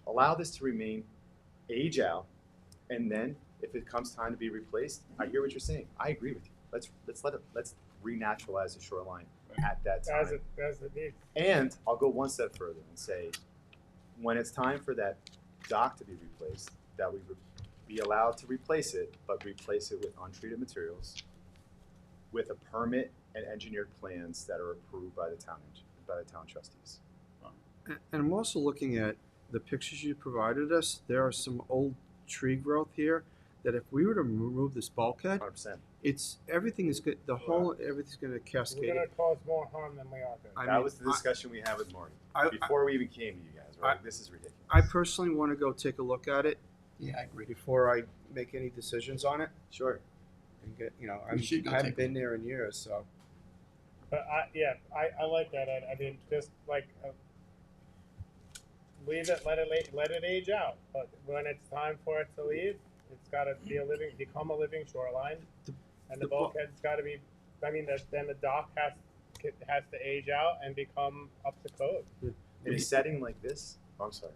allow this to remain, age out, and then if it comes time to be replaced, I hear what you're saying. I agree with you. Let's renaturalize the shoreline at that time. As it needs. And I'll go one step further and say, when it's time for that dock to be replaced, that we would be allowed to replace it, but replace it with untreated materials, with a permit and engineered plans that are approved by the town trustees. And I'm also looking at the pictures you provided us. There are some old tree growth here that if we were to remove this bulkhead, 100%. Everything is good. Everything's going to cascade. We're going to cause more harm than we are doing. That was the discussion we had with Marty before we even came to you guys. Right? This is ridiculous. I personally want to go take a look at it. Yeah, I agree. Before I make any decisions on it. Sure. And get, I haven't been there in years, so. But I like that. I mean, just like leave it, let it age out. But when it's time for it to leave, it's got to become a living shoreline, and the bulkhead's got to be. I mean, then the dock has to age out and become up to code. In a setting like this, oh, I'm sorry.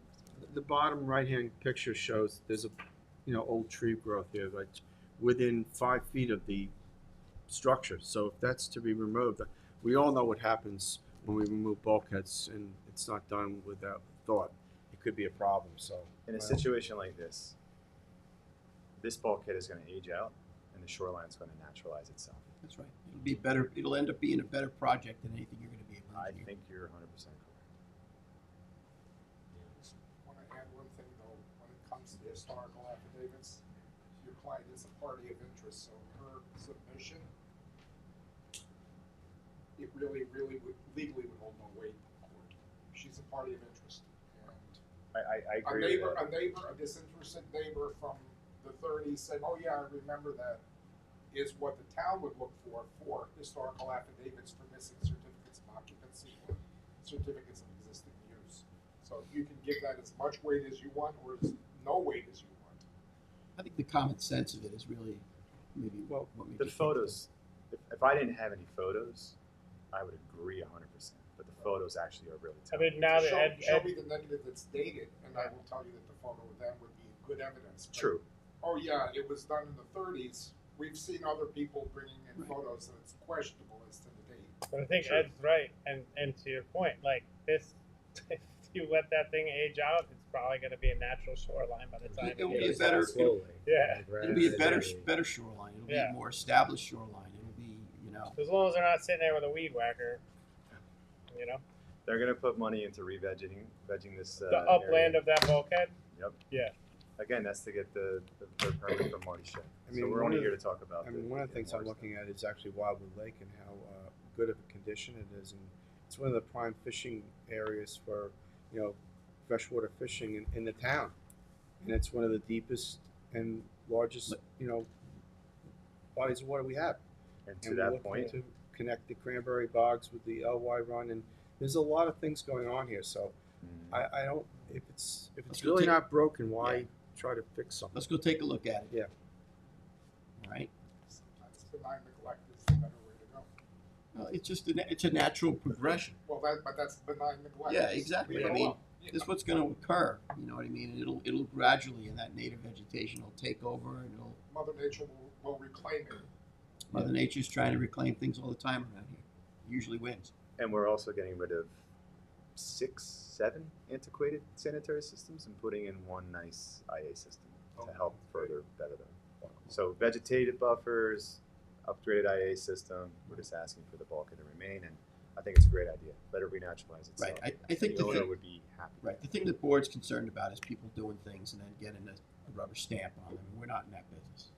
The bottom right-hand picture shows there's a, old tree growth here, like within 5 feet of the structure. So if that's to be removed, we all know what happens when we remove bulkheads and it's not done without thought. It could be a problem. So In a situation like this, this bulkhead is going to age out, and the shoreline is going to naturalize itself. That's right. It'll be better. It'll end up being a better project than anything you're going to be able to I engineer. think you're 100% correct. Want to add one thing though, when it comes to historical affidavits, your client is a party of interest, so her submission, it really would legally would hold no weight in court. She's a party of interest, and I agree with that. a disinterested neighbor from the 30s said, "Oh yeah, I remember that," is what the town would look for historical affidavits for missing certificates of occupancy or certificates of existing use. So you can give that as much weight as you want or as no weight as you want. I think the common sense of it is really maybe what The photos, if I didn't have any photos, I would agree 100%. But the photos actually are really I telling. mean, now that Show me the negative that's dated, and I will tell you that the photo then would be good evidence. But, True. oh yeah, it was done in the 30s. We've seen other people bringing in photos, and it's questionable as to the date. But I think Sure. Ed's right, and to your point, like this, if you let that thing age out, it's probably going to be a natural shoreline by the time It'll it be a gets better. Yeah, It'll be a better shoreline. It'll be Yeah. a more established shoreline. It'll be, as long as they're not sitting there with a weed whacker, They're going to put money into vegging this. the upland of that bulkhead. Yep. Yeah. Again, that's to get the permit from Marty Shea. So we're one only of here the- to talk about. one of the things I'm looking at is actually Wildwood Lake and how good of a condition it is, and it's one of the prime fishing areas for, freshwater fishing in the town, and it's one of the deepest and largest, bodies of water we have. And to we're that looking point, to connect the Cranberry Bogs with the LY Run, and there's a lot of things going on here. So I don't. If it's go really take- not broken, why try to fix something? Let's go take a look at it. Yeah. All right. Sometimes benign neglect is the better way to go. Well, it's just it's a natural progression. Well, but that's benign neglect. Yeah, exactly. We I grow mean, up, you this is know. what's going to occur. You know what I mean? And it'll gradually, and that native vegetation will take over, and Mother Nature will reclaim it. Mother Nature's trying to reclaim things all the time around here. Usually wins. and we're also getting rid of 6, 7 antiquated sanitary systems and putting in one nice IA system to help further better them. So vegetative buffers, upgraded IA system. We're just asking for the bulkhead to remain, and I think it's a great idea. Let it renaturalize itself. Right. I think the the owner thing, would be happy. right. The thing the board's concerned about is people doing things and then getting a rubber stamp on them. We're not in that business.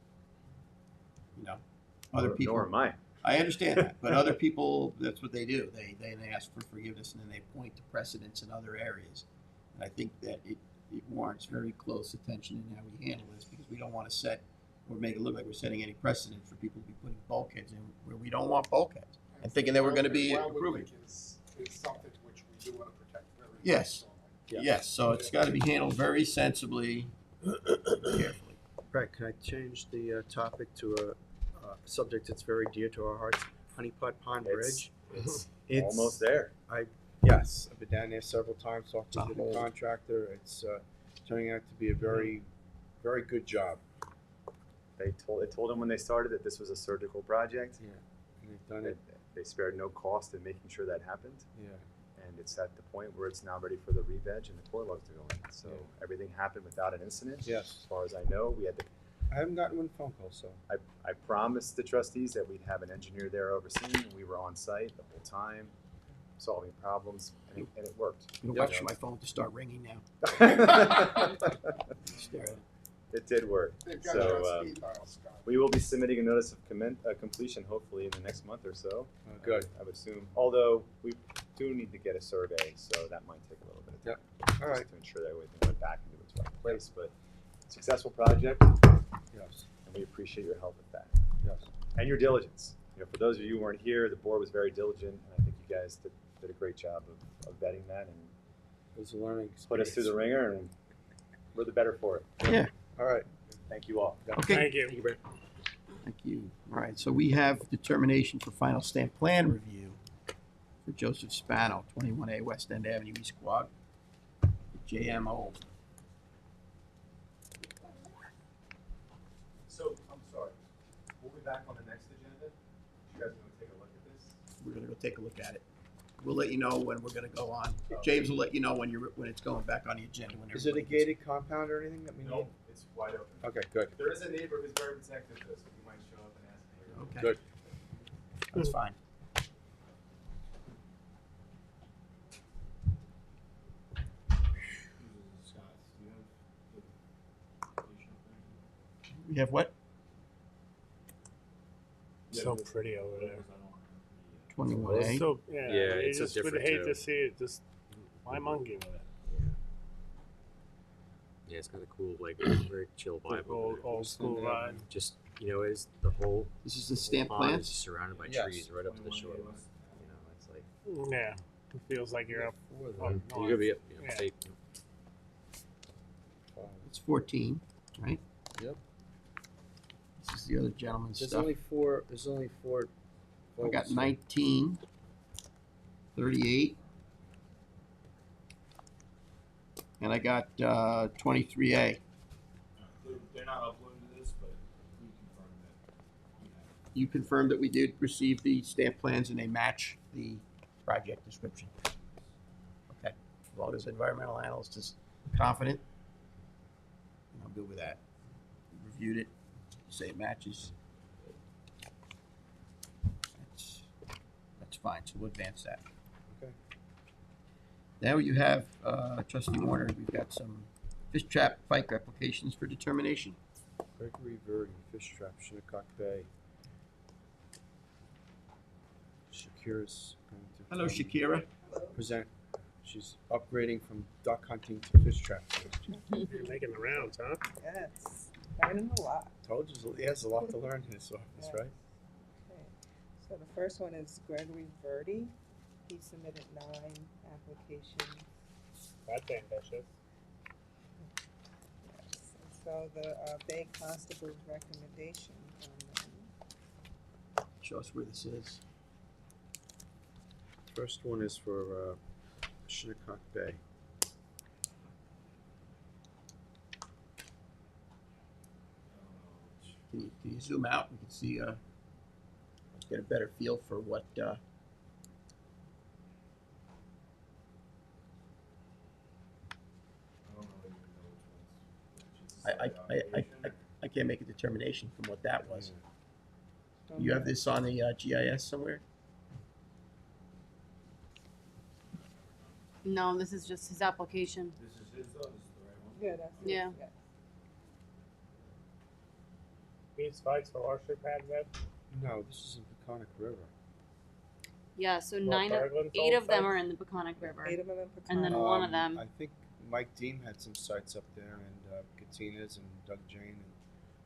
Other people. Nor am I. I understand that, but other people, that's what they do. They ask for forgiveness and then they point to precedents in other areas. And I think that it warrants very close attention in how we handle this, because we don't want to set or make it look like we're setting any precedent for people to be putting bulkheads in where we don't want bulkheads and thinking that we're going to be Wildwood improving. Lake is something which we do want to protect very Yes. Yes. So it's got to be handled very sensibly, carefully. Right, can I change the topic to a subject that's very dear to our hearts, Honeypot Pond Bridge? It's almost there. Yes, I've been down there several times, talked to It's the a hole. contractor. It's turning out to be a very, very good job. They told them when they started that this was a surgical project. Yeah, and they've done it. They spared no cost in making sure that happened. Yeah. And it's at the point where it's now ready for the re-veg and the core lugs to go in. So everything happened without an incident. Yes. As far as I know, we had the. I haven't gotten one phone call, so. I promised the trustees that we'd have an engineer there overseeing, and we were on site the whole time, solving problems, and it worked. I'm going to wait for my phone to start ringing now. Stare at it. It did work. They've got So it on speed dial, Scott. we will be submitting a notice of completion hopefully in the next month or so. Good. I would assume, although we do need to get a survey, so that might take a little bit of time. All right. Just to ensure that everything went back into its right place, but successful project. Yes. And we appreciate your help with that. Yes. And your diligence. For those of you who weren't here, the board was very diligent, and I think you guys did a great job of vetting that and It was a learning put us through the ringer, and we're the better for it. Yeah. All right. Thank you all. Okay. Thank you. Thank you. All right, so we have determination for final stamp plan review. for Joseph Spano, 21A West End Avenue, East Quogue, JMO. So, I'm sorry, we'll be back on the next agenda. You guys want to take a look at this? We're gonna go take a look at it. We'll let you know when we're gonna go on. James will let you know when it's going back on the agenda. When Is it a everybody gets- gated compound or anything that we need? No, it's wide open. Okay, good. There is a neighbor who's very protective of this, so he might show up and ask me. Okay. Good. That's fine. We have what? So pretty over there. 21A. So yeah, Yeah, you it's so just would different, hate too. to see it. Just why monkey with it? Yeah, it's got a cool, like, very chill vibe. over Old, there. old school vibe. Just, is the whole. This is the stamp pond plans? is surrounded by Yes. trees right up to the shore. It's like. Yeah, it feels like you're up. You're gonna be up, Yeah. safe. It's 14, right? Yep. This is the other gentleman's There's stuff. only four. There's only four. I got votes. 19, 38, and I got 23A. They're not uploading to this, but we confirm that we have. You confirmed that we did receive the stamp plans and they match the project description. Okay, as long as the environmental analyst is confident, I'm good with that. We reviewed it, you say it matches. That's fine, so we'll advance that. Okay. Now you have, Trustee Warner, we've got some fish trap pike applications for determination. Gregory Verdi, Fish Trap, Shinnecock Bay. Shakira's going to. Hello, Shakira. Present. She's upgrading from duck hunting to fish traps. You're making the rounds, huh? Yes, learning a lot. Told you, he has a lot to learn in his office, Yes. right? Okay, so the first one is Gregory Verdi. He submitted 9 applications. That's ambitious. Yes, and so the Bay Constable's recommendation on them. Show us where this is. First one is for Shinnecock Bay. Can you zoom out? We can see, get a better feel for what, I can't make a determination from what that was. You have this on the GIS somewhere? No, this is just his application. This is his though, this is the right one? Yeah, that's it. Yeah. Yes. These spikes for horseshoe pad bed. No, this is in Peconic River. Yeah, so Well, Berglund's 8 old of them sites? are in the Peconic River. 8 of them in And then Peconic. one of them. I think Mike Deem had some sites up there, and Katina's and Doug Jane and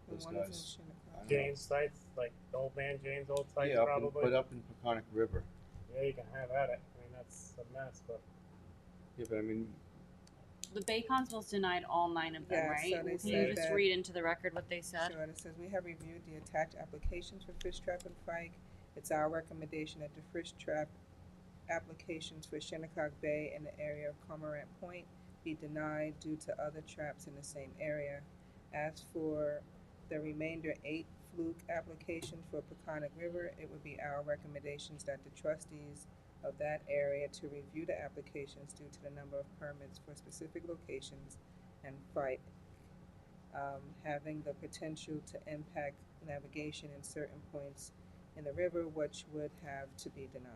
And those one is in guys. Shinnecock. I don't know. Jane's sites, like the old man Jane's old sites, Yeah, probably. but up in Peconic River. Yeah, you can have at it. I mean, that's a mess, but Yeah, but I mean, The Bay Constables denied all 9 of them, Yeah, right? so they Can you said just that- read into the record what they said? Sure, it says, we have reviewed the attached applications for fish trap and pike. It's our recommendation that the fish trap applications for Shinnecock Bay and the area of Cormorant Point be denied due to other traps in the same area. As for the remainder 8 fluke applications for Peconic River, it would be our recommendations that the trustees of that area to review the applications due to the number of permits for specific locations and fight having the potential to impact navigation in certain points in the river, which would have to be denied.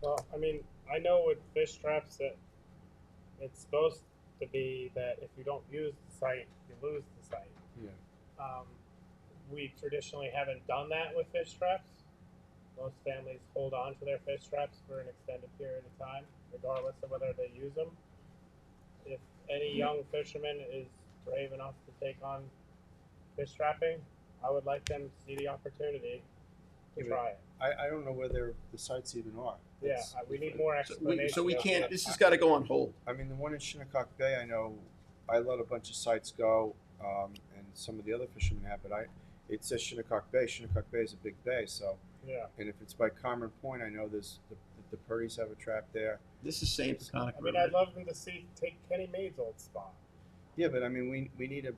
well, I mean, I know with fish traps that it's supposed to be that if you don't use the site, you lose the site. yeah. We traditionally haven't done that with fish traps. Most families hold on to their fish traps for an extended period of time, regardless of whether they use them. If any young fisherman is brave enough to take on fish trapping, I would like them to see the opportunity to Yeah, try it. I don't know whether the sites even are. Yeah, It's- we need more explanation. So we of can't, that. this has gotta go on hold. I mean, the one in Shinnecock Bay, I know, I let a bunch of sites go, and some of the other fishermen have, but it says Shinnecock Bay. Shinnecock Bay is a big bay, so, Yeah. and if it's by Cormorant Point, I know there's the the Purdy's have a trap there. This is same Peconic I mean, River. I'd love them to take Kenny Maid's old spot. Yeah, but I mean, we need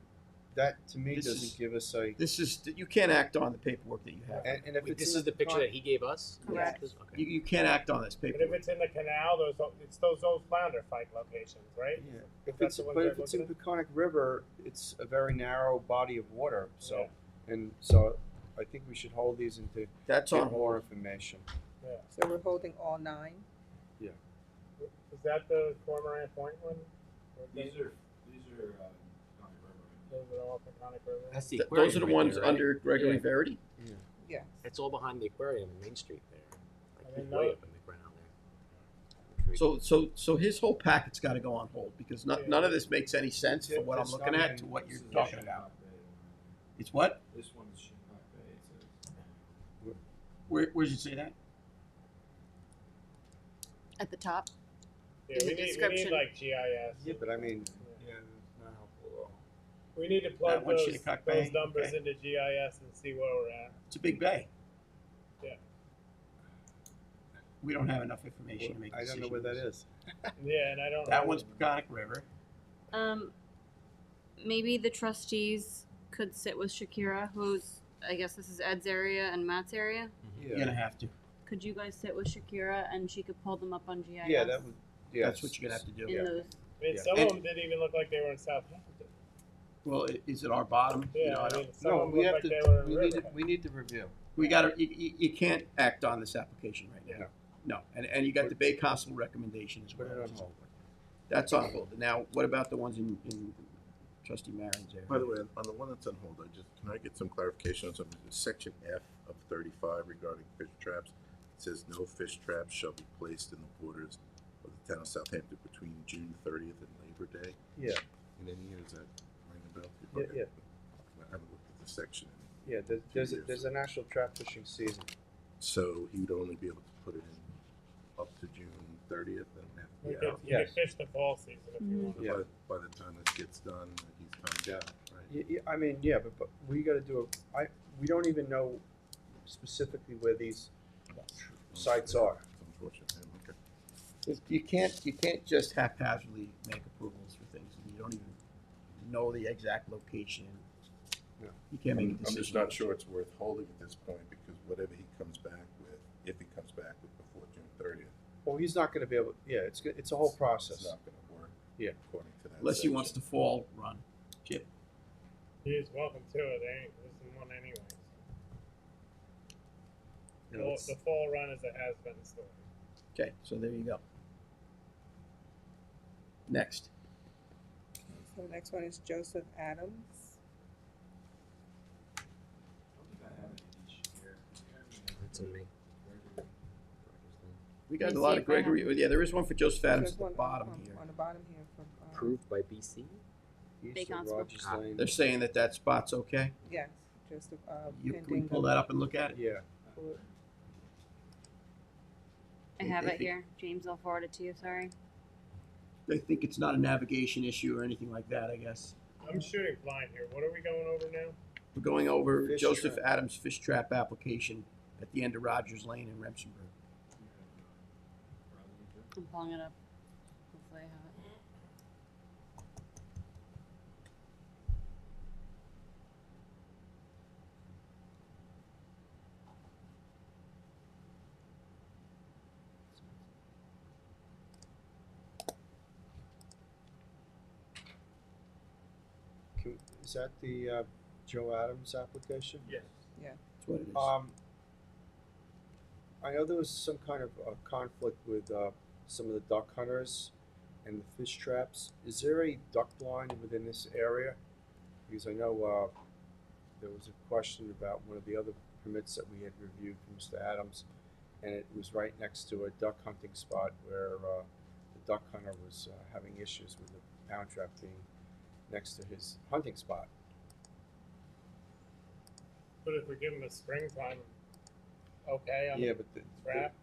that to me This doesn't is- give us a. This is, you can't act on the paperwork that you have. And if Wait, it's this in is the picture that he gave us? Correct. Okay. You can't act on this And if paperwork. it's in the canal, it's those old flounder fight locations, right? Yeah, if That's it's the ones but they're if it's in looking Peconic River, it's a very narrow body of water. So, and so I think we should hold these until That's get on more information. Yeah. So we're holding all 9? Yeah. Is that the Cormorant Point one? Or These are, Those are all Peconic River. That's the Those aquarium are the right ones there, right? under Gregory Yeah. Verity? Yes. It's all behind the aquarium on Main Street there. Like, And he's then way no- up in the ground there. So his whole packet's gotta go on hold, because none of this makes any sense for what I'm It's looking not at even- to what you're This is talking Shinnecock about. Bay. It's what? This one's Shinnecock Bay, it says. Where'd you say that? At the top. Yeah, In we the need description. like GIS. Yeah, but I mean, Yeah, it's not helpful at all. We need to plug That one, those Shinnecock Bay, numbers okay. into GIS and see where we're at. It's a big bay. Yeah. We don't have enough information to make I decisions. don't know where that is. Yeah, and I don't. That know- one's Peconic River. Maybe the trustees could sit with Shakira, who's, I guess this is Ed's area and Matt's area. You're gonna have to. Could you guys sit with Shakira and she could pull them up on GIS? Yeah, that would. Yeah, That's what you're gonna have to do. In those. I mean, Yeah. some And- of them didn't even look like they were in Southampton. Well, is it our bottom? You Yeah, know, I don't- mean, some No, of them we looked have like to. they were in We need to. Riverhead. We need to review. we gotta, you can't act on this application right now. No, and you got the Bay Constable recommendation as well. Put it on hold. That's on hold. Now, what about the ones in Trustee Marion's area? By the way, on the one that's on hold, can I get some clarification on something? Section F of 35 regarding fish traps. It says no fish traps shall be placed in the borders of the town of Southampton between June 30th and Labor Day. Yeah. In any year, is that ring a bell? Yeah, Okay. yeah. I haven't looked at the section. Yeah, there's a national trout fishing season. So he would only be able to put it in up to June 30th and have to You be could, out. you could fish the fall season if you want. Yeah. By the time this gets done, he's timed out, right? Yeah, I mean, yeah, but we got to do we don't even know specifically where these sites are. It's unfortunate. Okay. You can't just haphazardly make approvals for things, and you don't even know the exact location. No. You can't make a I'm decision. just not sure it's worth holding at this point, because whatever he comes back with, if he comes back with before June 30th, Well, he's not going to be able. Yeah, it's a whole process. it's not gonna work. Yeah. According to that. Unless he section. wants to fall run. Chip. He's welcome to it. There isn't one anyways. You know, it's- The fall run is a has-been story. Okay, so there you go. Next. So the next one is Joseph Adams. I don't think I have any each year. It's in me. We got Let a me lot see of if I have- Gregory. Yeah, there is one for Joseph Adams There's at the one bottom on, here. on the bottom here from. Approved by BC? East Bay of Constable. Rogers Lane. They're saying that that spot's okay. Yes, Joseph. Can we pending pull the- that up and look at it? Yeah. I have it here. James, I'll forward it to you. Sorry. They think it's not a navigation issue or anything like that, I guess. I'm shooting blind here. What are we going over now? We're going over Fish Joseph trap. Adams fish trap application at the end of Rogers Lane in Remsenburg. I'm pulling it up. Hopefully I have it. Is that the Joe Adams application? Yes. Yeah. That's what it is. I know there was some kind of conflict with some of the duck hunters and the fish traps. Is there a duck blind within this area? Because I know there was a question about one of the other permits that we had reviewed from Mr. Adams, and it was right next to a duck hunting spot where the duck hunter was having issues with the pound trap being next to his hunting spot. But if we give him a springtime, okay, on Yeah, the but trap.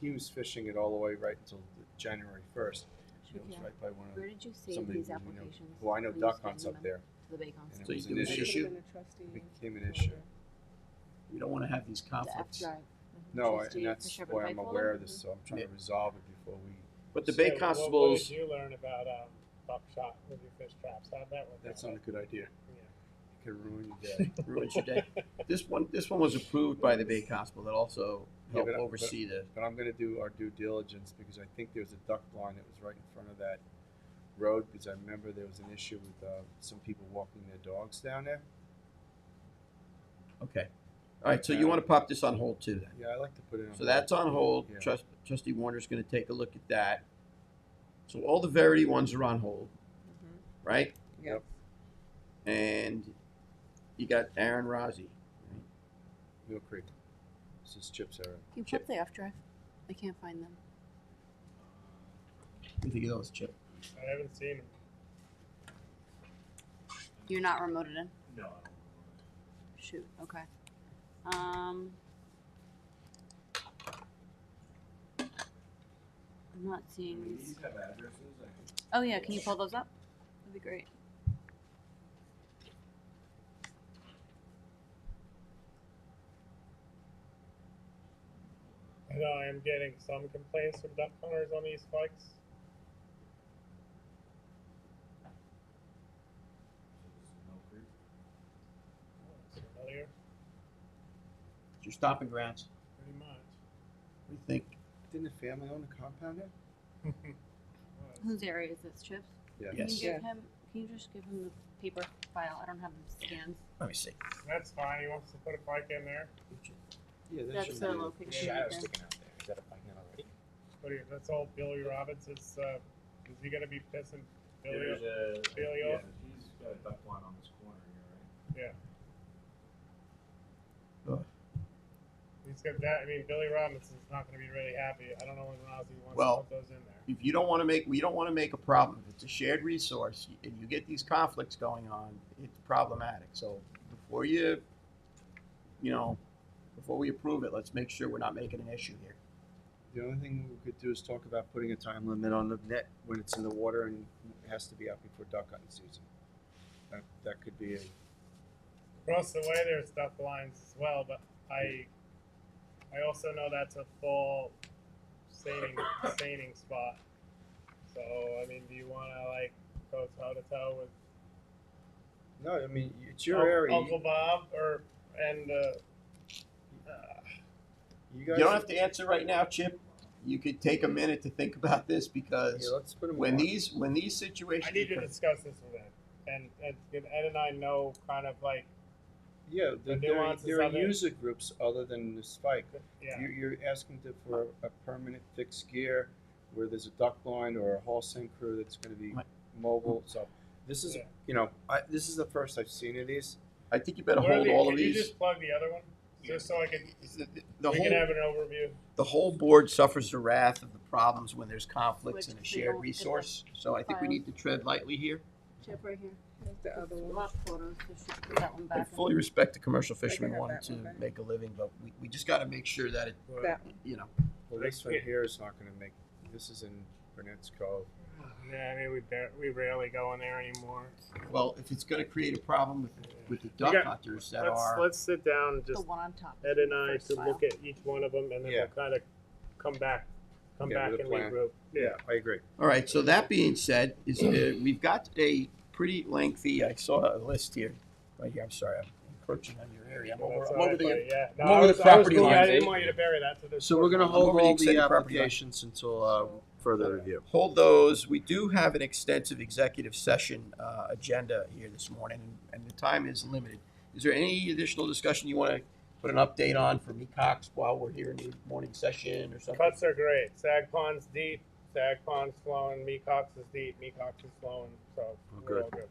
he was fishing it all the way right until January 1st. It was Yeah. right by one of Where did you save somebody these who we know- applications? who I know Were you duck hunts sending up them there. To the Bay And Constable. it So you was do an this issue. issue? In the trustee It became an issue. We don't want to have these The F conflicts. drive. No, Trustee and that's Fisher why Pike I'm told aware him? of this, so I'm trying to resolve it before we. But the Bay What Constables, did you learn about buckshot with your fish traps? How'd that work? That's out? not a good idea. Yeah. It could ruin your day. ruins your day. This one was approved by the Bay Constable that also Yeah, helped oversee the. But I'm gonna do our due diligence because I think there's a duck blind that was right in front of that road, because I remember there was an issue with some people walking their dogs down there. Okay. All right, so you want to pop this on hold too then? Yeah, I like to put it on. So that's on hold. Yeah. Trustee Warner's going to take a look at that. So all the Verity ones are on hold, right? Yep. And you got Aaron Rozzi. Mill Creek. This is Chip's area. Can you pop the F drive? I can't find them. What do you think of those, Chip? I haven't seen them. You're not remoted in? No. Shoot, okay. I'm not seeing these. have addresses? Oh yeah, can you pull those up? That'd be great. I know I am getting some complaints from duck hunters on these spikes. Familiar? It's your stomping grounds. Pretty much. What do you think? Didn't the family own the compound there? Whose area is this, Chips? Yeah. Can Yes. you give him? Can you just give him the paper file? I don't have the scans. Let me see. That's fine. He wants to put a bike in there. Yeah, that That's should the be. location. Shadow right there. sticking out there. Is that a bike net already? What do you, that's all Billy Robbins is he gonna be pissing Billy There's a, Billy yeah, off? he's got a duck blind on this corner here, right? Yeah. Ugh. He's got that. I mean, Billy Robbins is not going to be really happy. I don't know when Rozzy wants Well, to put those in there. If you don't want to make, we don't want to make a problem. If it's a shared resource and you get these conflicts going on, it's problematic. So before before we approve it, let's make sure we're not making an issue here. The only thing we could do is talk about putting a time limit on the net when it's in the water and it has to be out before duck hunting season. That could be a. Across the way, there's duck blinds as well, but I also know that's a fall seining spot. So I mean, do you want to go toe to toe with? No, I mean it's your area. Uncle Bob You guys. You don't have to answer right now, Chip. You could take a minute to think about this because Yeah, let's put 'em when on. these situations I need to occur- discuss this with Ed, and Ed and I know kind of like Yeah, the there nuances are of it. user groups other than the spike. Yeah. You're asking for a permanent fixed gear where there's a duck blind or a haul sink crew that's going to be mobile. So this is, this is the first I've seen of these. I think you better What are hold the- all can of you these. just plug the other one, just so I can The we whole can have an overview. the whole board suffers the wrath of the problems when there's conflicts in a Which shared we don't resource. So I think we file. need to tread lightly here. Chip right here. The other one. Lot photos. So she can put that one I back. fully respect the commercial fishermen have wanting that to one back. make a living, but we just got to make sure that it, That one. Well, this right here is not going to make. This is in Burnett's Cove. Yeah, I mean we rarely go in there anymore. well, if it's going to create a problem with the We duck got- hunters that let's sit down and The just one on top. Ed and I First to file. look at each one of them, and then Yeah. we'll kind of come back Yeah, with a and plan. regroup. Yeah. I agree. All right. So that being said, we've got a pretty lengthy. I saw a list here, right here. I'm sorry, I'm encroaching on your area. I'm Well, over, that's I'm all over right, the. buddy, yeah. No, I'm I over was- the I was property cool. line. I didn't want you to bury that. So we're going to I'm hold over the all the extended property line. applications until further review. Hold those. We do have an extensive executive session agenda here this morning, and the time is limited. Is there any additional discussion you want to put an update on for me, Cox, while we're here in the morning session or something? Cuts are great. Sag Pond's deep. Sag Pond's flowing. Mecox is deep. Mecox is flowing. So we're good. all good.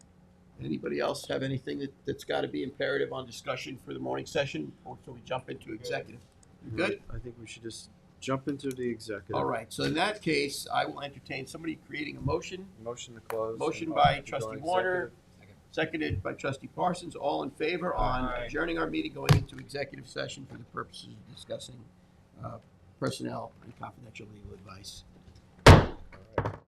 Anybody else have anything that's got to be imperative on discussion for the morning session, or shall we jump into executive? You good? I think we should just jump into the executive. All right. So in that case, I will entertain somebody creating a motion. Motion to close. Motion and by go Trustee executive. Warner, seconded by Trustee Parsons. All in favor on Aye. adjourning our meeting, going into executive session for the purposes of discussing personnel and confidential legal advice.